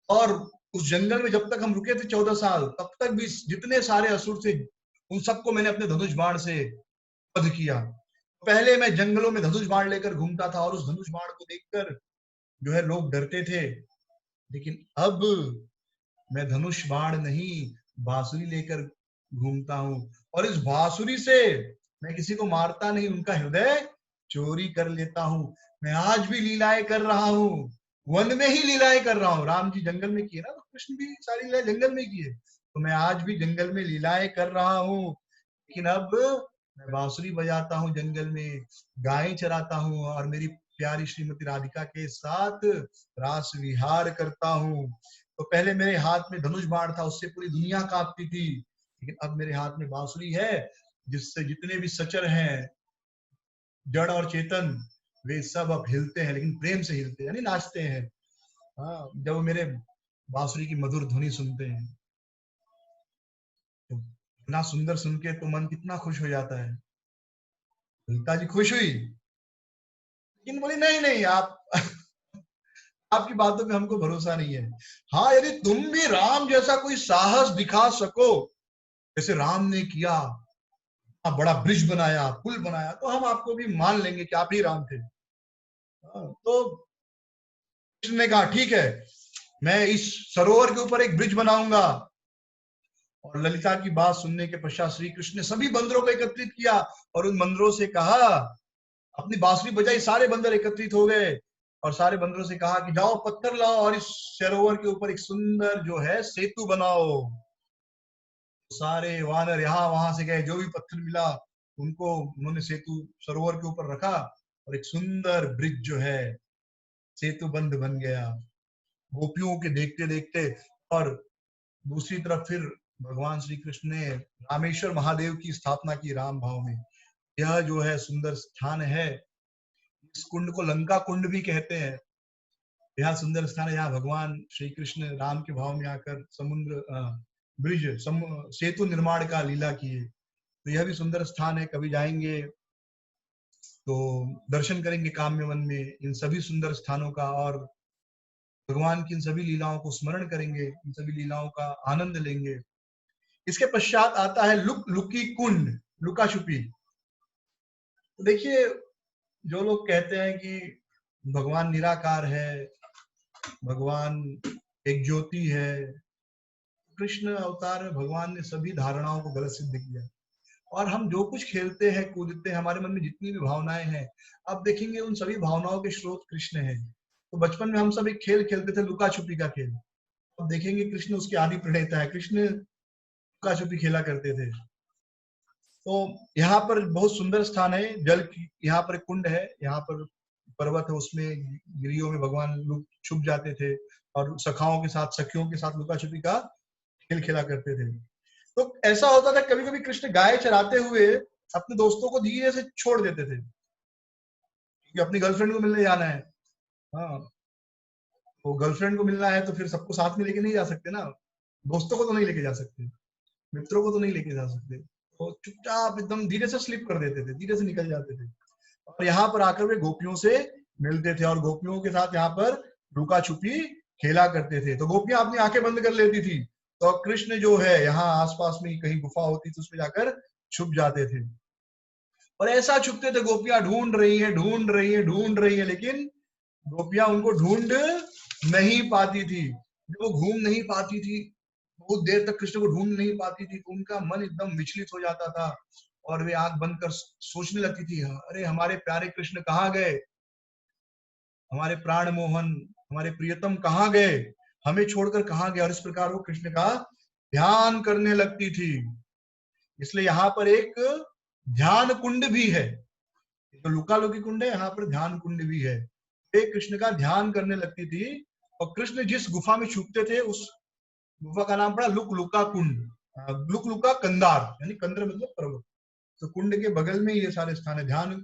और उस जंगल में जब तक हम रुके थे 14 साल, तब तक भी जितने सारे असुर थे, उन सबको मैंने अपने धनुष बाण से वध किया। पहले मैं जंगलों में धनुष बाण लेकर घूमता था, और उस धनुष बाण को देखकर जो है लोग डरते थे, लेकिन अब मैं धनुष बाण नहीं, बांसुरी लेकर घूमता हूं, और इस बांसुरी से मैं किसी को मारता नहीं, उनका हृदय चोरी कर लेता हूं। मैं आज भी लीलाएं कर रहा हूं, वन में ही लीलाएं कर रहा हूं। राम जी जंगल में किए ना, तो कृष्ण भी सारी लीलाएं जंगल में किए, तो मैं आज भी जंगल में लीलाएं कर रहा हूं, लेकिन अब मैं बांसुरी बजाता हूँ जंगल में, गायें चराता हूँ, और मेरी प्यारी श्रीमती राधिका के साथ रास विहार करता हूँ। तो पहले मेरे हाथ में धनुष बाण था, उससे पूरी दुनिया कांपती थी, लेकिन अब मेरे हाथ में बांसुरी है, जिससे जितने भी सचर हैं, जड़ और चेतन, वे सब अब हिलते हैं, लेकिन प्रेम से हिलते हैं, यानी नाचते हैं। हाँ, जब मेरे बांसुरी की मधुर ध्वनि सुनते हैं, तो इतना सुंदर सुन के तो मन कितना खुश हो जाता है। ललिता जी खुश हुई, लेकिन बोली नहीं नहीं, आप आपकी बातों पे हमको भरोसा नहीं है। हाँ, यदि तुम भी राम जैसा कोई साहस दिखा सको, जैसे राम ने किया, बड़ा ब्रिज बनाया, पुल बनाया, तो हम आपको भी मान लेंगे कि आप ही राम थे। तो कृष्ण ने कहा ठीक है, मैं इस सरोवर के ऊपर एक ब्रिज बनाऊंगा। और ललिता की बात सुनने के पश्चात श्री कृष्ण ने सभी बंदरों को एकत्रित किया और उन बंदरों से कहा, अपनी बांसुरी बजाई, सारे बंदर एकत्रित हो गए और सारे बंदरों से कहा कि जाओ पत्थर लाओ और इस सरोवर के ऊपर एक सुंदर जो है सेतु बनाओ। सारे वानर यहाँ वहां से गए, जो भी पत्थर मिला उनको उन्होंने सेतु सरोवर के ऊपर रखा और एक सुंदर ब्रिज जो है सेतु बंद बन गया गोपियों के देखते देखते। और दूसरी तरफ फिर भगवान श्री कृष्ण ने रामेश्वर महादेव की स्थापना की राम भाव में। यह जो है सुंदर स्थान है, इस कुंड को लंका कुंड भी कहते हैं। यह सुंदर स्थान है, यहाँ भगवान श्री कृष्ण राम के भाव में आकर समुद्र ब्रिज सेतु निर्माण का लीला किए। तो यह भी सुंदर स्थान है, कभी जाएंगे तो दर्शन करेंगे काम्य वन में इन सभी सुंदर स्थानों का और भगवान की इन सभी लीलाओं को स्मरण करेंगे, इन सभी लीलाओं का आनंद लेंगे। इसके पश्चात आता है लुक लुकी कुंड, लुका छुपी। तो देखिए, जो लोग कहते हैं कि भगवान निराकार है, भगवान एक ज्योति है, कृष्ण अवतार में भगवान ने सभी धारणाओं को गलत सिद्ध किया। और हम जो कुछ खेलते हैं कूदते हैं, हमारे मन में जितनी भी भावनाएं हैं, आप देखेंगे उन सभी भावनाओं के स्रोत कृष्ण है। तो बचपन में हम सब एक खेल खेलते थे, लुका छुपी का खेल। अब देखेंगे कृष्ण उसके आदि प्रणेता है, कृष्ण लुका छुपी खेला करते थे। तो यहाँ पर बहुत सुंदर स्थान है, जल की यहाँ पर कुंड है, यहाँ पर पर्वत है, उसमें गिरियों में भगवान लोग छुप जाते थे और सखाओं के साथ सखियों के साथ लुका छुपी का खेल खेला करते थे। तो ऐसा होता था कभी कभी कृष्ण गाय चराते हुए अपने दोस्तों को धीरे से छोड़ देते थे कि अपनी गर्लफ्रेंड को मिलने जाना है। हाँ, तो गर्लफ्रेंड को मिलना है तो फिर सबको साथ में लेके नहीं जा सकते ना, दोस्तों को तो नहीं लेके जा सकते, मित्रों को तो नहीं लेके जा सकते। तो चुपचाप एकदम धीरे से स्लिप कर देते थे, धीरे से निकल जाते थे और यहाँ पर आकर वे गोपियों से मिलते थे और गोपियों के साथ यहाँ पर लुका छुपी खेला करते थे। तो गोपियां अपनी आंखें बंद कर लेती थी, तो कृष्ण जो है यहाँ आसपास में कहीं गुफा होती थी उसमें जाकर छुप जाते थे। और ऐसा छुपते थे, गोपियां ढूंढ रही है ढूंढ रही है ढूंढ रही है, लेकिन गोपियां उनको ढूंढ नहीं पाती थी। जब वो घूम नहीं पाती थी, बहुत देर तक कृष्ण को ढूंढ नहीं पाती थी, तो उनका मन एकदम विचलित हो जाता था और वे आंख बंद कर सोचने लगती थी, अरे हमारे प्यारे कृष्ण कहाँ गए, हमारे प्राण मोहन, हमारे प्रियतम कहाँ गए, हमें छोड़कर कहाँ गए। और इस प्रकार वो कृष्ण का ध्यान करने लगती थी। इसलिए यहाँ पर एक ध्यान कुंड भी है, तो लुका लुकी कुंड है, यहाँ पर ध्यान कुंड भी है। एक कृष्ण का ध्यान करने लगती थी और कृष्ण जिस गुफा में छुपते थे उस गुफा का नाम पड़ा लुक लुका कुंड। लुक लुका कंदार, यानी कंदर मतलब पर्वत। तो कुंड के बगल में ये सारे स्थान है, ध्यान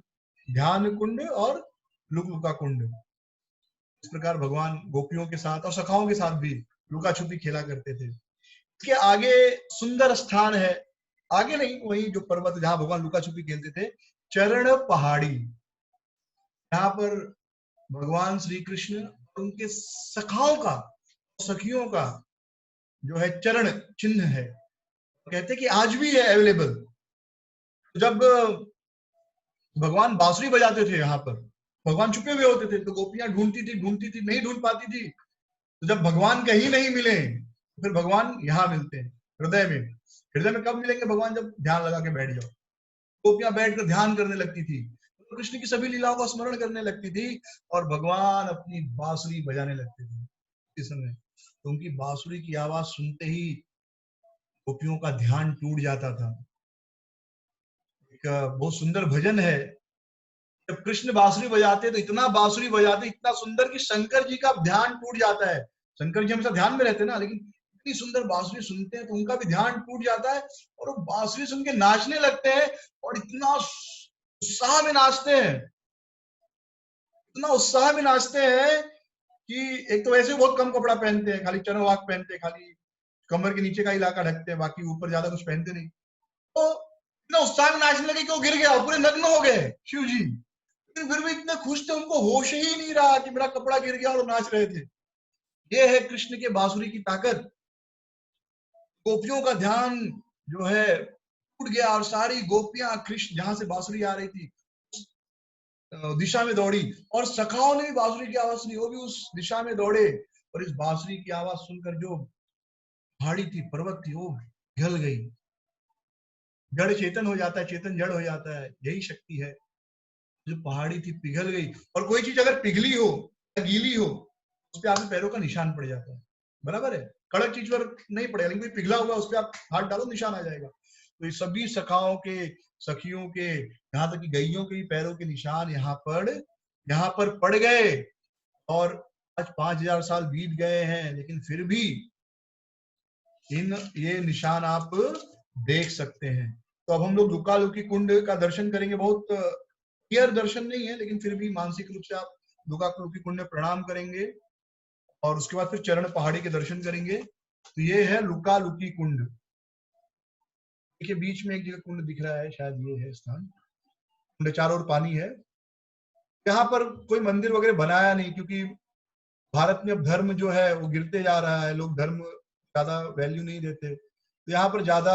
ध्यान कुंड और लुक लुका कुंड। इस प्रकार भगवान गोपियों के साथ और सखाओं के साथ भी लुका छुपी खेला करते थे। इसके आगे सुंदर स्थान है, आगे नहीं, वही जो पर्वत जहां भगवान लुका छुपी खेलते थे, चरण पहाड़ी। यहाँ पर भगवान श्री कृष्ण और उनके सखाओं का, सखियों का जो है चरण चिन्ह है, कहते कि आज भी है अवेलेबल। जब भगवान बांसुरी बजाते थे यहाँ पर, भगवान छुपे हुए होते थे, तो गोपियां ढूंढती थी नहीं ढूंढ पाती थी। तो जब भगवान कहीं नहीं मिले तो फिर भगवान यहाँ मिलते हैं हृदय में। हृदय में कब मिलेंगे भगवान, जब ध्यान लगा के बैठ जाओ। गोपियां बैठकर ध्यान करने लगती थी, तो कृष्ण की सभी लीलाओं का स्मरण करने लगती थी और भगवान अपनी बांसुरी बजाने लगते थे इस समय। तो उनकी बांसुरी की आवाज सुनते ही गोपियों का ध्यान टूट जाता था। एक बहुत सुंदर भजन है, जब कृष्ण बांसुरी बजाते तो इतना बांसुरी बजाते इतना सुंदर कि शंकर जी का ध्यान टूट जाता है। शंकर जी हमेशा ध्यान में रहते हैं ना, लेकिन इतनी सुंदर बांसुरी सुनते हैं तो उनका भी ध्यान टूट जाता है और वो बांसुरी सुन के नाचने लगते हैं और इतना उत्साह में नाचते हैं, इतना उत्साह में नाचते हैं कि एक तो वैसे बहुत कम कपड़ा पहनते हैं, खाली चरवाक पहनते हैं, खाली कमर के नीचे का इलाका ढकते हैं, बाकी ऊपर ज्यादा कुछ पहनते नहीं। तो इतना उत्साह में नाचने लगे कि वो गिर गया, पूरे नग्न हो गए शिव जी। लेकिन फिर भी इतने खुश थे, उनको होश ही नहीं रहा कि मेरा कपड़ा गिर गया और नाच रहे थे। ये है कृष्ण के बांसुरी की ताकत। गोपियों का ध्यान जो है टूट गया और सारी गोपियां कृष्ण जहां से बांसुरी आ रही थी दिशा में दौड़ी और सखाओं ने भी बांसुरी की आवाज सुनी, वो भी उस दिशा में दौड़े और इस बांसुरी की आवाज सुनकर जो पहाड़ी थी, पर्वत थी, वो पिघल गई। जड़ चेतन हो जाता है, चेतन जड़ हो जाता है, यही शक्ति है। जो पहाड़ी थी पिघल गई, और कोई चीज अगर पिघली हो या गीली हो उस पर आपके पैरों का निशान पड़ जाता है, बराबर है। कड़क चीज पर नहीं पड़ेगा, लेकिन कोई पिघला हुआ उस पर आप हाथ डालो निशान आ जाएगा। तो ये सभी सखाओं के, सखियों के, यहाँ तक कि गैयों के भी पैरों के निशान यहाँ पर पड़ गए। और आज 5000 साल बीत गए हैं, लेकिन फिर भी ये निशान आप देख सकते हैं। तो अब हम लोग लुका लुकी कुंड का दर्शन करेंगे। बहुत क्लियर दर्शन नहीं है, लेकिन फिर भी मानसिक रूप से आप लुका लुकी कुंड में प्रणाम करेंगे और उसके बाद फिर चरण पहाड़ी के दर्शन करेंगे। तो ये है लुका लुकी कुंड। देखिए बीच में एक जगह कुंड दिख रहा है, शायद ये है स्थान। कुंड चारों ओर पानी है। यहाँ पर कोई मंदिर वगैरह बनाया नहीं, क्योंकि भारत में अब धर्म जो है वो गिरते जा रहा है, लोग धर्म ज्यादा वैल्यू नहीं देते, तो यहाँ पर ज्यादा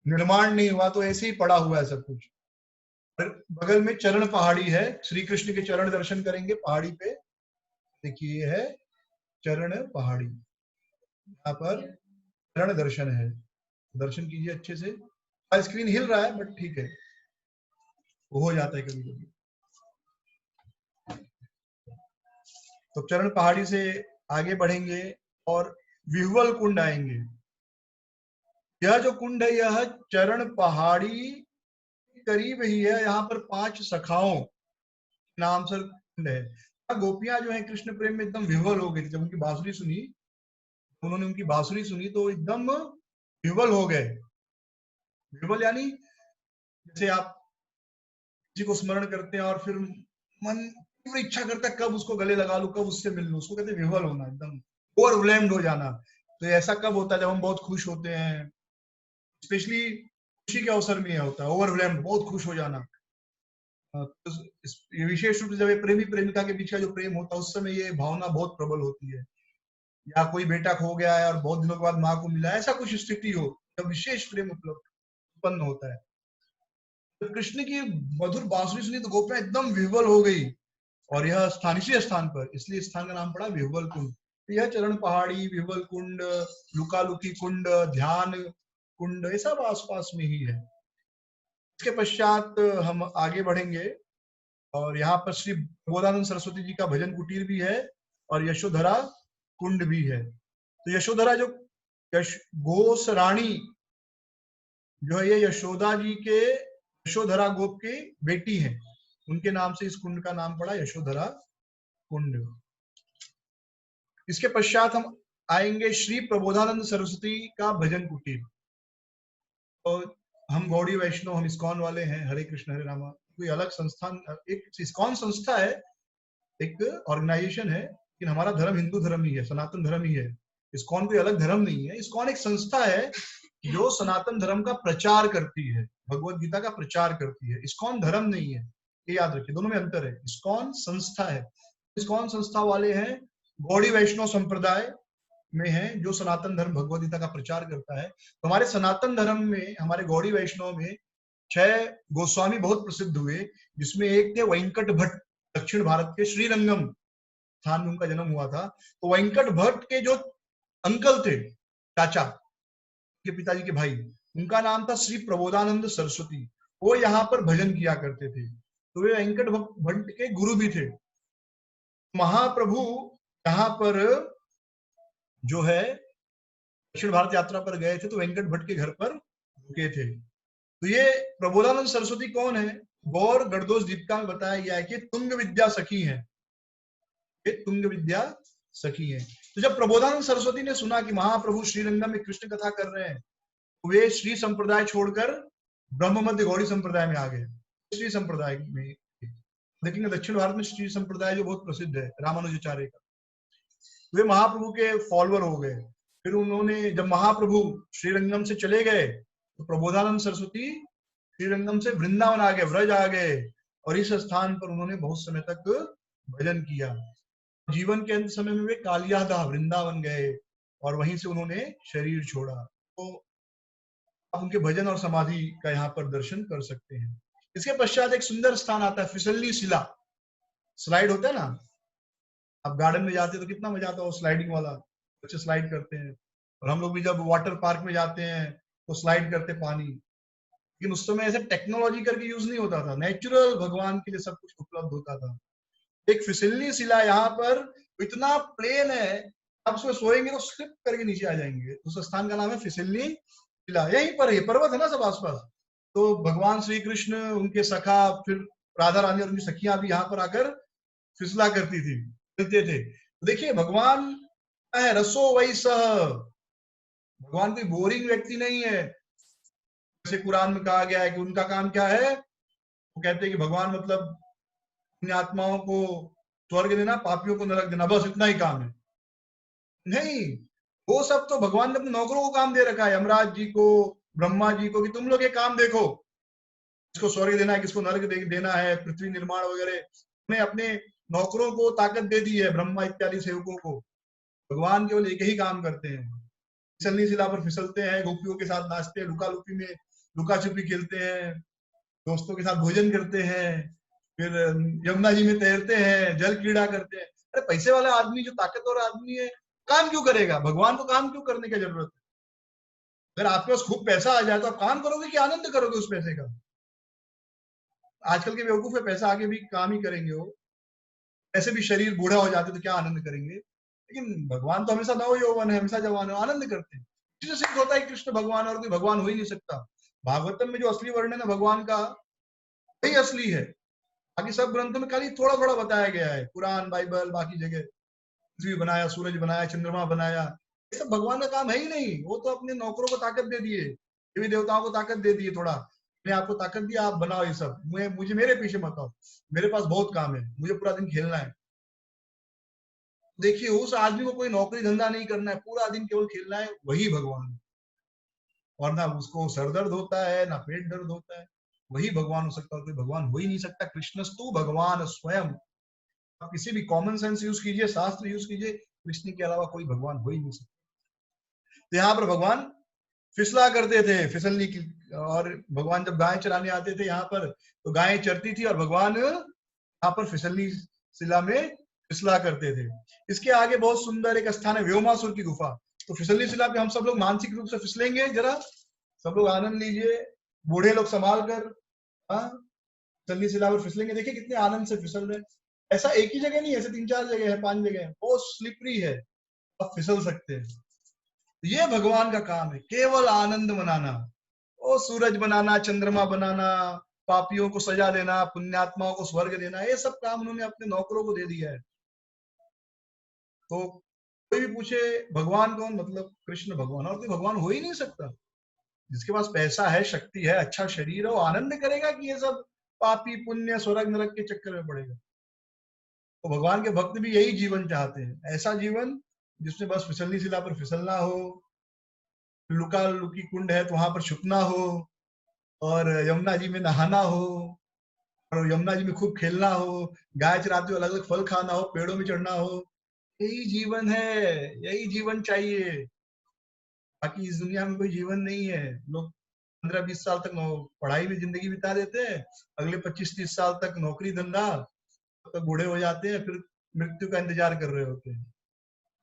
निर्माण नहीं हुआ, तो ऐसे ही पड़ा हुआ है सब कुछ। बगल में चरण पहाड़ी है, श्री कृष्ण के चरण दर्शन करेंगे पहाड़ी पे। देखिए ये है चरण पहाड़ी, यहाँ पर चरण दर्शन है, दर्शन कीजिए अच्छे से। स्क्रीन हिल रहा है बट ठीक है, वो हो जाता है कभी कभी। तो चरण पहाड़ी से आगे बढ़ेंगे और विह्वल कुंड आएंगे। यह जो कुंड है यह चरण पहाड़ी करीब ही है। यहाँ पर 5 सखाओं नाम से कुंड है। गोपियां जो है कृष्ण प्रेम में एकदम विह्वल हो गई थी। जब उनकी बांसुरी सुनी, उन्होंने उनकी बांसुरी सुनी तो एकदम विह्वल हो गए। विह्वल यानी जैसे आप किसी को स्मरण करते हैं और फिर मन पूरी इच्छा करता है कब उसको गले लगा लूं, कब उससे मिल लूं, उसको कहते हैं विह्वल होना, एकदम ओवरवेल्म्ड हो जाना। तो ऐसा कब होता है? जब हम बहुत खुश होते हैं, स्पेशली खुशी के अवसर में यह होता है, ओवरवेल्म्ड, बहुत खुश हो जाना। तो ये विशेष रूप से जब प्रेमी प्रेमिका के बीच का जो प्रेम होता है उस समय ये भावना बहुत प्रबल होती है। या कोई बेटा खो गया है और बहुत दिनों के बाद माँ को मिला, ऐसा कुछ स्थिति हो जब विशेष प्रेम उत्पन्न होता है। तो कृष्ण की मधुर बांसुरी सुनी तो गोपियां एकदम विह्वल हो गई। और यह स्थान इसी स्थान पर, इसलिए स्थान का नाम पड़ा विह्वल कुंड। तो यह चरण पहाड़ी, विह्वल कुंड, लुका लुकी कुंड, ध्यान कुंड, ये सब आसपास में ही है। इसके पश्चात हम आगे बढ़ेंगे और यहाँ पर श्री बोधानंद सरस्वती जी का भजन कुटीर भी है और यशोधरा कुंड भी है। तो यशोधरा जो गोस रानी जो है, ये यशोदा जी के, यशोधरा गोप की बेटी है, उनके नाम से इस कुंड का नाम पड़ा यशोधरा कुंड। इसके पश्चात हम आएंगे श्री प्रबोधानंद सरस्वती का भजन कुटीर। तो हम गौड़ी वैष्णव, हम इस्कॉन वाले हैं, हरे कृष्ण हरे रामा। कोई अलग संस्थान, एक इस्कॉन संस्था है, एक ऑर्गेनाइजेशन है, लेकिन हमारा धर्म हिंदू धर्म ही है, सनातन धर्म ही है। इस्कॉन कोई अलग धर्म नहीं है। इस्कॉन एक संस्था है जो सनातन धर्म का प्रचार करती है, भगवत गीता का प्रचार करती है। इस्कॉन धर्म नहीं है, ये याद रखिए, दोनों में अंतर है। इस्कॉन संस्था है। इस्कॉन संस्था वाले हैं गौड़ी वैष्णव संप्रदाय में है, जो सनातन धर्म भगवत गीता का प्रचार करता है। तो हमारे सनातन धर्म में, हमारे गौड़ी वैष्णव में 6 गोस्वामी बहुत प्रसिद्ध हुए, जिसमें एक थे वेंकट भट्ट, दक्षिण भारत के श्रीरंगम स्थान में उनका जन्म हुआ था। तो वेंकट भट्ट के जो अंकल थे, चाचा के पिताजी के भाई, उनका नाम था श्री प्रबोधानंद सरस्वती। वो यहाँ पर भजन किया करते थे, तो वे वेंकट भट्ट के गुरु भी थे। महाप्रभु यहाँ पर जो है दक्षिण भारत यात्रा पर गए थे, तो वेंकट भट्ट के घर पर रुके थे। तो ये प्रबोधानंद सरस्वती कौन है? गौर गणदोष दीपिका में बताया गया है कि तुंग विद्या सखी है, ये तुंग विद्या सखी है। तो जब प्रबोधानंद सरस्वती ने सुना कि महाप्रभु श्रीरंगम में कृष्ण कथा कर रहे हैं, तो वे श्री संप्रदाय छोड़कर ब्रह्म मध्य गौड़ी संप्रदाय में आ गए। श्री संप्रदाय में देखेंगे दक्षिण भारत में श्री संप्रदाय जो बहुत प्रसिद्ध है रामानुजाचार्य का, वे महाप्रभु के फॉलोअर हो गए। फिर उन्होंने, जब महाप्रभु श्रीरंगम से चले गए, तो प्रबोधानंद सरस्वती श्रीरंगम से वृंदावन आ गए, व्रज आ गए, और इस स्थान पर उन्होंने बहुत समय तक भजन किया। जीवन के अंत समय में वे कालियादह वृंदावन गए और वहीं से उन्होंने शरीर छोड़ा। तो आप उनके भजन और समाधि का यहाँ पर दर्शन कर सकते हैं। इसके पश्चात एक सुंदर स्थान आता है, फिसलनी शिला। स्लाइड होता है ना, आप गार्डन में जाते हैं तो कितना मजा आता है, वो स्लाइडिंग वाला, बच्चे स्लाइड करते हैं। और हम लोग भी जब वाटर पार्क में जाते हैं तो स्लाइड करते पानी। लेकिन उस समय ऐसे टेक्नोलॉजी करके यूज नहीं होता था, नेचुरल भगवान के लिए सब कुछ उपलब्ध होता था। एक फिसलनी शिला यहाँ पर इतना प्लेन है, आप उसमें सोएंगे तो स्लिप करके नीचे आ जाएंगे। उस स्थान का नाम है फिसलनी शिला, यहीं पर है, पर्वत है ना सब आसपास। तो भगवान श्री कृष्ण, उनके सखा, फिर राधा रानी और उनकी सखियां भी यहाँ पर आकर फिसला करती थी, मिलते थे। तो देखिए भगवान है रसो वही सह, भगवान कोई बोरिंग व्यक्ति नहीं है। जैसे कुरान में कहा गया है कि उनका काम क्या है, वो कहते हैं कि भगवान मतलब पुण्य आत्माओं को स्वर्ग देना, पापियों को नरक देना, बस इतना ही काम है। नहीं, वो सब तो भगवान ने अपने नौकरों को काम दे रखा है, यमराज जी को, ब्रह्मा जी को, कि तुम लोग ये काम देखो, किसको स्वर्ग देना है, किसको नरक देना है, पृथ्वी निर्माण वगैरह। उन्हें अपने नौकरों को ताकत दे दी है, ब्रह्मा इत्यादि सेवकों को। भगवान केवल एक ही काम करते हैं, फिसलनी शिला पर फिसलते हैं, गोपियों के साथ नाचते हैं, लुका लुकी में लुका छुपी खेलते हैं, दोस्तों के साथ भोजन करते हैं, फिर यमुना जी में तैरते हैं, जल क्रीड़ा करते हैं। अरे पैसे वाला आदमी, जो ताकतवर आदमी है, काम क्यों करेगा? भगवान को काम क्यों करने की जरूरत है? अगर आपके पास खूब पैसा आ जाए तो आप काम करोगे कि आनंद करोगे उस पैसे का? आजकल के बेवकूफ है, पैसा आके भी काम ही करेंगे वो, ऐसे भी शरीर बूढ़ा हो जाते तो क्या आनंद करेंगे। लेकिन भगवान तो हमेशा नव यौवन है, हमेशा जवान है, आनंद करते हैं। इससे सिद्ध होता है कृष्ण भगवान, और कोई भगवान हो ही नहीं सकता। भागवतम में जो असली वर्णन है भगवान का, वही असली है। बाकी सब ग्रंथों में खाली थोड़ा थोड़ा बताया गया है, कुरान, बाइबल, बाकी जगह पृथ्वी बनाया, सूरज बनाया, चंद्रमा बनाया, ये सब भगवान का काम है ही नहीं। वो तो अपने नौकरों को ताकत दे दिए, देवी देवताओं को ताकत दे दिए, थोड़ा मैंने आपको ताकत दिया, आप बनाओ ये सब, मुझे मेरे पीछे मत आओ, मेरे पास बहुत काम है, मुझे पूरा दिन खेलना है। देखिए उस आदमी को कोई नौकरी धंधा नहीं करना है, पूरा दिन केवल खेलना है, वही भगवान। और ना उसको सर दर्द होता है, ना पेट दर्द होता है, वही भगवान हो सकता है, कोई भगवान हो ही नहीं सकता। कृष्णस्तु भगवान स्वयं। आप किसी भी कॉमन सेंस यूज कीजिए, शास्त्र यूज कीजिए, कृष्ण के अलावा कोई भगवान हो ही नहीं सकता। तो यहाँ पर भगवान फिसला करते थे, फिसलनी की। और भगवान जब गाय चराने आते थे यहाँ पर, तो गायें चरती थी और भगवान यहाँ पर फिसलनी शिला में फिसला करते थे। इसके आगे बहुत सुंदर एक स्थान है, व्योमासुर की गुफा। तो फिसलनी शिला पे हम सब लोग मानसिक रूप से फिसलेंगे, जरा सब लोग आनंद लीजिए, बूढ़े लोग संभाल कर। हाँ, फिसलनी शिला पर फिसलेंगे, देखिए कितने आनंद से फिसल रहे हैं। ऐसा एक ही जगह नहीं है, ऐसे 3-4 जगह है, 5 जगह है, बहुत स्लिपरी है, आप फिसल सकते हैं। ये भगवान का काम है, केवल आनंद मनाना, ओ सूरज बनाना, चंद्रमा बनाना, पापियों को सजा देना, पुण्यात्माओं को स्वर्ग देना, ये सब काम उन्होंने अपने नौकरों को दे दिया है। तो कोई भी पूछे भगवान कौन, मतलब कृष्ण भगवान, और कोई भगवान हो ही नहीं सकता। जिसके पास पैसा है, शक्ति है, अच्छा शरीर है, वो आनंद करेगा कि ये सब पापी पुण्य स्वर्ग नरक के चक्कर में पड़ेगा? तो भगवान के भक्त भी यही जीवन चाहते हैं, ऐसा जीवन जिसमें बस फिसलनी शिला पर फिसलना हो, लुका लुकी कुंड है तो वहां पर छुपना हो, और यमुना जी में नहाना हो, और यमुना जी में खूब खेलना हो, गाय चराते हुए अलग अलग फल खाना हो, पेड़ों में चढ़ना हो। यही जीवन है, यही जीवन चाहिए। बाकी इस दुनिया में कोई जीवन नहीं है। लोग 15-20 साल तक पढ़ाई में जिंदगी बिता देते हैं, अगले 25-30 साल तक नौकरी धंधा, तब तक बूढ़े हो जाते हैं, फिर मृत्यु का इंतजार कर रहे होते हैं।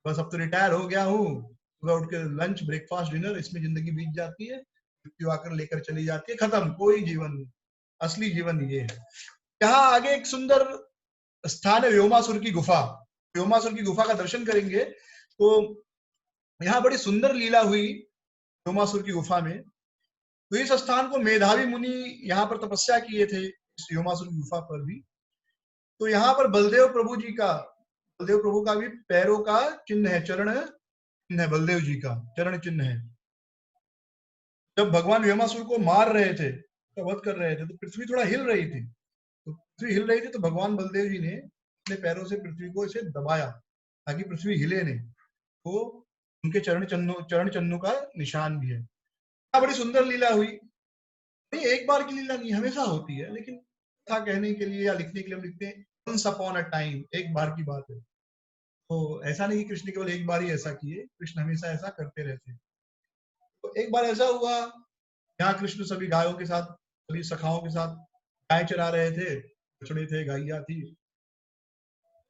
बस अब तो रिटायर हो गया हूँ, सुबह उठ के लंच ब्रेकफास्ट डिनर, इसमें जिंदगी बीत जाती है, मृत्यु आकर लेकर चली जाती है, खत्म, कोई जीवन नहीं। असली जीवन ये है। यहाँ आगे एक सुंदर स्थान है, व्योमासुर की गुफा। व्योमासुर की गुफा का दर्शन करेंगे तो यहाँ बड़ी सुंदर लीला हुई व्योमासुर की गुफा में। तो इस स्थान को मेधावी मुनि यहाँ पर तपस्या किए थे, इस व्योमासुर की गुफा पर भी। तो यहाँ पर बलदेव प्रभु का भी पैरों का चिन्ह है, चरण चिन्ह है, बलदेव जी का चरण चिन्ह है। जब भगवान व्योमासुर को मार रहे थे, वध कर रहे थे, तो पृथ्वी थोड़ा हिल रही थी। तो पृथ्वी हिल रही थी तो भगवान बलदेव जी ने अपने पैरों से पृथ्वी को इसे दबाया, ताकि पृथ्वी हिले नहीं। तो उनके चरण चिन्हों का निशान भी है। बड़ी सुंदर लीला हुई। नहीं, एक बार की लीला नहीं, हमेशा होती है, लेकिन कथा कहने के लिए या लिखने के लिए हम लिखते हैं वंस अपॉन अ टाइम, एक बार की बात है। तो ऐसा नहीं कि कृष्ण केवल एक बार ही ऐसा किए, कृष्ण हमेशा ऐसा करते रहते हैं। तो एक बार ऐसा हुआ, यहाँ कृष्ण सभी गायों के साथ, सभी सखाओं के साथ गाय चरा रहे थे, बछड़े थे, गायिया थी।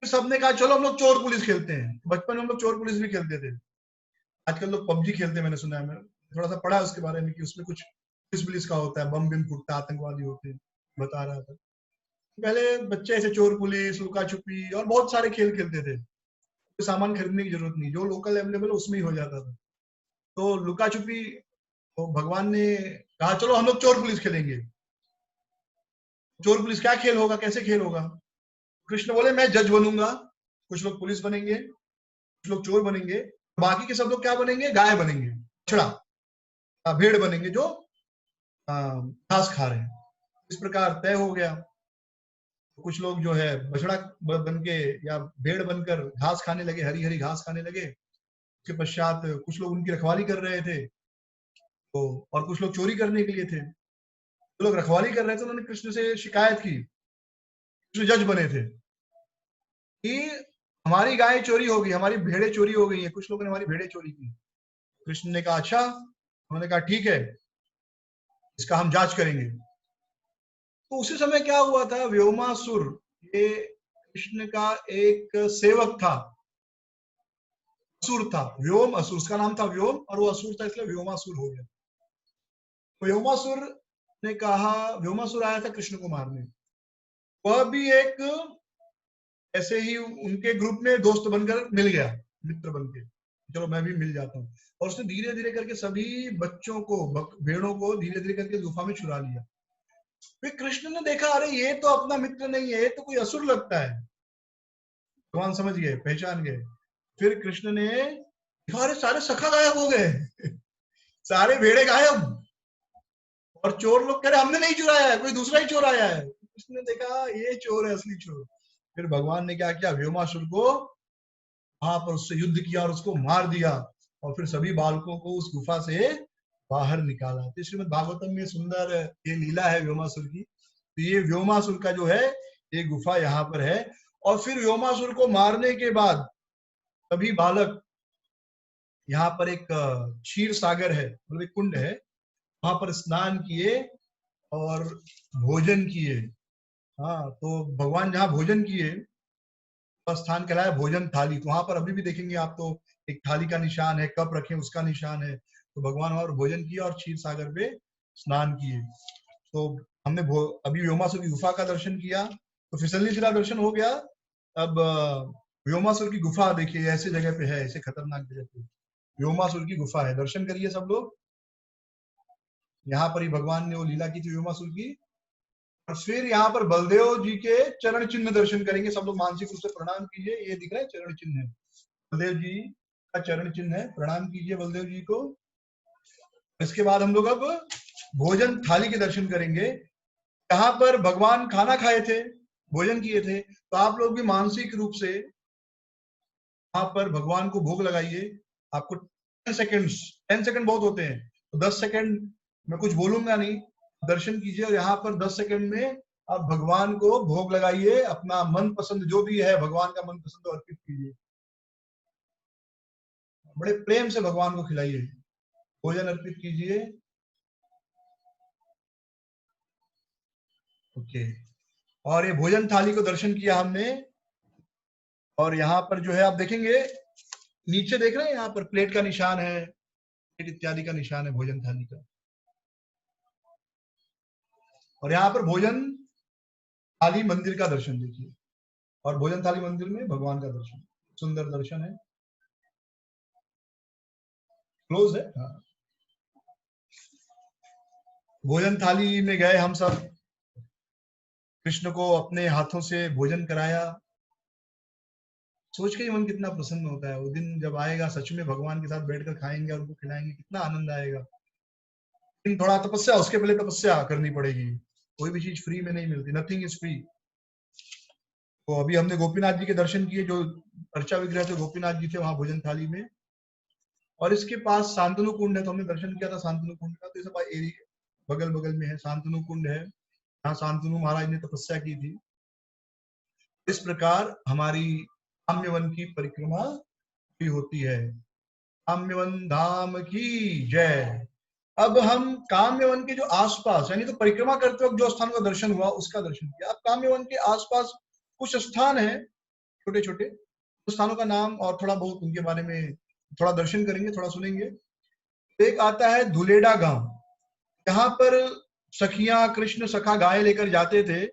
फिर सबने कहा चलो हम लोग चोर पुलिस खेलते हैं। बचपन में हम लोग चोर पुलिस भी खेलते थे। आजकल लोग पबजी खेलते हैं, मैंने सुना है, मैंने थोड़ा सा पढ़ा उसके बारे में कि उसमें कुछ पुलिस पुलिस का होता है, बम बिम फूटता है, आतंकवादी होते हैं, बता रहा था। पहले बच्चे ऐसे चोर पुलिस, लुका छुपी और बहुत सारे खेल खेलते थे। तो सामान खरीदने की जरूरत नहीं, जो लोकल अवेलेबल है उसमें ही हो जाता था। तो लुका छुपी, तो भगवान ने कहा चलो हम लोग चोर पुलिस खेलेंगे। चोर पुलिस क्या खेल होगा, कैसे खेल होगा? कृष्ण बोले मैं जज बनूंगा, कुछ लोग पुलिस बनेंगे, कुछ लोग चोर बनेंगे, बाकी के सब लोग क्या बनेंगे, गाय बनेंगे, बछड़ा, भेड़ बनेंगे जो घास खा रहे हैं। इस प्रकार तय हो गया। कुछ लोग जो है बछड़ा बन के या भेड़ बनकर घास खाने लगे, हरी हरी घास खाने लगे। उसके पश्चात कुछ लोग उनकी रखवाली कर रहे थे, तो और कुछ लोग चोरी करने के लिए थे। जो लोग रखवाली कर रहे थे उन्होंने कृष्ण से शिकायत की। कृष्ण जज बने थे कि हमारी गाय चोरी हो गई, हमारी भेड़ें चोरी हो गई है, कुछ लोगों ने हमारी भेड़ें चोरी की। कृष्ण ने कहा अच्छा। उन्होंने कहा ठीक है, इसका हम जांच करेंगे। तो उसी समय क्या हुआ था, व्योमासुर, ये कृष्ण का एक सेवक था, असुर था, व्योम असुर, उसका नाम था व्योम, और वो असुर था इसलिए व्योमासुर हो गया। तो व्योमासुर ने कहा, व्योमासुर आया था कृष्ण को मारने। वह भी एक ऐसे ही उनके ग्रुप में दोस्त बनकर मिल गया, मित्र बन के, चलो मैं भी मिल जाता हूँ। और उसने धीरे धीरे करके सभी बच्चों को, भेड़ों को धीरे धीरे करके गुफा में चुरा लिया। फिर कृष्ण ने देखा अरे ये तो अपना मित्र नहीं है, ये तो कोई असुर लगता है। भगवान समझ गए, पहचान गए। फिर कृष्ण ने देखा अरे सारे सखा गायब हो गए सारे भेड़े गायब, और चोर लोग कह रहे हमने नहीं चुराया है, कोई दूसरा ही चोर आया है। कृष्ण ने देखा ये चोर है, असली चोर। फिर भगवान ने क्या किया, व्योमासुर को वहां पर उससे युद्ध किया और उसको मार दिया, और फिर सभी बालकों को उस गुफा से बाहर निकाला। तो श्रीमद् भागवतम में सुंदर ये लीला है व्योमासुर की। तो ये व्योमासुर का जो है ये गुफा यहाँ पर है। और फिर व्योमासुर को मारने के बाद सभी बालक यहाँ पर एक क्षीर सागर है, मतलब एक कुंड है, वहां पर स्नान किए और भोजन किए। हाँ, तो भगवान जहाँ भोजन किए स्थान कहलाया भोजन थाली। तो वहां पर अभी भी देखेंगे आप, तो एक थाली का निशान है, कप रखे उसका निशान है। तो भगवान वहां भोजन किया और क्षीर सागर पे स्नान किए। तो हमने अभी व्योमासुर की गुफा का दर्शन किया, तो फिसलनी शिला दर्शन हो गया। अब व्योमासुर की गुफा देखिए, ऐसे जगह पे है, ऐसे खतरनाक जगह पे व्योमासुर की गुफा है। दर्शन करिए सब लोग। यहाँ पर ही भगवान ने वो लीला की थी व्योमासुर की। और फिर यहाँ पर बलदेव जी के चरण चिन्ह दर्शन करेंगे सब लोग, मानसिक रूप से प्रणाम कीजिए। ये दिख रहा है चरण चिन्ह है, बलदेव जी का चरण चिन्ह है, प्रणाम कीजिए बलदेव जी को। इसके बाद हम लोग अब भोजन थाली के दर्शन करेंगे, जहां पर भगवान खाना खाए थे, भोजन किए थे। तो आप लोग भी मानसिक रूप से वहां पर भगवान को भोग लगाइए। आपको 10 सेकंड, 10 सेकंड बहुत होते हैं, तो 10 सेकंड मैं कुछ बोलूंगा नहीं, दर्शन कीजिए और यहाँ पर 10 सेकंड में आप भगवान को भोग लगाइए। अपना मन पसंद जो भी है भगवान का मन पसंद अर्पित कीजिए, बड़े प्रेम से भगवान को खिलाइए, भोजन अर्पित कीजिए। ओके। और ये भोजन थाली को दर्शन किया हमने। और यहाँ पर जो है आप देखेंगे, नीचे देख रहे हैं यहाँ पर प्लेट का निशान है, प्लेट इत्यादि का निशान है भोजन थाली का। और यहाँ पर भोजन थाली मंदिर का दर्शन देखिए, और भोजन थाली मंदिर में भगवान का दर्शन, सुंदर दर्शन है, क्लोज है। हाँ। भोजन थाली में गए हम सब, कृष्ण को अपने हाथों से भोजन कराया। सोच के ही मन कितना प्रसन्न होता है, वो दिन जब आएगा सच में भगवान के साथ बैठकर खाएंगे और उनको खिलाएंगे, कितना आनंद आएगा। लेकिन थोड़ा तपस्या, उसके पहले तपस्या करनी पड़ेगी। कोई भी चीज फ्री में नहीं मिलती, नथिंग इज फ्री। तो अभी हमने गोपीनाथ जी के दर्शन किए, जो अर्चा विग्रह थे गोपीनाथ जी थे वहां भोजन थाली में। और इसके पास शांतनु कुंड है, तो हमने दर्शन किया था शांतनु कुंड का। तो ये सब एरिया बगल बगल में है, शांतनु कुंड है, यहाँ शांतनु महाराज ने तपस्या की थी। इस प्रकार हमारी काम्यवन की परिक्रमा भी होती है। काम्यवन धाम की जय। अब हम काम्य वन के जो आसपास, यानी तो परिक्रमा करते वक्त जो स्थान का दर्शन हुआ उसका दर्शन किया। अब काम्य वन के आसपास कुछ स्थान है छोटे छोटे, स्थानों का नाम और थोड़ा बहुत उनके बारे में थोड़ा दर्शन करेंगे, थोड़ा सुनेंगे। एक आता है धुलेड़ा गांव, यहाँ पर सखियां कृष्ण सखा गाय लेकर जाते थे।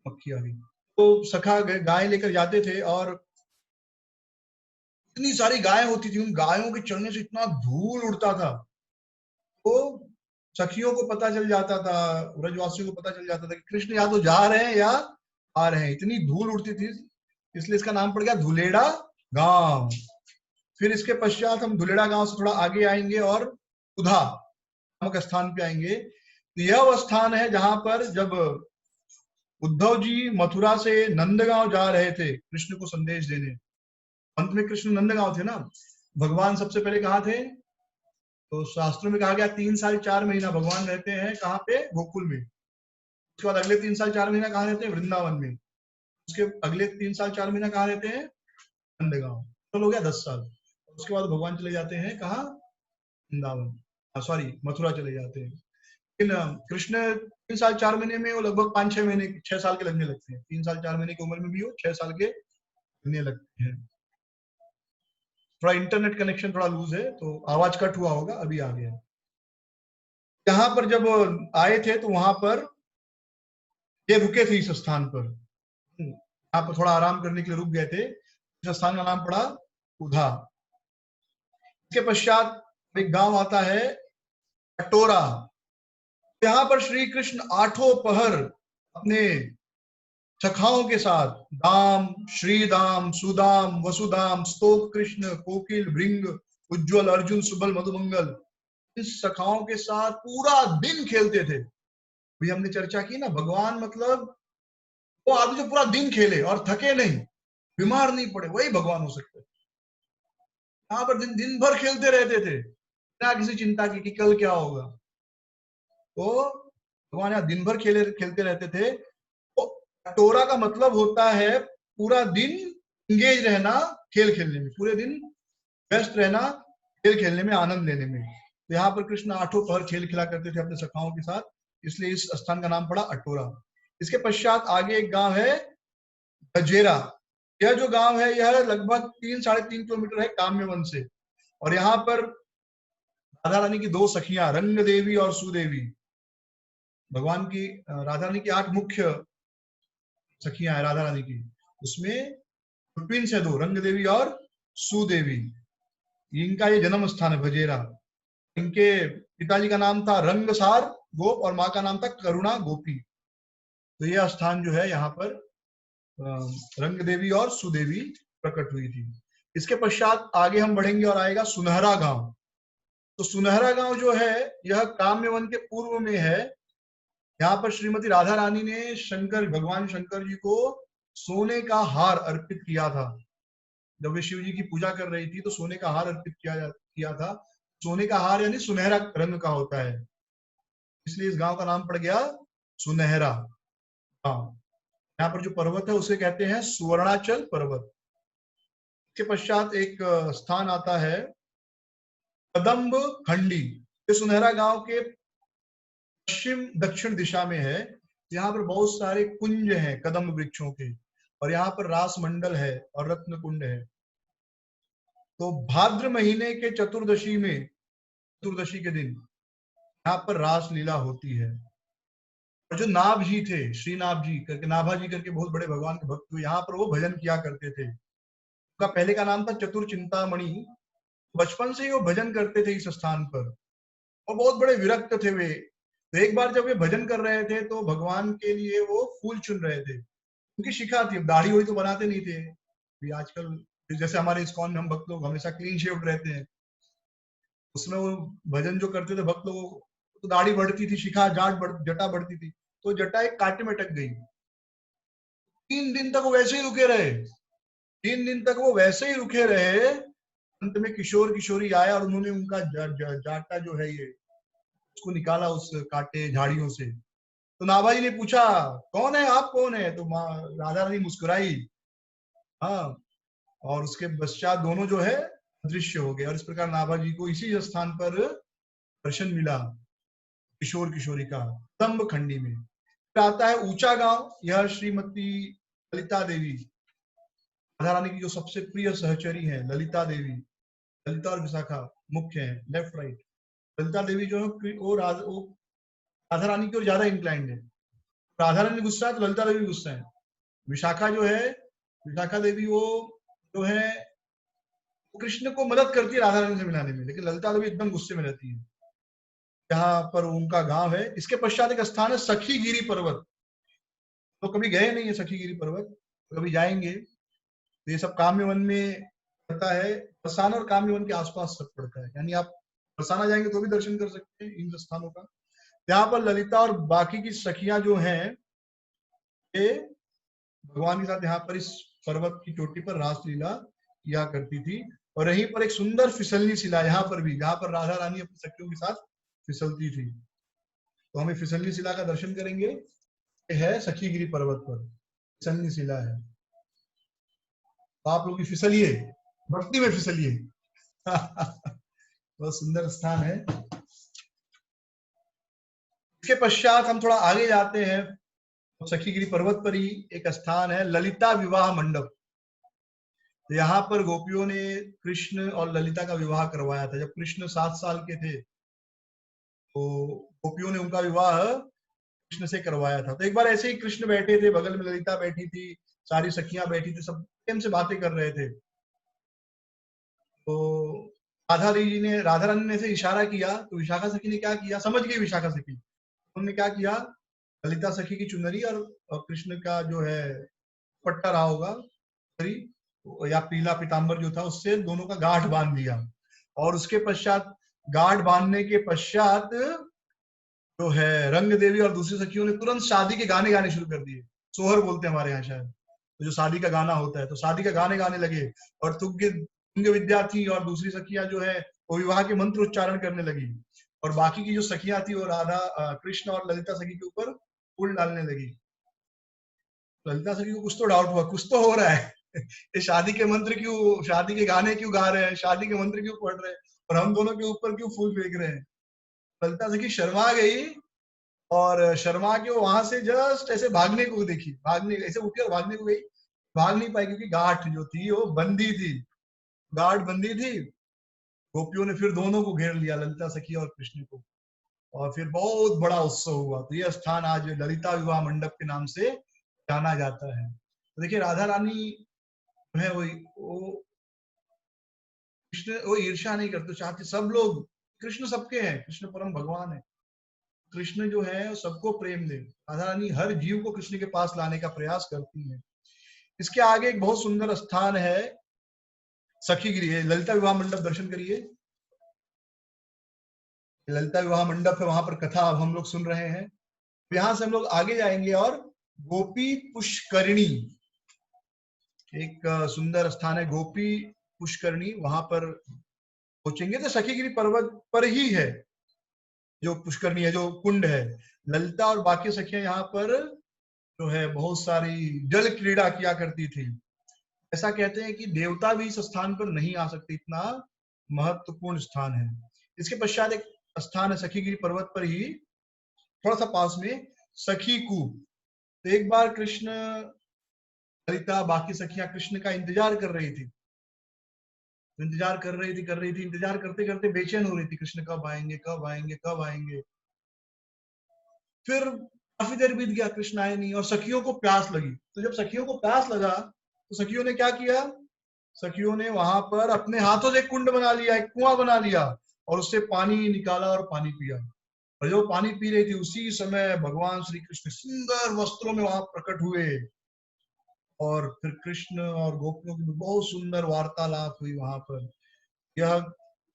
मक्खी आ गई। तो सखा गाय लेकर जाते थे और इतनी सारी गायें होती थी, उन गायों के चलने से इतना धूल उड़ता था। तो सखियों को पता चल जाता था, ब्रजवासियों को पता चल जाता था कि कृष्ण या तो जा रहे हैं या आ रहे हैं, इतनी धूल उड़ती थी, इसलिए इसका नाम पड़ गया धुलेड़ा गांव। फिर इसके पश्चात हम धुलेड़ा गांव से थोड़ा आगे आएंगे और उधा नामक स्थान पे आएंगे। तो यह वो स्थान है जहां पर जब उद्धव जी मथुरा से नंदगांव जा रहे थे कृष्ण को संदेश देने, अंत में कृष्ण नंदगांव थे ना, भगवान सबसे पहले कहाँ थे? तो शास्त्रों में कहा गया 3 साल 4 महीना भगवान रहते हैं कहाँ पे? गोकुल में। उसके बाद अगले 3 साल 4 महीना कहाँ रहते हैं? वृंदावन में। उसके अगले 3 साल 4 महीना कहाँ रहते हैं? नंदगांव। तो हो गया 10 साल। उसके बाद भगवान चले जाते हैं कहाँ? वृंदावन, सॉरी मथुरा चले जाते हैं। लेकिन कृष्ण 3 साल 4 महीने में वो लगभग 5-6 महीने 6 साल के लगने लगते हैं। 3 साल 4 महीने की उम्र में भी वो 6 साल के लगने लगते हैं। थोड़ा इंटरनेट कनेक्शन थोड़ा लूज है तो आवाज कट हुआ होगा, अभी आ गया। यहाँ पर जब आए थे तो वहां पर ये रुके थे, इस स्थान पर यहाँ पर थोड़ा आराम करने के लिए रुक गए थे। इस स्थान का नाम पड़ा उधा। इसके पश्चात एक गांव आता है कटोरा। यहाँ पर श्री कृष्ण 8 पहर अपने सखाओं के साथ दाम, श्रीदाम, सुदाम, वसुदाम, स्तोक कृष्ण, कोकिल, भृंग, उज्ज्वल, अर्जुन, सुबल, मधुमंगल, इस सखाओं के साथ पूरा दिन खेलते थे। भी हमने चर्चा की ना, भगवान मतलब वो आदमी जो पूरा दिन खेले और थके नहीं, बीमार नहीं पड़े, वही भगवान हो सकते। यहाँ पर दिन दिन भर खेलते रहते थे बिना किसी चिंता की कि कल क्या होगा। तो भगवान यहाँ दिन भर खेलते रहते थे। तो कटोरा का मतलब होता है पूरा दिन इंगेज रहना खेल खेलने में, पूरे दिन व्यस्त रहना खेल खेलने में, आनंद लेने में। तो यहाँ पर कृष्ण 8 पहर खेल खेला करते थे अपने सखाओं के साथ, इसलिए इस स्थान का नाम पड़ा अटोरा। इसके पश्चात आगे एक गांव है गजेरा। यह जो गांव है यह लगभग 3-3.5 किलोमीटर है काम्यवन से। और यहाँ पर राधा रानी की 2 सखियां, रंग देवी और सुदेवी, भगवान की राधा रानी की 8 मुख्य सखियां हैं राधा रानी की, उसमें ट्विंस है 2, रंग देवी और सुदेवी। इनका ये जन्म स्थान है गजेरा। इनके पिताजी का नाम था रंगसार गोप और माँ का नाम था करुणा गोपी। तो यह स्थान जो है यहाँ पर रंग देवी और सुदेवी प्रकट हुई थी। इसके पश्चात आगे हम बढ़ेंगे और आएगा सुनहरा गांव। तो सुनहरा गांव जो है यह काम्यवन के पूर्व में है। यहाँ पर श्रीमती राधा रानी ने शंकर, भगवान शंकर जी को सोने का हार अर्पित किया था। जब वे शिव जी की पूजा कर रही थी तो सोने का हार अर्पित किया था। सोने का हार यानी सुनहरा रंग का होता है, इसलिए इस गांव का नाम पड़ गया सुनहरा गांव। यहाँ पर जो पर्वत है उसे कहते हैं सुवर्णाचल पर्वत। इसके पश्चात एक स्थान आता है कदम्ब खंडी। ये सुनहरा गांव के पश्चिम दक्षिण दिशा में है। यहाँ पर बहुत सारे कुंज हैं कदम्ब वृक्षों के, और यहाँ पर रास मंडल है और रत्न कुंड है। तो भाद्र महीने के चतुर्दशी में, चतुर्दशी के दिन यहाँ पर रास लीला होती है। और जो नाभ जी थे, श्री नाभ जी करके, नाभा जी करके बहुत बड़े भगवान के भक्त हुए, यहाँ पर वो भजन किया करते थे। उनका पहले का नाम था चतुर चिंतामणि। बचपन से ही वो भजन करते थे इस स्थान पर, और बहुत बड़े विरक्त थे वे। तो एक बार जब वे भजन कर रहे थे तो भगवान के लिए वो फूल चुन रहे थे। उनकी शिखा थी, दाढ़ी वही तो बनाते नहीं थे। अभी आजकल जैसे हमारे इस्कॉन में हम भक्त लोग हमेशा क्लीन शेव्ड रहते हैं, उसमें वो भजन जो करते थे भक्त लोगों, तो दाढ़ी बढ़ती थी, शिखा जटा बढ़ती थी, तो जटा एक कांटे में अटक गई। 3 दिन तक वो वैसे ही रुके रहे, 3 दिन तक वो वैसे ही रुके रहे। अंत में किशोर किशोरी आया और उन्होंने उनका जाटा जो है ये उसको निकाला उस कांटे झाड़ियों से। तो नाभा जी ने पूछा कौन है आप, कौन है? तो माँ राधा रानी मुस्कुराई। हाँ, और उसके पश्चात दोनों जो है अदृश्य हो गए और इस प्रकार नाभा जी को इसी स्थान पर दर्शन मिला किशोर किशोरी का स्तंभ खंडी में। फिर आता है ऊंचा गांव, यह श्रीमती ललिता देवी राधा रानी की जो सबसे प्रिय सहचरी है, ललिता देवी, ललिता और विशाखा मुख्य है, लेफ्ट राइट। ललिता देवी जो है वो राधा रानी की ओर ज्यादा इंक्लाइंड है। राधा रानी गुस्सा है तो ललिता देवी गुस्सा है। विशाखा जो है, विशाखा देवी वो जो है कृष्ण को मदद करती है राधा रानी से मिलाने में, लेकिन ललिता देवी एकदम गुस्से में रहती है। जहाँ पर उनका गांव है, इसके पश्चात एक स्थान है सखी गिरी पर्वत। तो कभी गए नहीं है सखी गिरी पर्वत, तो कभी जाएंगे। तो ये सब काम्य वन में पड़ता है, बरसाना और काम्य वन के आसपास सब पड़ता है, यानी आप बरसाना जाएंगे तो भी दर्शन कर सकते हैं इन स्थानों का। यहाँ पर ललिता और बाकी की सखियां जो हैं ये भगवान के साथ यहाँ पर इस पर्वत की चोटी पर रासलीला किया करती थी। और यहीं पर एक सुंदर फिसलनी शिला यहाँ पर भी, जहाँ पर राधा रानी अपनी सखियों के साथ फिसलती थी। तो हमें फिसलनी शिला का दर्शन करेंगे। ये है सखीगिरी पर्वत पर फिसलनी शिला है, तो आप लोग भी फिसलिए, भक्ति में फिसलिए। बहुत सुंदर स्थान है। इसके पश्चात हम थोड़ा आगे जाते हैं, तो सखीगिरी पर्वत पर ही एक स्थान है ललिता विवाह मंडप। तो यहाँ पर गोपियों ने कृष्ण और ललिता का विवाह करवाया था। जब कृष्ण 7 साल के थे तो गोपियों ने उनका विवाह कृष्ण से करवाया था। तो एक बार ऐसे ही कृष्ण बैठे थे, बगल में ललिता बैठी थी, सारी सखियां बैठी थी, सब प्रेम से बातें कर रहे थे। तो राधा रानी ने से इशारा किया, तो विशाखा सखी ने क्या किया, समझ गई विशाखा सखी, उन्होंने क्या किया, ललिता सखी की चुनरी और कृष्ण का जो है पट्टा रहा होगा या पीला पीताम्बर जो था, उससे दोनों का गांठ बांध दिया। और उसके पश्चात गांठ बांधने के पश्चात जो है रंग देवी और दूसरी सखियों ने तुरंत शादी के गाने गाने शुरू कर दिए। सोहर बोलते हैं हमारे यहाँ शायद, तो जो शादी का गाना होता है, तो शादी का गाने गाने लगे। और तुंग विद्या थी और दूसरी सखियां जो है वो विवाह के मंत्र उच्चारण करने लगी। और बाकी की जो सखियां थी वो राधा कृष्ण और ललिता सखी के ऊपर फूल डालने लगी। ललिता सखी को कुछ तो डाउट हुआ, कुछ तो हो रहा है। ये शादी के मंत्र क्यों, शादी के गाने क्यों गा रहे हैं, शादी के मंत्र क्यों पढ़ रहे हैं, और हम दोनों के ऊपर क्यों फूल फेंक रहे हैं। ललिता सखी शर्मा गई और शर्मा के वहां से जस्ट ऐसे भागने को देखी, भागने ऐसे उठी और भागने को गई, भाग नहीं पाई क्योंकि गांठ जो थी वो बंदी थी, गांठ बंदी थी। गोपियों ने फिर दोनों को घेर लिया, ललिता सखी और कृष्ण को, और फिर बहुत बड़ा उत्सव हुआ। तो यह स्थान आज ललिता विवाह मंडप के नाम से जाना जाता है। तो देखिए राधा रानी जो है वो कृष्ण वो ईर्ष्या नहीं करते, चाहते सब लोग, कृष्ण सबके हैं, कृष्ण परम भगवान है, कृष्ण जो है सबको प्रेम दे। राधा रानी हर जीव को कृष्ण के पास लाने का प्रयास करती है। इसके आगे एक बहुत सुंदर स्थान है सखीगिरी, ललिता विवाह मंडप दर्शन करिए। ललिता विवाह मंडप है, वहां पर कथा अब हम लोग सुन रहे हैं। यहां से हम लोग आगे जाएंगे और गोपी पुष्करणी, एक सुंदर स्थान है गोपी पुष्करणी, वहां पर पहुंचेंगे। तो सखीगिरी पर्वत पर ही है जो पुष्करणी है, जो कुंड है। ललिता और बाकी सखियां यहाँ पर जो है बहुत सारी जल क्रीड़ा किया करती थी। ऐसा कहते हैं कि देवता भी इस स्थान पर नहीं आ सकते, इतना महत्वपूर्ण स्थान है। इसके पश्चात एक स्थान है सखीगिरी पर्वत पर ही थोड़ा सा पास में, सखी कूप। तो एक बार कृष्ण ललिता बाकी सखियां कृष्ण का इंतजार कर रही थी, इंतजार कर रही थी, इंतजार करते करते बेचैन हो रही थी, कृष्ण कब आएंगे कब आएंगे कब आएंगे। फिर काफी देर बीत गया, कृष्ण आए नहीं, और सखियों को प्यास लगी। तो जब सखियों को प्यास लगा तो सखियों ने क्या किया, सखियों ने वहां पर अपने हाथों से एक कुंड बना लिया, एक कुआं बना लिया, और उससे पानी निकाला और पानी पिया। और जो पानी पी रही थी उसी समय भगवान श्री कृष्ण सुंदर वस्त्रों में वहां प्रकट हुए, और फिर कृष्ण और गोपियों की बहुत सुंदर वार्तालाप हुई वहां पर। यह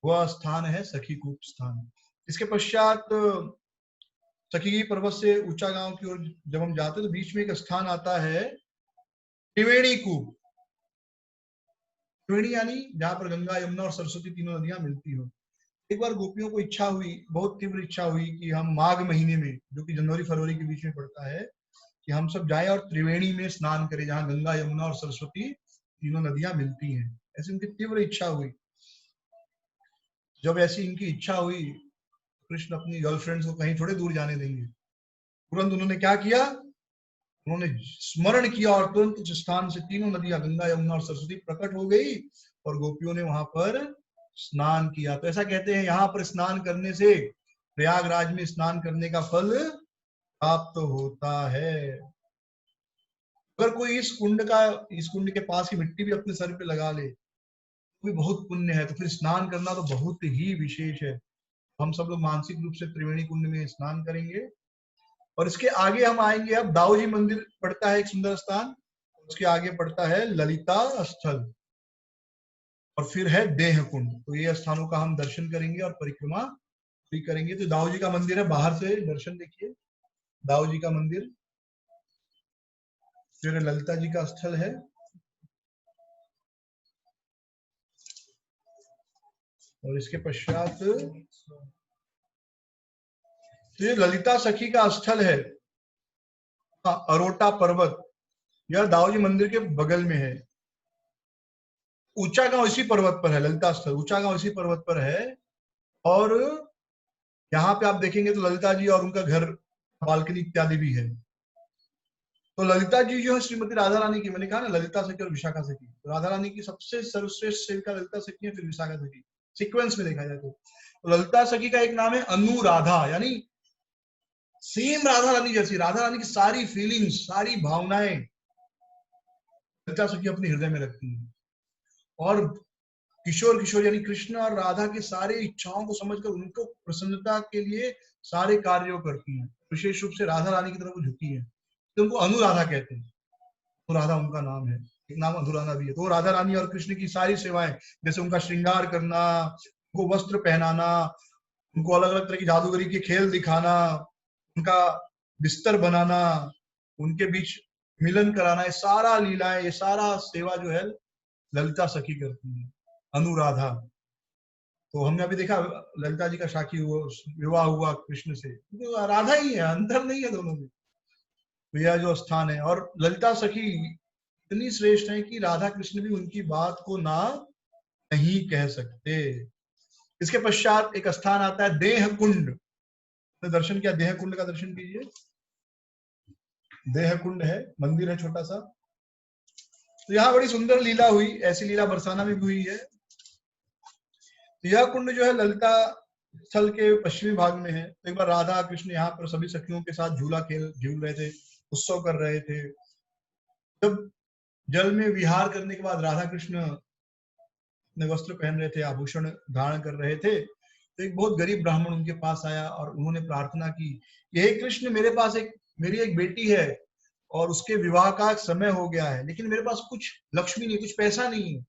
वह स्थान है सखी कूप स्थान। इसके पश्चात सखी पर्वत से ऊंचा गांव की ओर जब हम जाते हैं तो बीच में एक स्थान आता है त्रिवेणी कूप। त्रिवेणी यानी जहां पर गंगा यमुना और सरस्वती तीनों नदियां मिलती हो। एक बार गोपियों को इच्छा हुई, बहुत तीव्र इच्छा हुई कि हम माघ महीने में, जो कि जनवरी फरवरी के बीच में पड़ता है, कि हम सब जाएं और त्रिवेणी में स्नान करें, जहां गंगा यमुना और सरस्वती तीनों नदियां मिलती हैं। ऐसी उनकी तीव्र इच्छा हुई। जब ऐसी इनकी इच्छा हुई, कृष्ण अपनी गर्लफ्रेंड्स को कहीं थोड़े दूर जाने देंगे। तुरंत उन्होंने क्या किया, उन्होंने स्मरण किया और तुरंत उस स्थान से तीनों नदियां, गंगा, यमुना और सरस्वती प्रकट हो गई और गोपियों ने वहां पर स्नान किया। तो ऐसा कहते हैं यहाँ पर स्नान करने से, प्रयागराज में स्नान करने का फल प्राप्त होता है। अगर कोई इस कुंड के पास की मिट्टी भी अपने सर पे लगा ले तो भी बहुत पुण्य है। तो फिर स्नान करना तो बहुत ही विशेष है। हम सब लोग मानसिक रूप से त्रिवेणी कुंड में स्नान करेंगे। और इसके आगे हम आएंगे, अब दाऊ जी मंदिर पड़ता है एक सुंदर स्थान, उसके आगे पड़ता है ललिता स्थल और फिर है देह कुंड। तो ये स्थानों का हम दर्शन करेंगे और परिक्रमा भी करेंगे। तो दाऊ जी का मंदिर है, बाहर से दर्शन देखिए, दाऊ जी का मंदिर, फिर ललिता जी का स्थल है और इसके पश्चात तो ये ललिता सखी का स्थल है। अरोटा पर्वत, यह दाऊ जी मंदिर के बगल में है। ऊंचा गांव इसी पर्वत पर है, ललिता स्थल ऊंचा गांव इसी पर्वत पर है। और यहाँ पे आप देखेंगे तो ललिता जी और उनका घर, बालकनी इत्यादि भी है। तो ललिता जी जो है श्रीमती राधा रानी की, मैंने कहा ना ललिता सखी और विशाखा सखी, तो राधा रानी की सबसे सर्वश्रेष्ठ सेविका ललिता सखी है, फिर विशाखा सखी, सीक्वेंस में देखा जाए तो ललिता सखी का एक नाम है अनुराधा, यानी सेम राधा रानी जैसी, राधा रानी की सारी फीलिंग्स, सारी भावनाएं ललिता सखी अपने हृदय में रखती है। और किशोर किशोर यानी कृष्ण और राधा की सारी इच्छाओं को समझकर उनको प्रसन्नता के लिए सारे कार्यों करती हैं। विशेष रूप से राधा रानी की तरफ वो झुकी है, तो उनको अनुराधा कहते हैं। तो राधा उनका नाम है, एक नाम अनुराधा भी है। तो राधा रानी और कृष्ण की सारी सेवाएं, जैसे उनका श्रृंगार करना, उनको वस्त्र पहनाना, उनको अलग अलग तरह की जादूगरी के खेल दिखाना, उनका बिस्तर बनाना, उनके बीच मिलन कराना, ये सारा लीलाएं, ये सारा सेवा जो है ललिता सखी करती है, अनुराधा। तो हमने अभी देखा ललिता जी का साखी विवाह हुआ कृष्ण से, तो राधा ही है, अंतर नहीं है दोनों में। तो यह जो स्थान है, और ललिता सखी इतनी श्रेष्ठ है कि राधा कृष्ण भी उनकी बात को ना नहीं कह सकते। इसके पश्चात एक स्थान आता है देह कुंड। तो दर्शन किया, देह कुंड का दर्शन कीजिए। देह कुंड है, मंदिर है छोटा सा। तो यहाँ बड़ी सुंदर लीला हुई, ऐसी लीला बरसाना में भी हुई है। यह कुंड जो है ललिता स्थल के पश्चिमी भाग में है। तो एक बार राधा कृष्ण यहाँ पर सभी सखियों के साथ झूल रहे थे, उत्सव कर रहे थे। जब जल में विहार करने के बाद राधा कृष्ण अपने वस्त्र पहन रहे थे, आभूषण धारण कर रहे थे, तो एक बहुत गरीब ब्राह्मण उनके पास आया और उन्होंने प्रार्थना की, हे कृष्ण, मेरे पास मेरी एक बेटी है और उसके विवाह का समय हो गया है, लेकिन मेरे पास कुछ लक्ष्मी नहीं, कुछ पैसा नहीं है,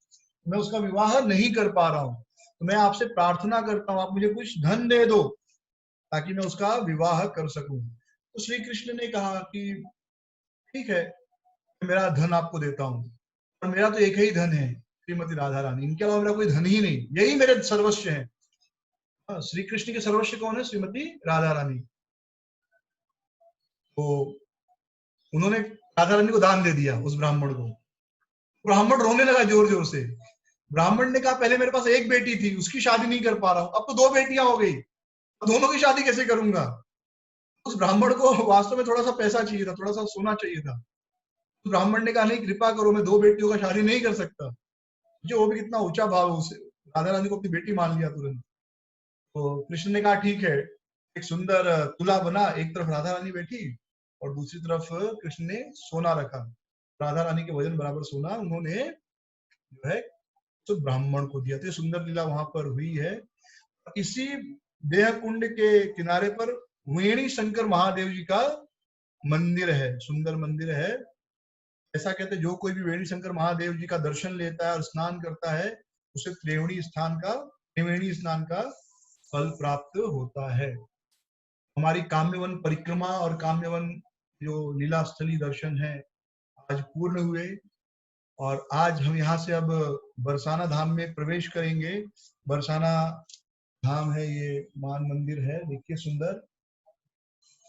मैं उसका विवाह नहीं कर पा रहा हूँ। तो मैं आपसे प्रार्थना करता हूँ, आप मुझे कुछ धन दे दो ताकि मैं उसका विवाह कर सकूं। तो श्री कृष्ण ने कहा कि ठीक है, मेरा धन आपको देता हूँ, और मेरा तो एक ही धन है, श्रीमती राधा रानी, इनके अलावा मेरा कोई धन ही नहीं, यही मेरे सर्वस्व है। श्री कृष्ण के सर्वस्व कौन है? श्रीमती राधा रानी। तो उन्होंने राधा रानी को दान दे दिया उस ब्राह्मण को। ब्राह्मण रोने लगा जोर जोर से। ब्राह्मण ने कहा, पहले मेरे पास एक बेटी थी, उसकी शादी नहीं कर पा रहा हूँ, अब तो दो बेटियां हो गई, दोनों की शादी कैसे करूंगा? उस ब्राह्मण को वास्तव में थोड़ा सा पैसा चाहिए था, थोड़ा सा सोना चाहिए था। तो ब्राह्मण ने कहा, नहीं, कृपा करो, मैं दो बेटियों का शादी नहीं कर सकता। जो वो भी कितना ऊंचा भाव है, उसे राधा रानी को अपनी बेटी मान लिया तुरंत। तो कृष्ण ने कहा, ठीक है, एक सुंदर तुला बना, एक तरफ राधा रानी बैठी और दूसरी तरफ कृष्ण ने सोना रखा। राधा रानी के वजन बराबर सोना उन्होंने जो है तो ब्राह्मण को दिया। तो सुंदर लीला वहां पर हुई है। इसी देह कुंड के किनारे पर वेणी शंकर महादेव जी का मंदिर है, सुंदर मंदिर है। ऐसा कहते हैं, जो कोई भी वेणी शंकर महादेव जी का दर्शन लेता है और स्नान करता है, उसे त्रिवेणी स्नान का फल प्राप्त होता है। हमारी काम्यवन परिक्रमा और काम्यवन जो लीला स्थली दर्शन है आज पूर्ण हुए, और आज हम यहाँ से अब बरसाना धाम में प्रवेश करेंगे। बरसाना धाम है, ये मान मंदिर है, देखिए सुंदर।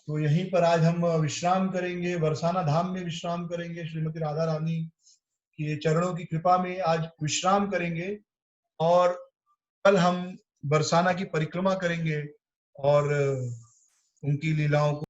तो यहीं पर आज हम विश्राम करेंगे, बरसाना धाम में विश्राम करेंगे, श्रीमती राधा रानी के चरणों की कृपा में आज विश्राम करेंगे। और कल हम बरसाना की परिक्रमा करेंगे और उनकी लीलाओं को